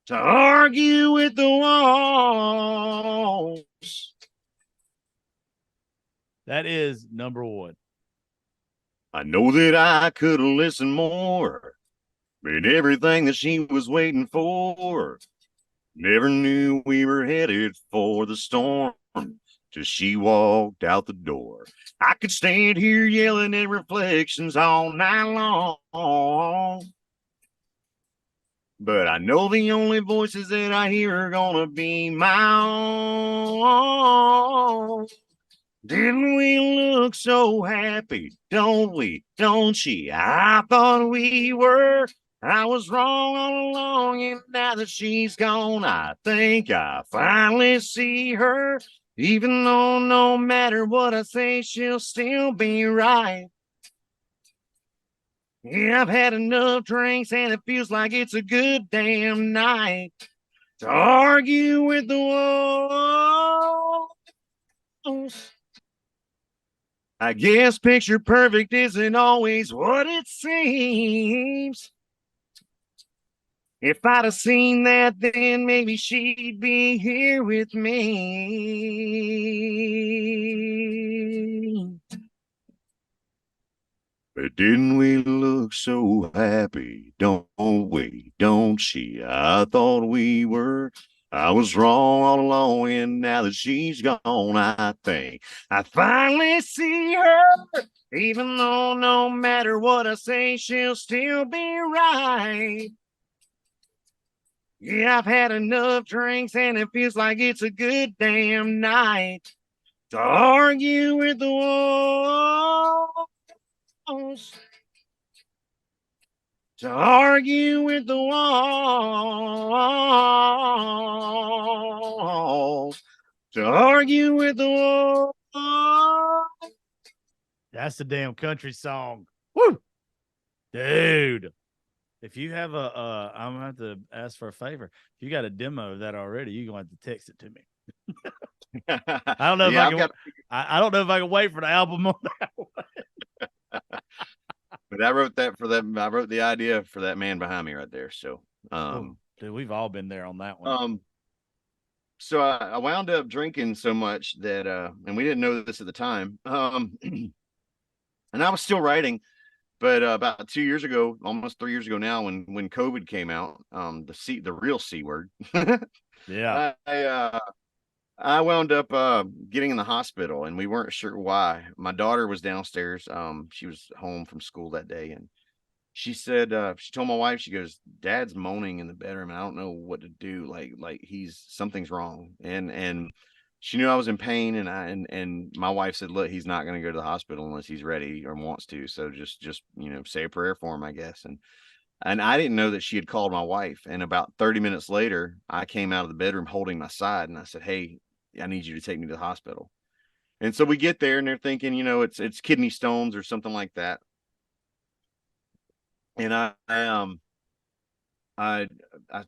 to argue with the walls. That is number one. I know that I could have listened more, been everything that she was waiting for. Never knew we were headed for the storm till she walked out the door. I could stand here yelling at reflections all night long, but I know the only voices that I hear are gonna be my own. Didn't we look so happy? Don't we? Don't she? I thought we were. I was wrong all along, and now that she's gone, I think I finally see her. Even though no matter what I say, she'll still be right. Yeah, I've had enough drinks, and it feels like it's a good damn night to argue with the walls. I guess picture perfect isn't always what it seems. If I'd have seen that then, maybe she'd be here with me. But didn't we look so happy? Don't we? Don't she? I thought we were. I was wrong all along, and now that she's gone, I think I finally see her. Even though no matter what I say, she'll still be right. Yeah, I've had enough drinks, and it feels like it's a good damn night to argue with the walls. to argue with the walls, to argue with the walls. That's the damn country song. Woo! Dude. If you have I'm gonna have to ask for a favor. If you got a demo of that already, you're gonna have to text it to me. I don't know if I can. I don't know if I can wait for the album on that one. But I wrote that for them. I wrote the idea for that man behind me right there. So, dude, we've all been there on that one. So I wound up drinking so much that, and we didn't know this at the time. And I was still writing, but about 2 years ago, almost 3 years ago now, when COVID came out, the real C word. Yeah. I wound up getting in the hospital, and we weren't sure why. My daughter was downstairs. She was home from school that day, and she said, she told my wife, she goes, Dad's moaning in the bedroom, and I don't know what to do. Like something's wrong. And she knew I was in pain, and my wife said, look, he's not going to go to the hospital unless he's ready or wants to. So just say a prayer for him, I guess. And I didn't know that she had called my wife. And about 30 minutes later, I came out of the bedroom holding my side, and I said, hey, I need you to take me to the hospital. And so we get there, and they're thinking, it's kidney stones or something like that. And I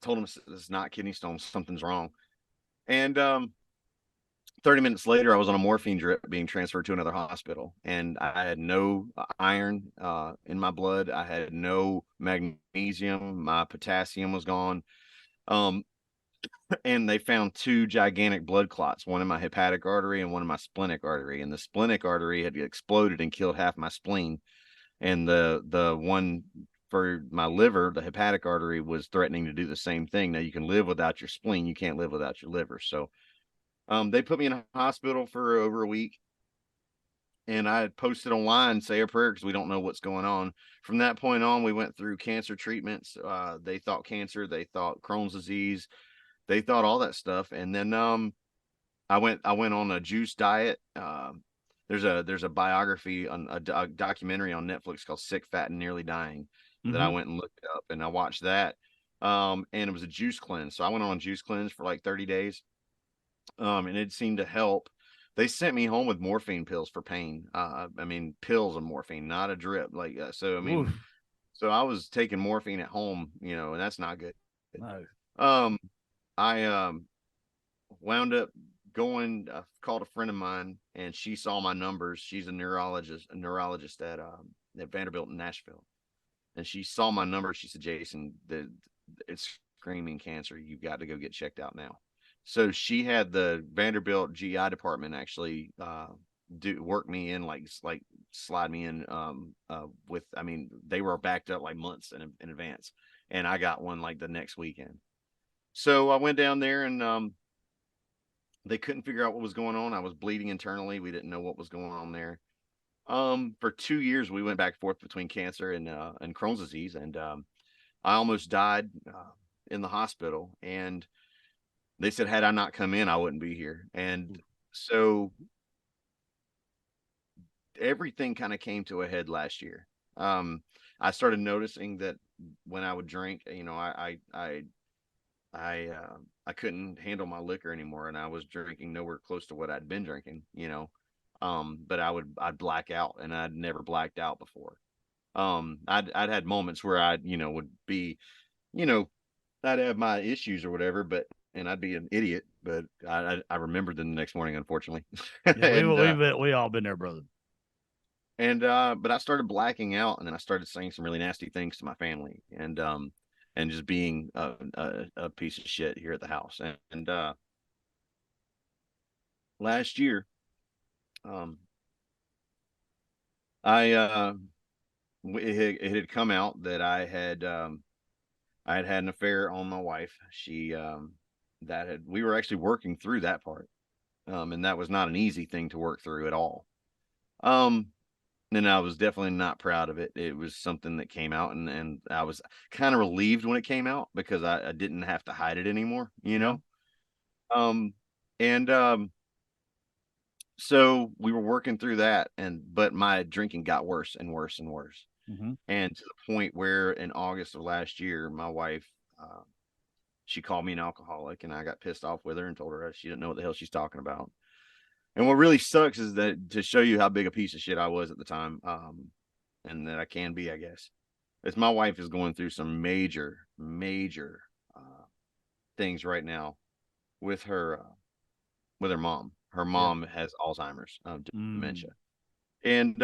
told him it's not kidney stones, something's wrong. And 30 minutes later, I was on a morphine drip being transferred to another hospital, and I had no iron in my blood. I had no magnesium. My potassium was gone. And they found 2 gigantic blood clots, one in my hepatic artery and one in my splenic artery. And the splenic artery had exploded and killed half my spleen. And the one for my liver, the hepatic artery, was threatening to do the same thing. Now, you can live without your spleen. You can't live without your liver. So they put me in a hospital for over a week. And I had posted online, say a prayer, because we don't know what's going on. From that point on, we went through cancer treatments. They thought cancer. They thought Crohn's disease. They thought all that stuff. And then I went on a juice diet. There's a biography on a documentary on Netflix called Sick, Fat, and Nearly Dying that I went and looked up, and I watched that. And it was a juice cleanse. So I went on a juice cleanse for like 30 days. And it seemed to help. They sent me home with morphine pills for pain. I mean, pills of morphine, not a drip. So I was taking morphine at home, and that's not good. No. I wound up going, called a friend of mine, and she saw my numbers. She's a neurologist at Vanderbilt in Nashville. And she saw my numbers. She said, Jason, it's screaming cancer. You've got to go get checked out now. So she had the Vanderbilt GI department actually work me in, like slide me in they were backed up like months in advance. And I got one like the next weekend. So I went down there, and they couldn't figure out what was going on. I was bleeding internally. We didn't know what was going on there. For 2 years, we went back and forth between cancer and Crohn's disease. And I almost died in the hospital. And they said, had I not come in, I wouldn't be here. And so everything kind of came to a head last year. I started noticing that when I would drink, I couldn't handle my liquor anymore, and I was drinking nowhere close to what I'd been drinking, but I'd black out, and I'd never blacked out before. I'd had moments where would be, I'd have my issues or whatever, and I'd be an idiot, but I remembered them the next morning, unfortunately. Yeah, we all been there, brother. And but I started blacking out, and then I started saying some really nasty things to my family, and just being a piece of shit here at the house. And last year, it had come out that I had an affair on my wife. We were actually working through that part, and that was not an easy thing to work through at all. And I was definitely not proud of it. It was something that came out, and I was kind of relieved when it came out, because I didn't have to hide it anymore, So we were working through that, but my drinking got worse and worse and worse. And to the point where in August of last year, my wife, she called me an alcoholic, and I got pissed off with her and told her she didn't know what the hell she's talking about. And what really sucks is that, to show you how big a piece of shit I was at the time, and that I can be, I guess, is my wife is going through some major things right now with her mom. Her mom has Alzheimer's, dementia, and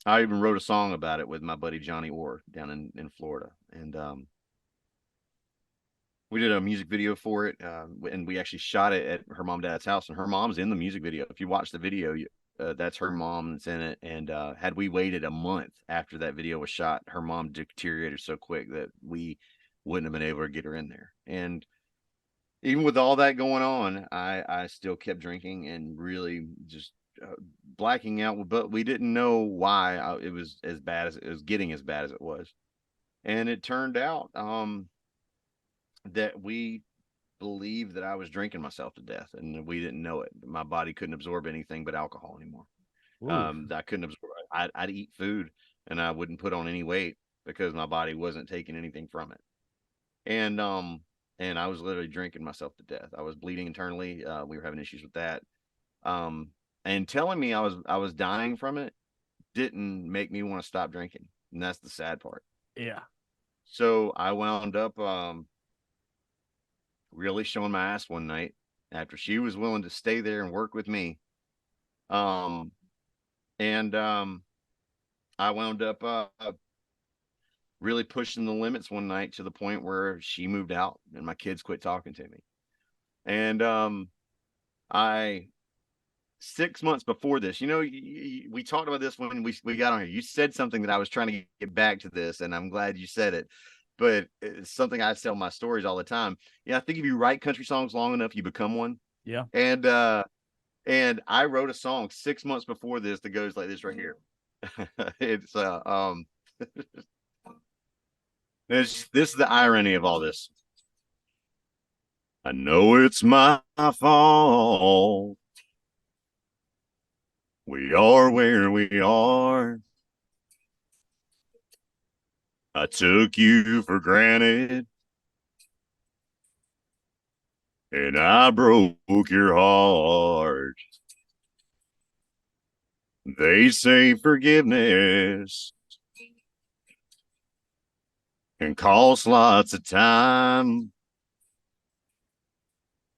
I even wrote a song about it with my buddy Johnny Orr down in Florida, and we did a music video for it, and we actually shot it at her mom and dad's house, and her mom's in the music video. If you watch the video, that's her mom that's in it. And had we waited a month after that video was shot, her mom deteriorated so quick that we wouldn't have been able to get her in there. And even with all that going on, I still kept drinking and really just blacking out. But we didn't know why it was as bad as it was getting as bad as it was. And it turned out that we believed that I was drinking myself to death, and we didn't know it. My body couldn't absorb anything but alcohol anymore. I couldn't absorb. I'd eat food and I wouldn't put on any weight because my body wasn't taking anything from it. And I was literally drinking myself to death. I was bleeding internally. We were having issues with that. And telling me I was dying from it didn't make me want to stop drinking. And that's the sad part. Yeah. So I wound up really showing my ass one night after she was willing to stay there and work with me. I wound up really pushing the limits one night to the point where she moved out and my kids quit talking to me. And I 6 months before this, we talked about this when we got on here. You said something that I was trying to get back to this, and I'm glad you said it. But it's something I tell my stories all the time. Yeah, I think if you write country songs long enough, you become one. Yeah. And I wrote a song 6 months before this that goes like this right here. It's this is the irony of all this. I know it's my fault. We are where we are. I took you for granted, and I broke your heart. They say forgiveness can cost lots of time,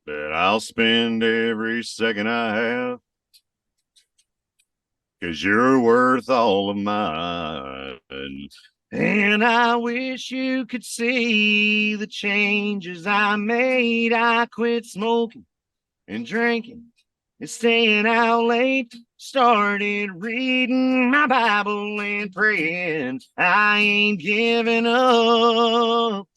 but I'll spend every second I have, 'cause you're worth all of mine. And I wish you could see the changes I made. I quit smoking and drinking and staying out late. Started reading my Bible and praying. I ain't giving up.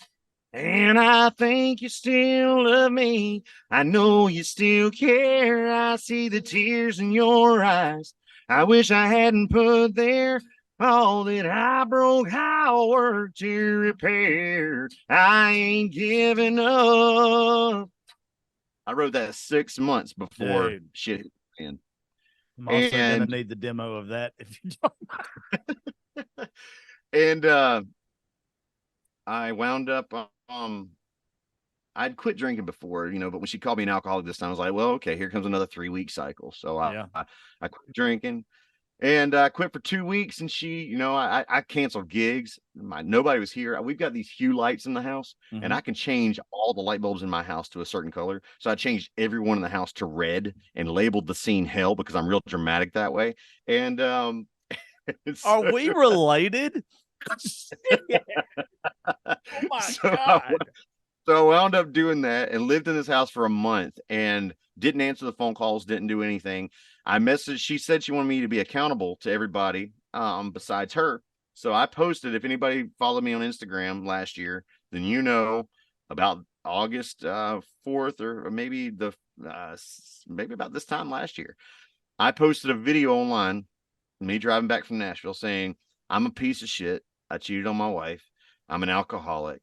And I think you still love me. I know you still care. I see the tears in your eyes. I wish I hadn't put there all that I broke, I'll work to repair. I ain't giving up. I wrote that 6 months before shit hit the fan. I'm also going to need the demo of that if you don't mind. And I wound up, I'd quit drinking before, but when she called me an alcoholic this time, I was like, well, okay, here comes another 3-week cycle. So I quit drinking. And I quit for 2 weeks, and she, I canceled gigs. Nobody was here. We've got these hue lights in the house, and I can change all the light bulbs in my house to a certain color. So I changed everyone in the house to red and labeled the scene hell because I'm real dramatic that way. And are we related? Oh my God. So I wound up doing that and lived in this house for a month and didn't answer the phone calls, didn't do anything. I messaged, she said she wanted me to be accountable to everybody besides her. So I posted, if anybody followed me on Instagram last year, then about August 4th or maybe maybe about this time last year, I posted a video online, me driving back from Nashville saying, I'm a piece of shit. I cheated on my wife. I'm an alcoholic.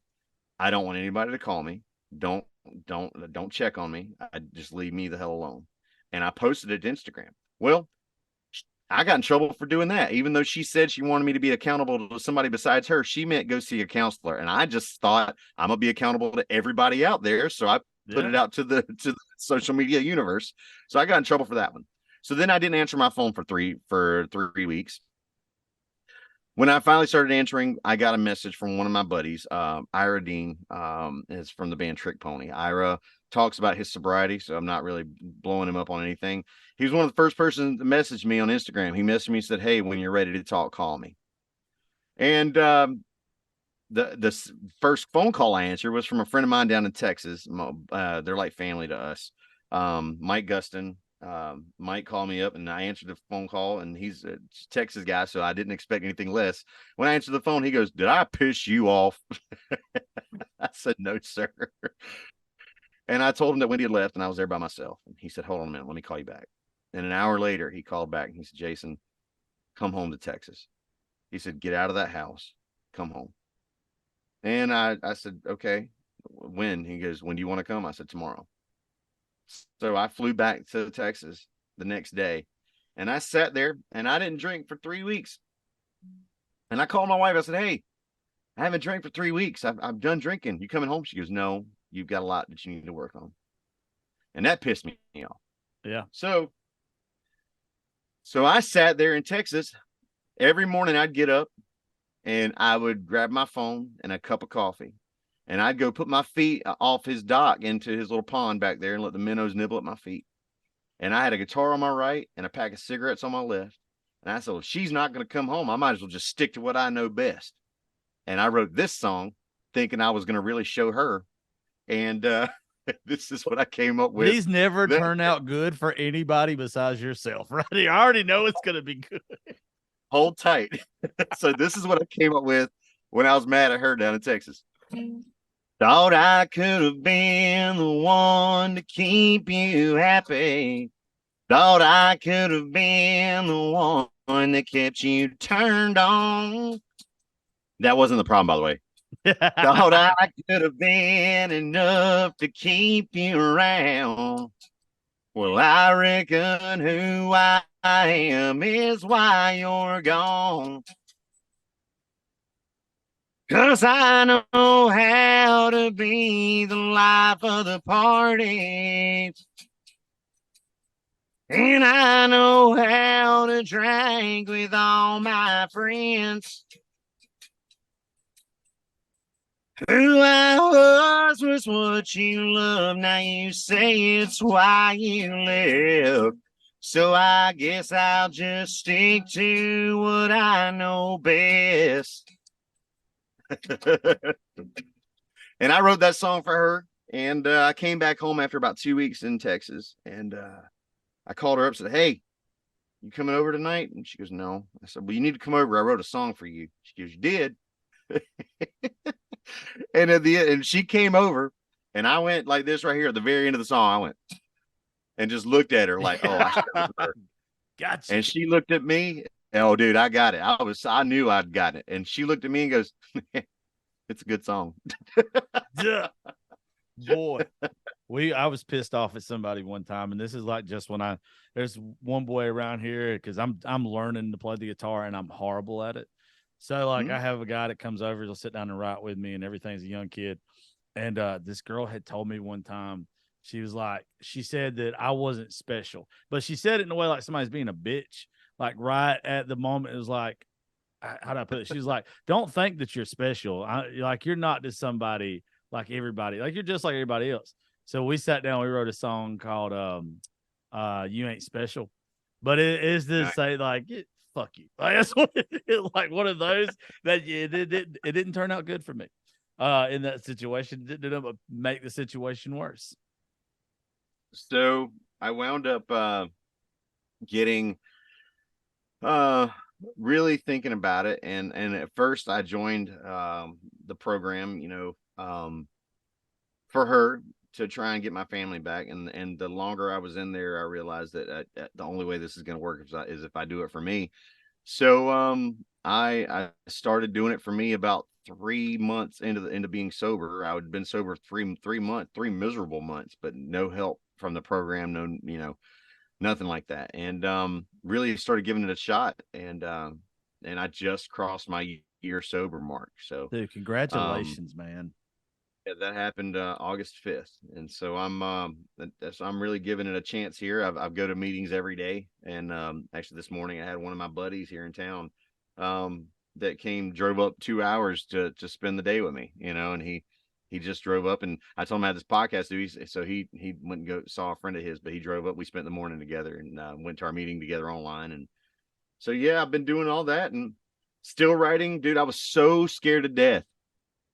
I don't want anybody to call me. Don't check on me. I just leave me the hell alone. And I posted it to Instagram. Well, I got in trouble for doing that. Even though she said she wanted me to be accountable to somebody besides her, she meant go see a counselor. And I just thought I'm gonna be accountable to everybody out there. So I put it out to the social media universe. So I got in trouble for that one. So then I didn't answer my phone for 3 weeks. When I finally started answering, I got a message from one of my buddies, Ira Dean, is from the band Trick Pony. Ira talks about his sobriety, so I'm not really blowing him up on anything. He was one of the first persons to message me on Instagram. He messaged me and said, "Hey, when you're ready to talk, call me." And the first phone call I answered was from a friend of mine down in Texas. They're like family to us. Mike Guston. Mike called me up and I answered the phone call, and he's a Texas guy, so I didn't expect anything less. When I answered the phone, he goes, "Did I piss you off?" I said, "No, sir." And I told him that Wendy had left and I was there by myself. And he said, "Hold on a minute, let me call you back." And an hour later, he called back and he said, "Jason, come home to Texas." He said, "Get out of that house, come home." And I said, "Okay, when?" He goes, "When do you want to come?" I said, "Tomorrow." So I flew back to Texas the next day, and I sat there and I didn't drink for 3 weeks. And I called my wife. I said, "Hey, I haven't drank for 3 weeks. I'm done drinking. You coming home?" She goes, "No, you've got a lot that you need to work on." And that pissed me off. Yeah. So I sat there in Texas. Every morning I'd get up and I would grab my phone and a cup of coffee. And I'd go put my feet off his dock into his little pond back there and let the minnows nibble at my feet. And I had a guitar on my right and a pack of cigarettes on my left. And I said, "Well, if she's not going to come home, I might as well just stick to what I know best." And I wrote this song thinking I was going to really show her. And this is what I came up with. These never turn out good for anybody besides yourself, right? I already know it's going to be good. Hold tight. So this is what I came up with when I was mad at her down in Texas. Thought I could have been the one to keep you happy. Thought I could have been the one that kept you turned on. That wasn't the problem, by the way. Thought I could have been enough to keep you around. Well, I reckon who I am is why you're gone. 'Cause I know how to be the life of the party. And I know how to drink with all my friends. Who I was what you love. Now you say it's why you live. So I guess I'll just stick to what I know best. And I wrote that song for her. And I came back home after about 2 weeks in Texas. And I called her up and said, "Hey, you coming over tonight?" And she goes, "No." I said, "Well, you need to come over. I wrote a song for you." She goes, "You did?" And at the end, and she came over, and I went like this right here at the very end of the song. I went and just looked at her like, "Oh, I should have her." Gotcha. And she looked at me. Oh, dude, I got it. I knew I'd got it. And she looked at me and goes, "It's a good song." Boy, I was pissed off at somebody one time, and this is like just when there's one boy around here because I'm learning to play the guitar and I'm horrible at it. So like I have a guy that comes over, he'll sit down and write with me, and everything's a young kid. And this girl had told me one time, she said that I wasn't special, but she said it in a way like somebody's being a bitch. Like right at the moment, it was like, how do I put it? She's like, "Don't think that you're special. Like you're not just somebody like everybody. Like you're just like everybody else." So we sat down, we wrote a song called "You Ain't Special," but it is to say like, fuck you. Like that's what it is, like one of those that it didn't turn out good for me in that situation. It didn't make the situation worse. So I wound up getting really thinking about it, and at first I joined the program, for her to try and get my family back. And the longer I was in there, I realized that the only way this is going to work is if I do it for me. So I started doing it for me about 3 months into being sober. I had been sober 3 miserable months, but no help from the program. No, nothing like that. And really started giving it a shot. And I just crossed my year sober mark. So Dude, congratulations, man. yeah, that happened August 5th. And so I'm really giving it a chance here. I go to meetings every day. And actually this morning I had one of my buddies here in town that drove up 2 hours to spend the day with me, and he just drove up, and I told him I had this podcast to do. So he went and saw a friend of his, but he drove up. We spent the morning together and went to our meeting together online. And so, yeah, I've been doing all that and still writing. Dude, I was so scared to death,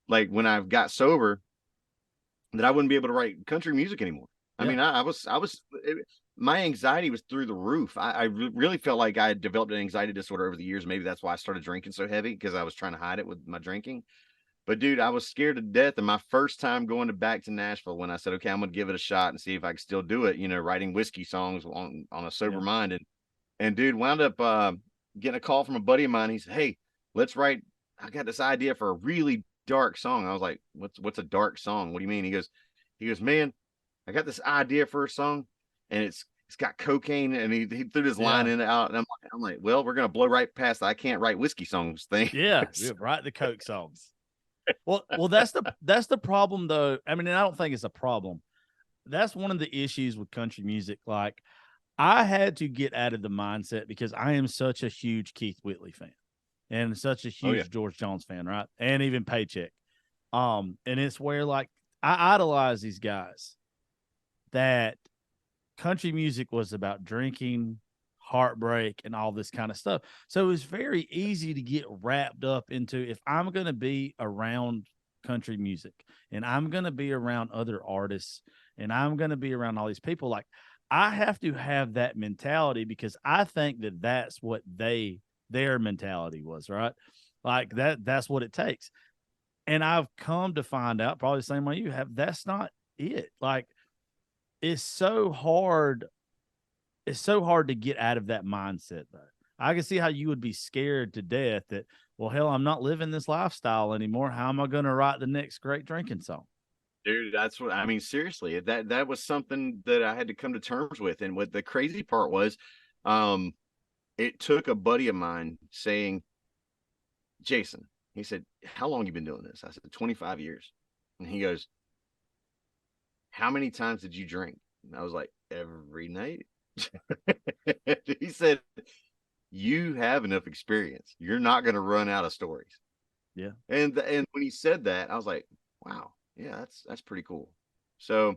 like when I got sober, that I wouldn't be able to write country music anymore. I mean, my anxiety was through the roof. I really felt like I had developed an anxiety disorder over the years. Maybe that's why I started drinking so heavy, because I was trying to hide it with my drinking. But dude, I was scared to death. And my first time going back to Nashville, when I said, okay, I'm going to give it a shot and see if I can still do it, writing whiskey songs on a sober mind. And dude, wound up getting a call from a buddy of mine. He said, hey, let's write. I got this idea for a really dark song. I was like, what's a dark song? What do you mean? He goes, man, I got this idea for a song, and it's got cocaine, and he threw this line in and out, and I'm like, well, we're gonna blow right past the I can't write whiskey songs thing. Yeah, write the Coke songs. Well, that's the problem, though. I mean, and I don't think it's a problem. That's one of the issues with country music. Like, I had to get out of the mindset because I am such a huge Keith Whitley fan and such a huge George Jones fan, right? And even Paycheck. And it's where, like, I idolize these guys, that country music was about drinking, heartbreak, and all this kind of stuff. So it was very easy to get wrapped up into, if I'm going to be around country music and I'm going to be around other artists and I'm going to be around all these people, like, I have to have that mentality, because I think that that's what their mentality was, right? Like that's what it takes. And I've come to find out, probably the same way you have, that's not it. Like, it's so hard. It's so hard to get out of that mindset, though. I can see how you would be scared to death that, well, hell, I'm not living this lifestyle anymore. How am I going to write the next great drinking song? Dude, that's what I mean. Seriously, that was something that I had to come to terms with. And what the crazy part was, it took a buddy of mine saying, Jason, he said, how long you been doing this? I said, 25 years. And he goes, how many times did you drink? And I was like, every night. He said, you have enough experience. You're not going to run out of stories. Yeah. And when he said that, I was like, wow, yeah, that's pretty cool. So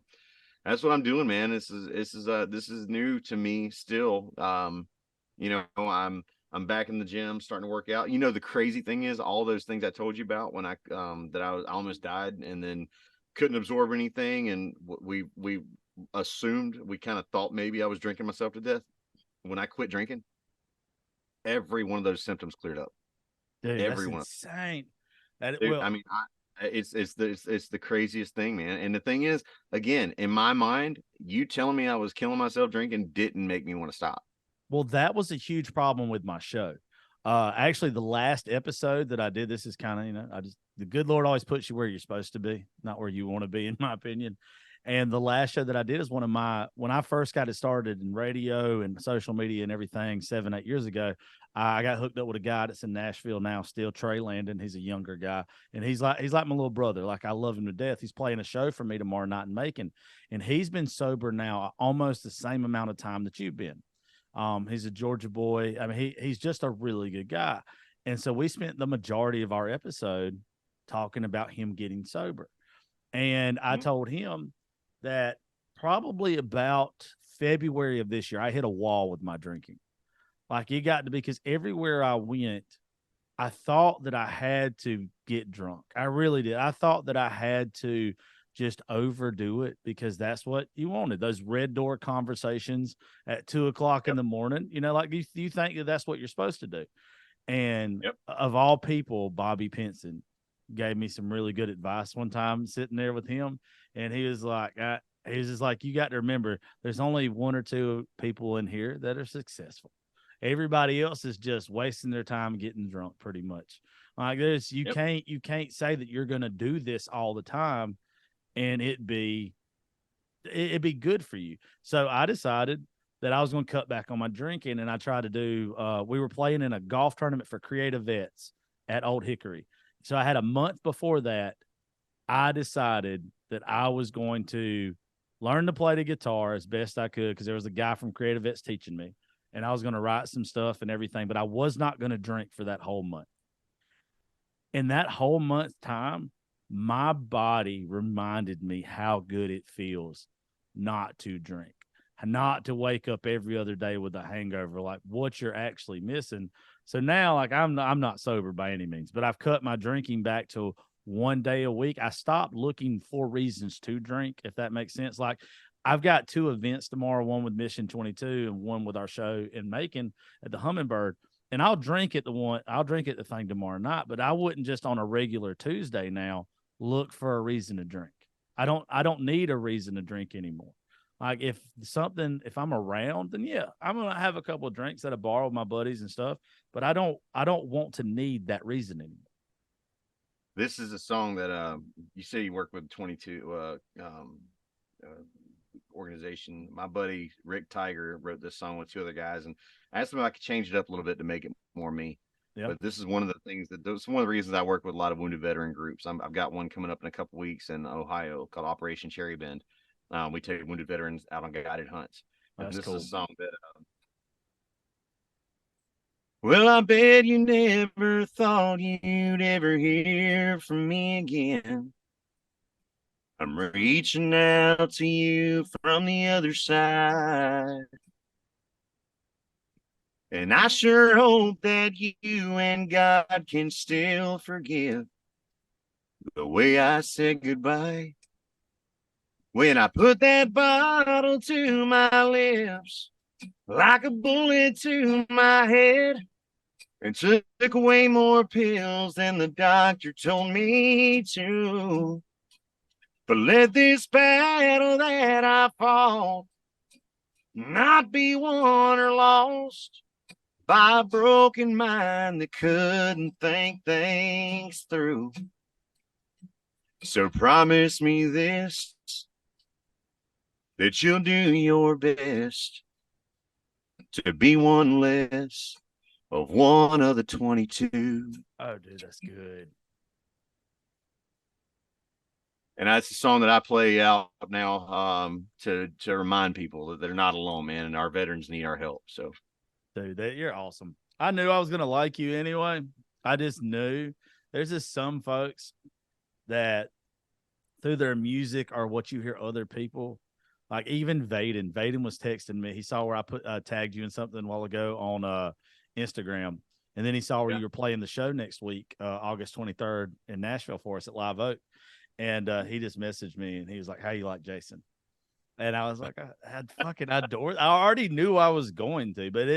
that's what I'm doing, man. This is new to me still. I'm back in the gym, starting to work out. The crazy thing is, all those things I told you about when I almost died and then couldn't absorb anything, and we assumed, we kind of thought maybe I was drinking myself to death. When I quit drinking, every one of those symptoms cleared up. Dude, every that's one. Insane. That, Dude, well, I mean, it's the craziest thing, man. And the thing is, again, in my mind, you telling me I was killing myself drinking didn't make me want to stop. Well, that was a huge problem with my show. Actually, the last episode that I did, this is kind of, the good Lord always puts you where you're supposed to be, not where you want to be, in my opinion. And the last show that I did is when I first got it started in radio and social media and everything 7-8 years ago. I got hooked up with a guy that's in Nashville now, still, Trey Landon. He's a younger guy, and he's like my little brother. Like, I love him to death. He's playing a show for me tomorrow night in Macon, and he's been sober now almost the same amount of time that you've been. He's a Georgia boy. I mean, he's just a really good guy. And so we spent the majority of our episode talking about him getting sober. And I told him that probably about February of this year, I hit a wall with my drinking. Like, it got to be, because everywhere I went, I thought that I had to get drunk. I really did. I thought that I had to just overdo it, because that's what you wanted. Those red door conversations at 2:00 in the morning, like, you think that that's what you're supposed to do. And of all people, Bobby Pinson gave me some really good advice one time sitting there with him. And he was just like, you got to remember, there's only one or two people in here that are successful. Everybody else is just wasting their time getting drunk, pretty much. Like this, you can't say that you're going to do this all the time and it'd be good for you. So I decided that I was going to cut back on my drinking, and I tried to do. We were playing in a golf tournament for creative vets at Old Hickory, so I had a month before that. I decided that I was going to learn to play the guitar as best I could because there was a guy from Creative Vets teaching me, and I was going to write some stuff and everything, but I was not going to drink for that whole month. In that whole month time, my body reminded me how good it feels not to drink, not to wake up every other day with a hangover, like what you're actually missing. So now, like I'm not sober by any means, but I've cut my drinking back to 1 day a week. I stopped looking for reasons to drink, if that makes sense. Like I've got 2 events tomorrow, one with Mission 22 and one with our show in Macon at the Hummingbird. And I'll drink at the thing tomorrow night, but I wouldn't just on a regular Tuesday now look for a reason to drink. I don't need a reason to drink anymore. Like if I'm around, then yeah, I'm going to have a couple of drinks at a bar with my buddies and stuff, but I don't want to need that reason anymore. This is a song that you say you work with 22 organization. My buddy Rick Tiger wrote this song with 2 other guys, and I asked him if I could change it up a little bit to make it more me. Yep. But this is one of the things that's one of the reasons I work with a lot of wounded veteran groups. I've got one coming up in a couple weeks in Ohio called Operation Cherry Bend. We take wounded veterans out on guided hunts. And this is a song that well, I bet you never thought you'd ever hear from me again. I'm reaching out to you from the other side. And I sure hope that you and God can still forgive the way I said goodbye. When I put that bottle to my lips, like a bullet to my head, and took away more pills than the doctor told me to. But let this battle that I fought not be won or lost by a broken mind that couldn't think things through. So promise me this, that you'll do your best to be one less of one of the 22. Oh, dude, that's good. And that's a song that I play out now to remind people that they're not alone, man, and our veterans need our help. So, dude, you're awesome. I knew I was going to like you anyway. I just knew. There's just some folks that through their music or what you hear other people, like even Vaden was texting me. He saw where I tagged you in something a while ago on Instagram. And then he saw where you were playing the show next week, August 23rd in Nashville for us at Live Oak. And he just messaged me and he was like, how you like Jason? And I was like, I adore. I already knew I was going to, but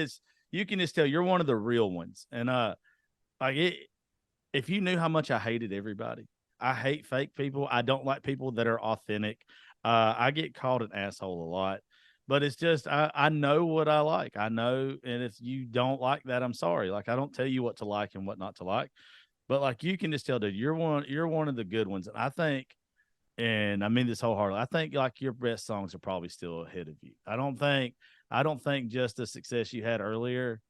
you can just tell you're one of the real ones. And if you knew how much I hated everybody, I hate fake people. I don't like people that are authentic. I get called an asshole a lot, but it's just, I know what I like. I know. And if you don't like that, I'm sorry. Like, I don't tell you what to like and what not to like, but like, you can just tell, dude, you're one of the good ones. And I think, and I mean this wholeheartedly, I think like your best songs are probably still ahead of you. I don't think just the success you had earlier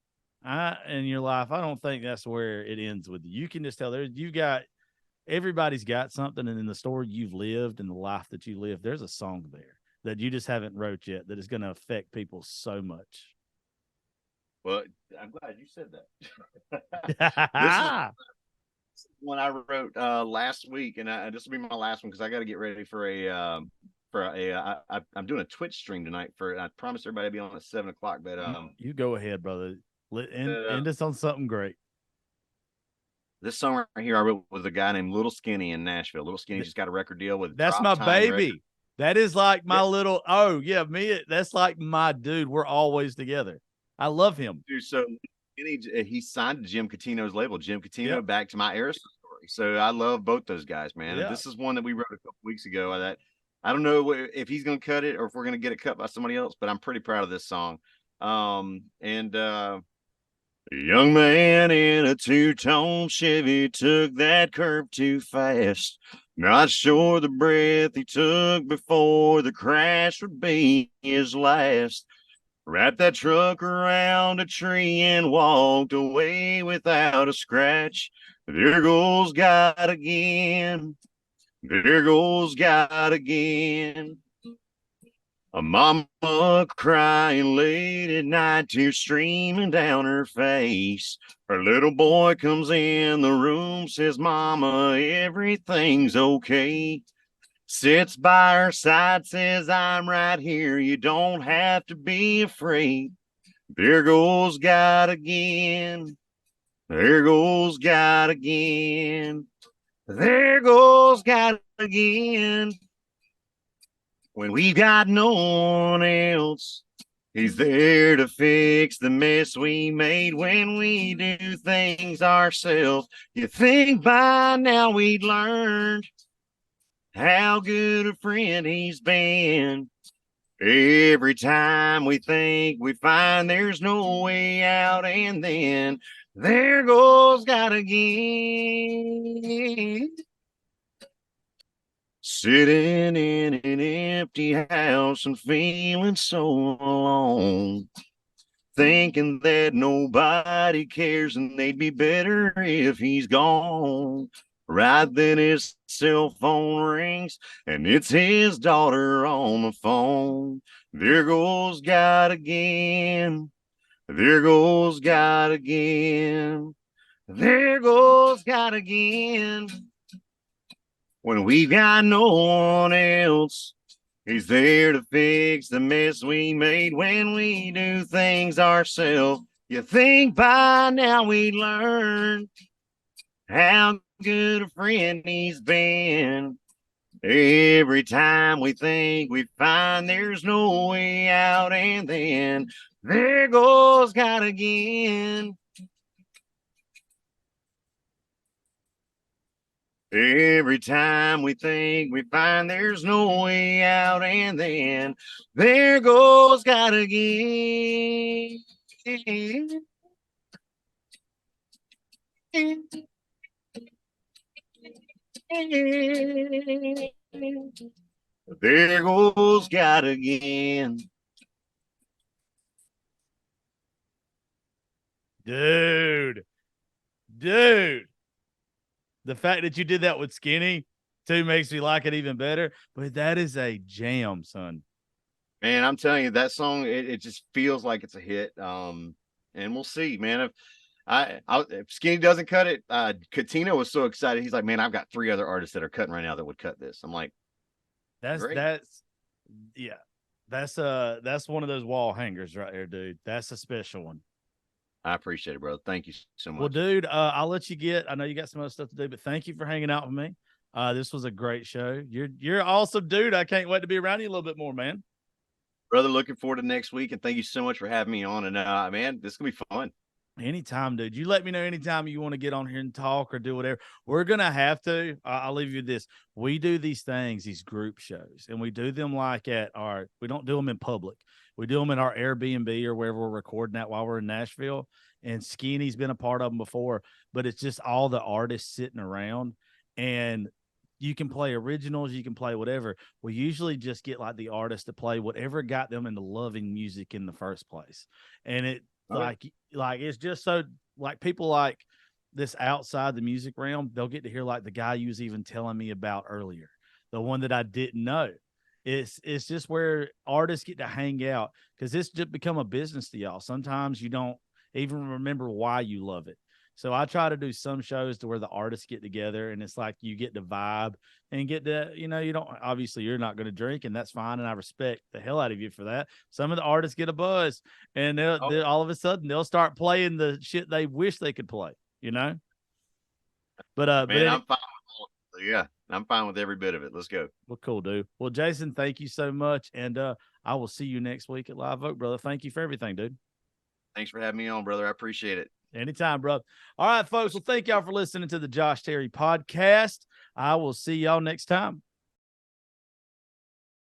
in your life, I don't think that's where it ends with you. You can just tell everybody's got something, and in the story you've lived and the life that you live, there's a song there that you just haven't wrote yet that is going to affect people so much. Well, I'm glad you said that. This is one I wrote last week, and this will be my last one because I got to get ready for I'm doing a Twitch stream tonight I promised everybody to be on at 7:00, but you go ahead, brother. End us on something great. This song right here I wrote with a guy named Little Skinny in Nashville. Little Skinny just got a record deal with That's my baby. Record. That is like my little that's like my dude. We're always together. I love him. Dude, so he signed to Jim Catino's label, Jim Catino, back to my Alyssa story. So I love both those guys, man. And this is one that we wrote a couple weeks ago that I don't know if he's going to cut it or if we're going to get it cut by somebody else, but I'm pretty proud of this song. A young man in a two-tone Chevy took that curve too fast. Not sure the breath he took before the crash would be his last. Wrapped that truck around a tree and walked away without a scratch. There goes God again. There goes God again. A mama crying late at night, tears streaming down her face. Her little boy comes in the room, says, Mama, everything's okay. Sits by her side, says, I'm right here. You don't have to be afraid. There goes God again. There goes God again. There goes God again. When we got no one else, he's there to fix the mess we made when we do things ourselves. You think by now we'd learned how good a friend he's been. Every time we think we find there's no way out, and then there goes God again. Sitting in an empty house and feeling so alone, thinking that nobody cares and they'd be better if he's gone. Right then his cell phone rings and it's his daughter on the phone. There goes God again. There goes God again. There goes God again. When we've got no one else, he's there to fix the mess we made when we do things ourselves. You think by now we learned how good a friend he's been. Every time we think we find there's no way out, and then there goes God again. Every time we think we find there's no way out, and then there goes God again. There goes God again. Dude. The fact that you did that with Skinny too makes me like it even better. But that is a jam, son. Man, I'm telling you, that song, it just feels like it's a hit. And we'll see, man. If Skinny doesn't cut it, Katina was so excited. He's like, man, I've got 3 other artists that are cutting right now that would cut this. I'm like, That's great. That's one of those wall hangers right there, dude. That's a special one. I appreciate it, bro. Thank you so much. Well, dude, I'll let you get. I know you got some other stuff to do, but thank you for hanging out with me. This was a great show. You're awesome, dude. I can't wait to be around you a little bit more, man. Brother, looking forward to next week, and thank you so much for having me on. And man, this is gonna be fun. Anytime, dude. You let me know anytime you want to get on here and talk or do whatever. We're gonna have to. I'll leave you with this. We do these things, these group shows, and we do them like we don't do them in public. We do them in our Airbnb or wherever we're recording at while we're in Nashville. And Skinny's been a part of them before, but it's just all the artists sitting around, and you can play originals, you can play whatever. We usually just get like the artist to play whatever got them into loving music in the first place. And it like it's just so like people like this outside the music realm, they'll get to hear like the guy you was even telling me about earlier, the one that I didn't know. It's just where artists get to hang out, because it's just become a business to y'all. Sometimes you don't even remember why you love it. So I try to do some shows to where the artists get together and it's like you get to vibe and get to, you don't, obviously you're not going to drink, and that's fine. And I respect the hell out of you for that. Some of the artists get a buzz and they'll all of a sudden they'll start playing the shit they wish they could play, But, man, I'm fine. Yeah, I'm fine with every bit of it. Let's go. Well, cool, dude. Well, Jason, thank you so much. And I will see you next week at Live Oak, brother. Thank you for everything, dude. Thanks for having me on, brother. I appreciate it. Anytime, bro. All right, folks. Well, thank y'all for listening to the Josh Terry podcast. I will see y'all next time.